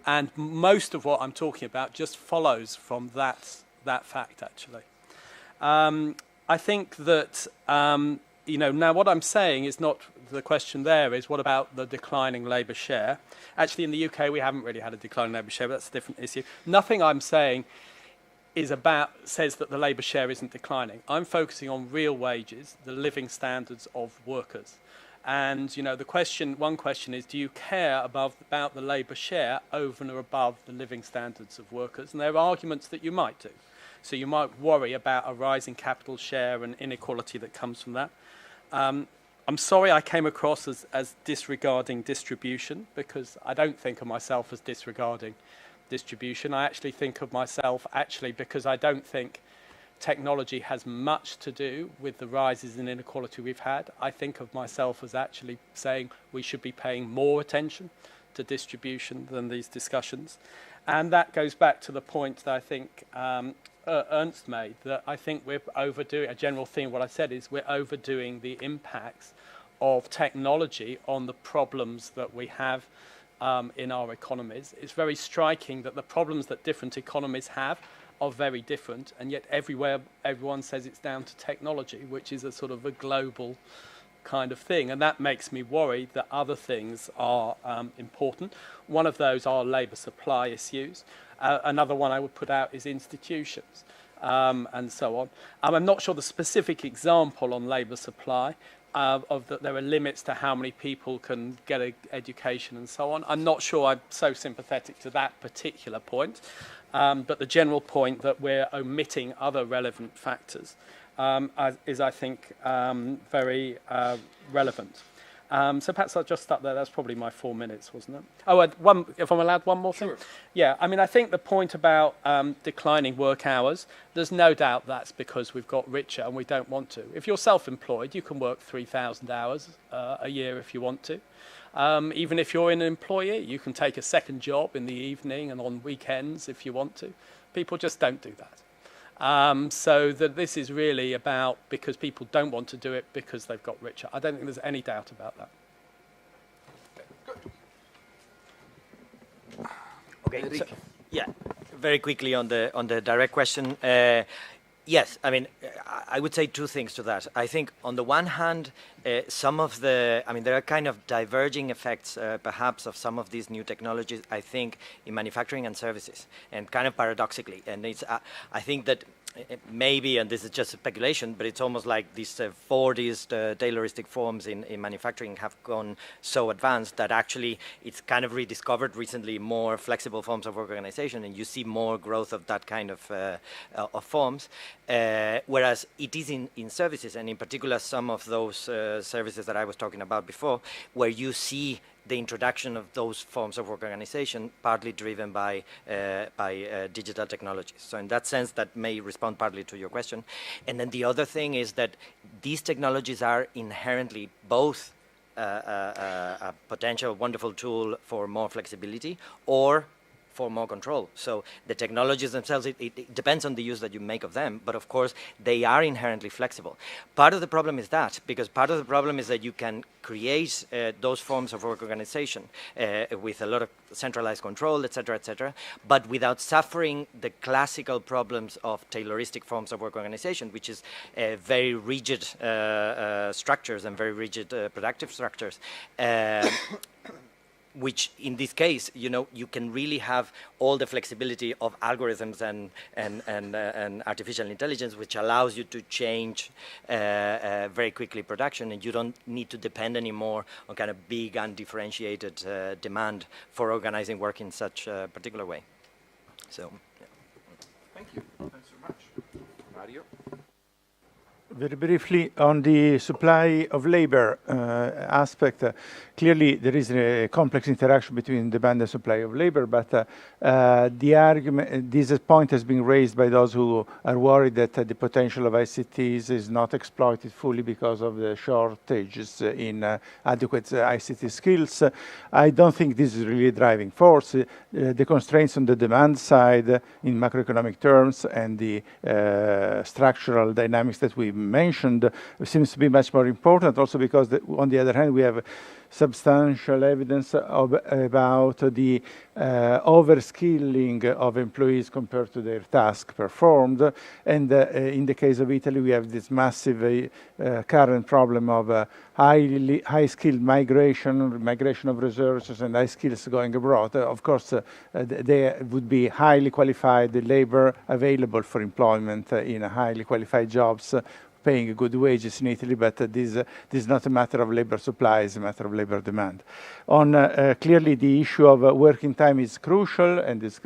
And most of what I'm talking about just follows from that fact, actually. I think that, now what I'm saying is not, the question there is, what about the declining labour share? Actually, in the UK, we haven't really had a declining labour share, but that's a different issue. Nothing I'm saying says that the labour share isn't declining. I'm focusing on real wages, the living standards of workers. And, one question is, do you care about the labour share over and above the living standards of workers? And there are arguments that you might do. So you might worry about a rising capital share and inequality that comes from that. I'm sorry I came across as disregarding distribution, because I don't think of myself as disregarding distribution. I actually think of myself because I don't think technology has much to do with the rises in inequality we've had. I think of myself as actually saying we should be paying more attention to distribution than these discussions. And that goes back to the point that I think Ernst made, that I think we're overdoing, a general theme, what I said is we're overdoing the impacts of technology on the problems that we have in our economies. It's very striking that the problems that different economies have are very different, and yet everyone says it's down to technology, which is a sort of a global kind of thing, and that makes me worried that other things are important. One of those are labour supply issues. Another one I would put out is institutions, and so on. I'm not sure the specific example on labour supply, there are limits to how many people can get an education and so on. I'm not sure I'm so sympathetic to that particular point, but the general point that we're omitting other relevant factors is, I think, very relevant. So perhaps I'll just stop there. That's probably my 4 minutes, wasn't it? Oh, if I'm allowed one more thing? Sure. Yeah, I mean, I think the point about declining work hours, there's no doubt that's because we've got richer and we don't want to. If you're self-employed, you can work 3,000 hours a year if you want to. Even if you're an employee, you can take a second job in the evening and on weekends if you want to. People just don't do that. So that this is really about because people don't want to do it because they've got richer. I don't think there's any doubt about that. Okay, so, yeah, very quickly on the direct question. Yes, I mean, I would say two things to that. I think on the one hand, there are kind of diverging effects, perhaps, of some of these new technologies, I think, in manufacturing and services, and kind of paradoxically. And it's, I think that maybe, and this is just speculation, but it's almost like these Fordist, Tayloristic forms in manufacturing have gone so advanced that actually it's kind of rediscovered recently more flexible forms of organization, and you see more growth of that kind of forms. Whereas it is in services, and in particular some of those services that I was talking about before, where you see the introduction of those forms of organization partly driven by digital technologies. So in that sense, that may respond partly to your question. And then the other thing is that these technologies are inherently both a potential wonderful tool for more flexibility or for more control. So the technologies themselves, it depends on the use that you make of them, but of course they are inherently flexible. Part of the problem is that, because part of the problem is that you can create those forms of organization with a lot of centralized control, etc., but without suffering the classical problems of Tayloristic forms of work organization, which is very rigid structures and very rigid productive structures. Which in this case, you can really have all the flexibility of algorithms and artificial intelligence, which allows you to change very quickly production, and you don't need to depend anymore on kind of big undifferentiated demand for organizing work in such a particular way. So, yeah. Thank you. Thanks so much. Mario? Very briefly, on the supply of labor aspect, clearly there is a complex interaction between demand and supply of labor, but the argument, this point has been raised by those who are worried that the potential of ICTs is not exploited fully because of the shortages in adequate ICT skills. I don't think this is really a driving force. The constraints on the demand side in macroeconomic terms and the structural dynamics that we mentioned seems to be much more important, also because on the other hand we have substantial evidence about the overskilling of employees compared to their task performed, and in the case of Italy we have this massive current problem of high-skilled migration of resources and high skills going abroad. Of course, there would be highly qualified labor available for employment in highly qualified jobs, paying good wages in Italy, but this is not a matter of labor supply, it's a matter of labor demand. On clearly the issue of working time is crucial and is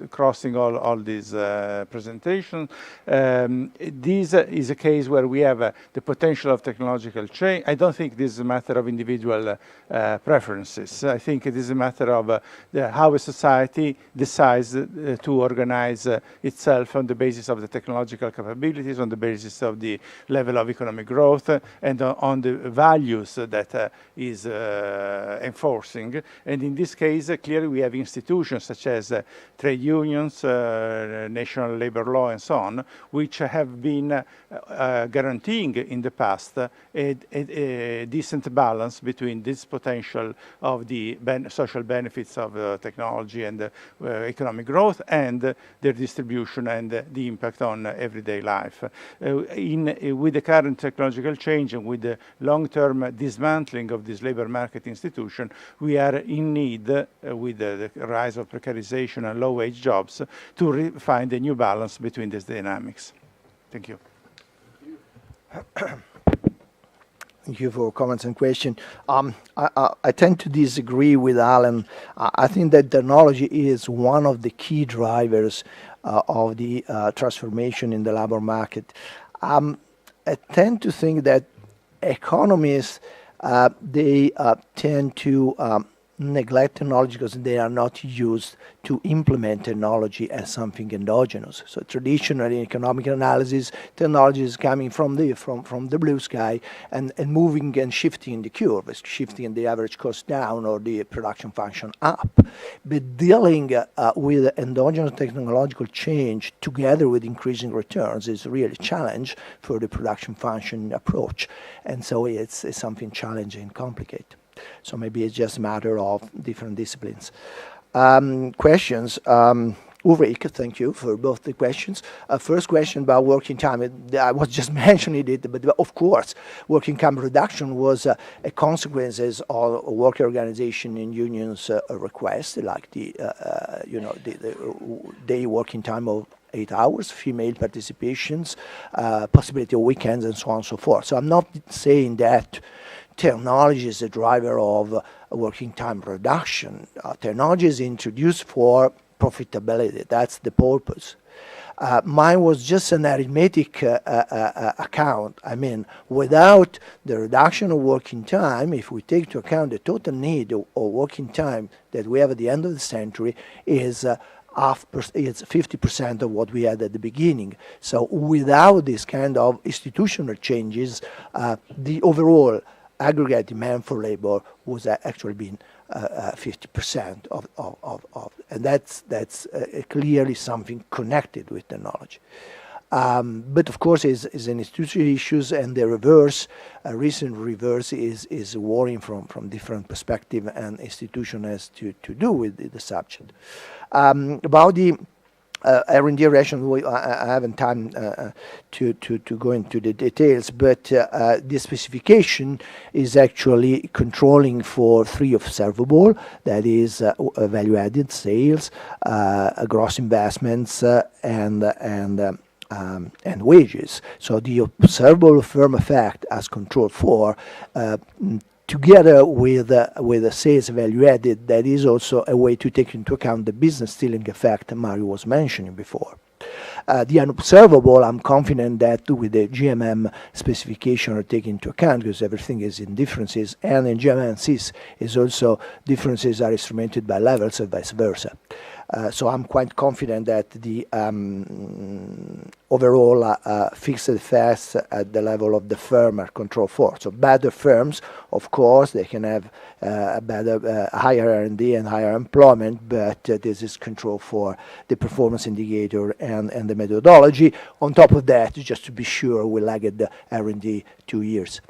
crossing all these presentations. This is a case where we have the potential of technological change. I don't think this is a matter of individual preferences. I think it is a matter of how a society decides to organize itself on the basis of the technological capabilities, on the basis of the level of economic growth, and on the values that is enforcing. And in this case, clearly we have institutions such as trade unions, national labor law, and so on, which have been guaranteeing in the past a decent balance between this potential of the social benefits of technology and economic growth and their distribution and the impact on everyday life. With the current technological change and with the long-term dismantling of this labor market institution, we are in need, with the rise of precarization and low-wage jobs, to find a new balance between these dynamics. Thank you. Thank you for comments and questions. I tend to disagree with Alan. I think that technology is one of the key drivers of the transformation in the labor market. I tend to think that economists, they tend to neglect technology because they are not used to implement technology as something endogenous. So traditionally, in economic analysis, technology is coming from the blue sky and moving and shifting the curve, shifting the average cost down or the production function up. But dealing with endogenous technological change together with increasing returns is really a challenge for the production function approach. And so it's something challenging and complicated. So maybe it's just a matter of different disciplines. Questions. Ulrike, thank you for both the questions. First question about working time. I was just mentioning it, but of course, working time reduction was a consequence of worker organization and unions' request, like the day working time of 8 hours, female participations, possibility of weekends, and so on and so forth. So I'm not saying that technology is a driver of working time reduction. Technology is introduced for profitability. That's the purpose. Mine was just an arithmetic account. I mean, without the reduction of working time, if we take into account the total need of working time that we have at the end of the century, is it's 50% of what we had at the beginning. So without this kind of institutional changes, the overall aggregate demand for labor was actually being 50% and that's clearly something connected with technology. But of course, is an institutional issues, and the reverse, a recent reverse is worrying from different perspective, and institution has to do with the subject. About the R&D ration, I haven't time to go into the details, but the specification is actually controlling for 3 observable, that is value-added sales, gross investments, and wages. So the observable firm effect as control for, together with the sales value added, that is also a way to take into account the business stealing effect Mario was mentioning before. The unobservable, I'm confident that with the GMM specification are taken into account, because everything is in differences, and in GMM and CIS is also differences are instrumented by levels and vice versa. So I'm quite confident that the overall fixed effects at the level of the firm are controlled for. So better firms, of course, they can have a better, higher R&D and higher employment, but this is controlled for the performance indicator and the methodology. On top of that, just to be sure, we lagged the R&D 2 years.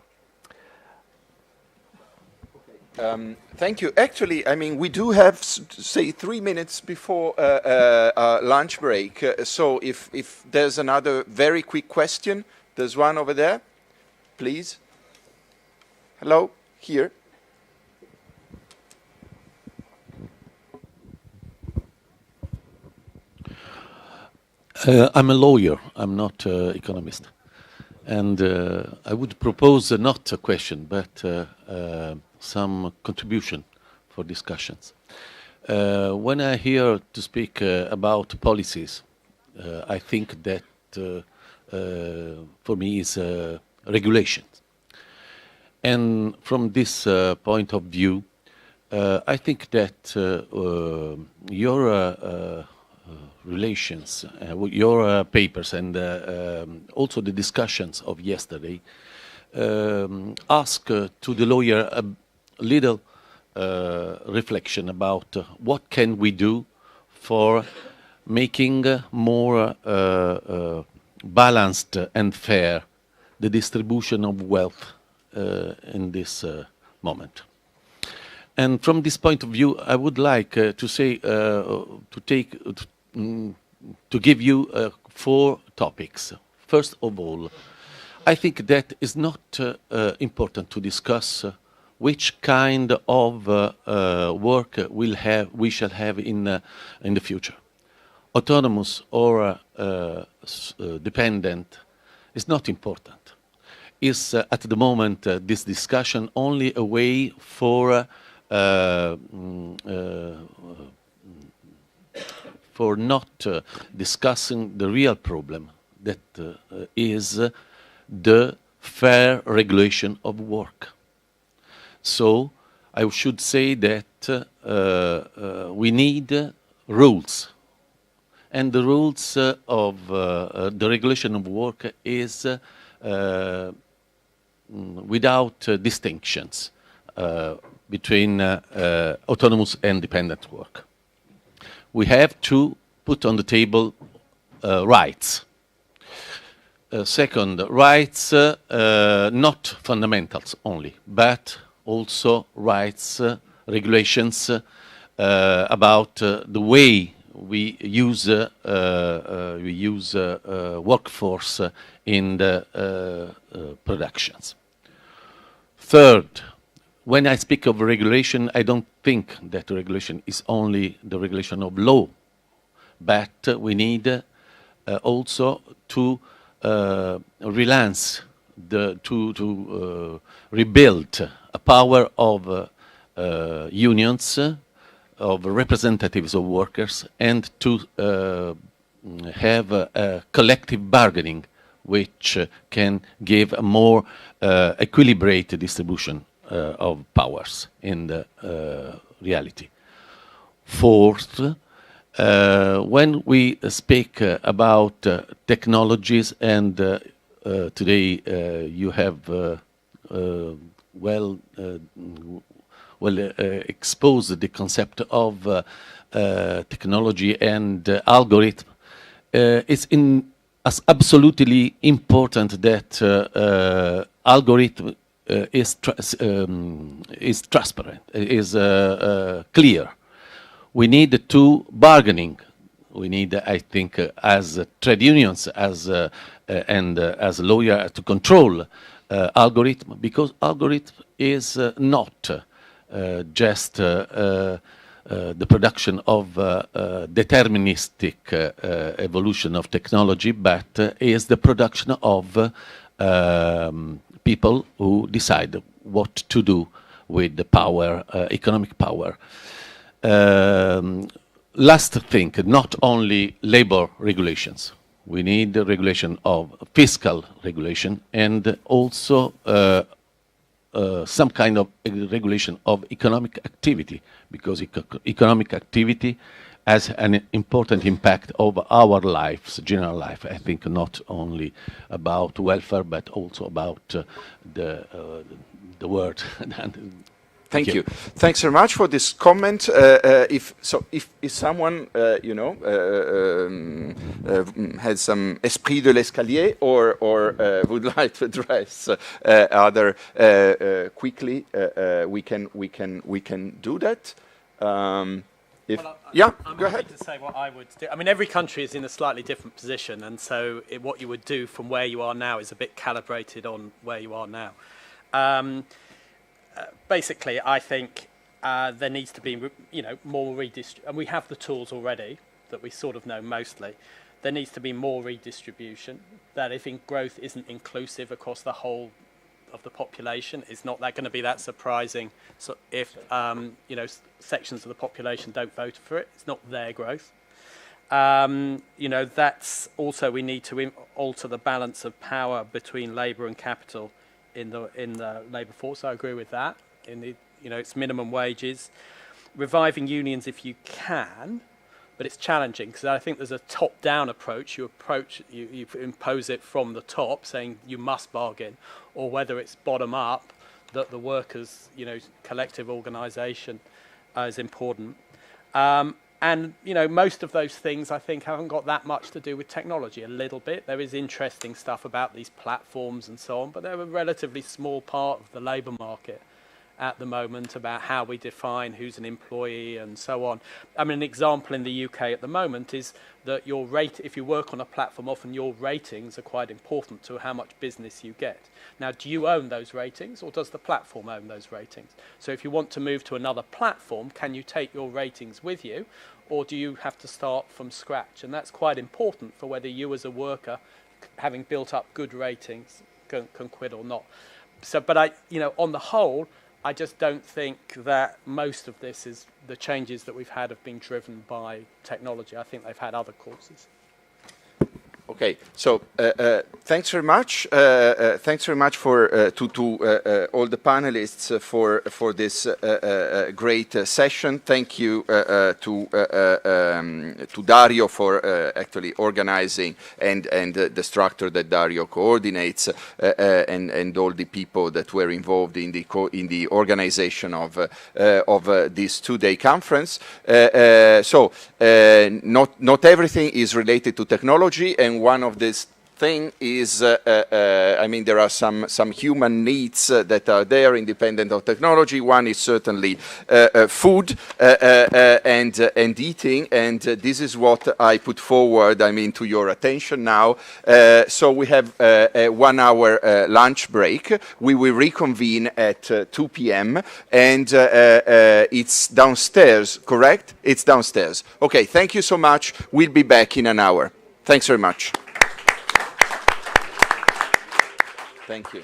Thank you. Actually, I mean, we do have, say, 3 minutes before lunch break. So if there's another very quick question, there's one over there. Please. Hello, here. I'm a lawyer. I'm not an economist. And I would propose not a question, but some contribution for discussions. When I hear to speak about policies, I think that for me is regulation. And from this point of view, I think that your relations, your papers, and also the discussions of yesterday ask to the lawyer a little reflection about what can we do for making more balanced and fair the distribution of wealth in this moment. And from this point of view, I would like to say, to give you 4 topics. First of all, I think that it's not important to discuss which kind of work we shall have in the future. Autonomous or dependent is not important. Is at the moment this discussion only a way for not discussing the real problem that is the fair regulation of work. So I should say that we need rules, and the rules of the regulation of work is without distinctions between autonomous and dependent work. We have to put on the table rights. Second, rights, not fundamentals only, but also rights, regulations about the way we use workforce in the productions. Third, when I speak of regulation, I don't think that regulation is only the regulation of law, but we need also to relance, to rebuild a power of unions, of representatives of workers, and to have a collective bargaining which can give a more equilibrated distribution of powers in the reality. Fourth, when we speak about technologies, and today you have exposed the concept of technology and algorithm, it's absolutely important that algorithm is transparent, is clear. We need to bargaining. We need, I think, as trade unions, and as lawyer, to control algorithm, because algorithm is not just the production of deterministic evolution of technology, but is the production of people who decide what to do with the power, economic power. Last thing, not only labor regulations. We need the regulation of fiscal regulation, and also some kind of regulation of economic activity, because economic activity has an important impact over our lives, general life. I think not only about welfare, but also about the world. Thank you. Thanks very much for this comment. If someone has some esprit de l'escalier, or would like to address other quickly, we can do that. I'm go ahead. To say what I would do. I mean, every country is in a slightly different position, and so what you would do from where you are now is a bit calibrated on where you are now. Basically, I think there needs to be, more redistribution, and we have the tools already that we sort of know mostly. There needs to be more redistribution. That if growth isn't inclusive across the whole of the population, it's not that going to be that surprising. So if sections of the population don't vote for it, it's not their growth. That's also, we need to alter the balance of power between labour and capital in the labour force. I agree with that. It's minimum wages, reviving unions if you can, but it's challenging because I think there's a top-down approach. You impose it from the top, saying you must bargain, or whether it's bottom-up, that the workers' collective organisation is important. And most of those things I think haven't got that much to do with technology. A little bit. There is interesting stuff about these platforms and so on, but they're a relatively small part of the labour market at the moment, about how we define who's an employee and so on. I mean, an example in the UK at the moment is that if you work on a platform, often your ratings are quite important to how much business you get. Now, do you own those ratings, or does the platform own those ratings? So if you want to move to another platform, can you take your ratings with you, or do you have to start from scratch? And that's quite important for whether you as a worker, having built up good ratings, can quit or not. So, but on the whole, I just don't think that most of this is the changes that we've had have been driven by technology. I think they've had other causes. Okay, so thanks very much. Thanks very much to all the panelists for this great session. Thank you to Dario for actually organizing and the structure that Dario coordinates, and all the people that were involved in the organization of this two-day conference. So not everything is related to technology, and one of these thing is, I mean, there are some human needs that are there independent of technology. One is certainly food and eating, and this is what I put forward, I mean, to your attention now. So we have a 1 hour lunch break. We will reconvene at 2 p.m. and it's downstairs, correct? It's downstairs. Okay, thank you so much. We'll be back in an hour. Thanks very much. Thank you.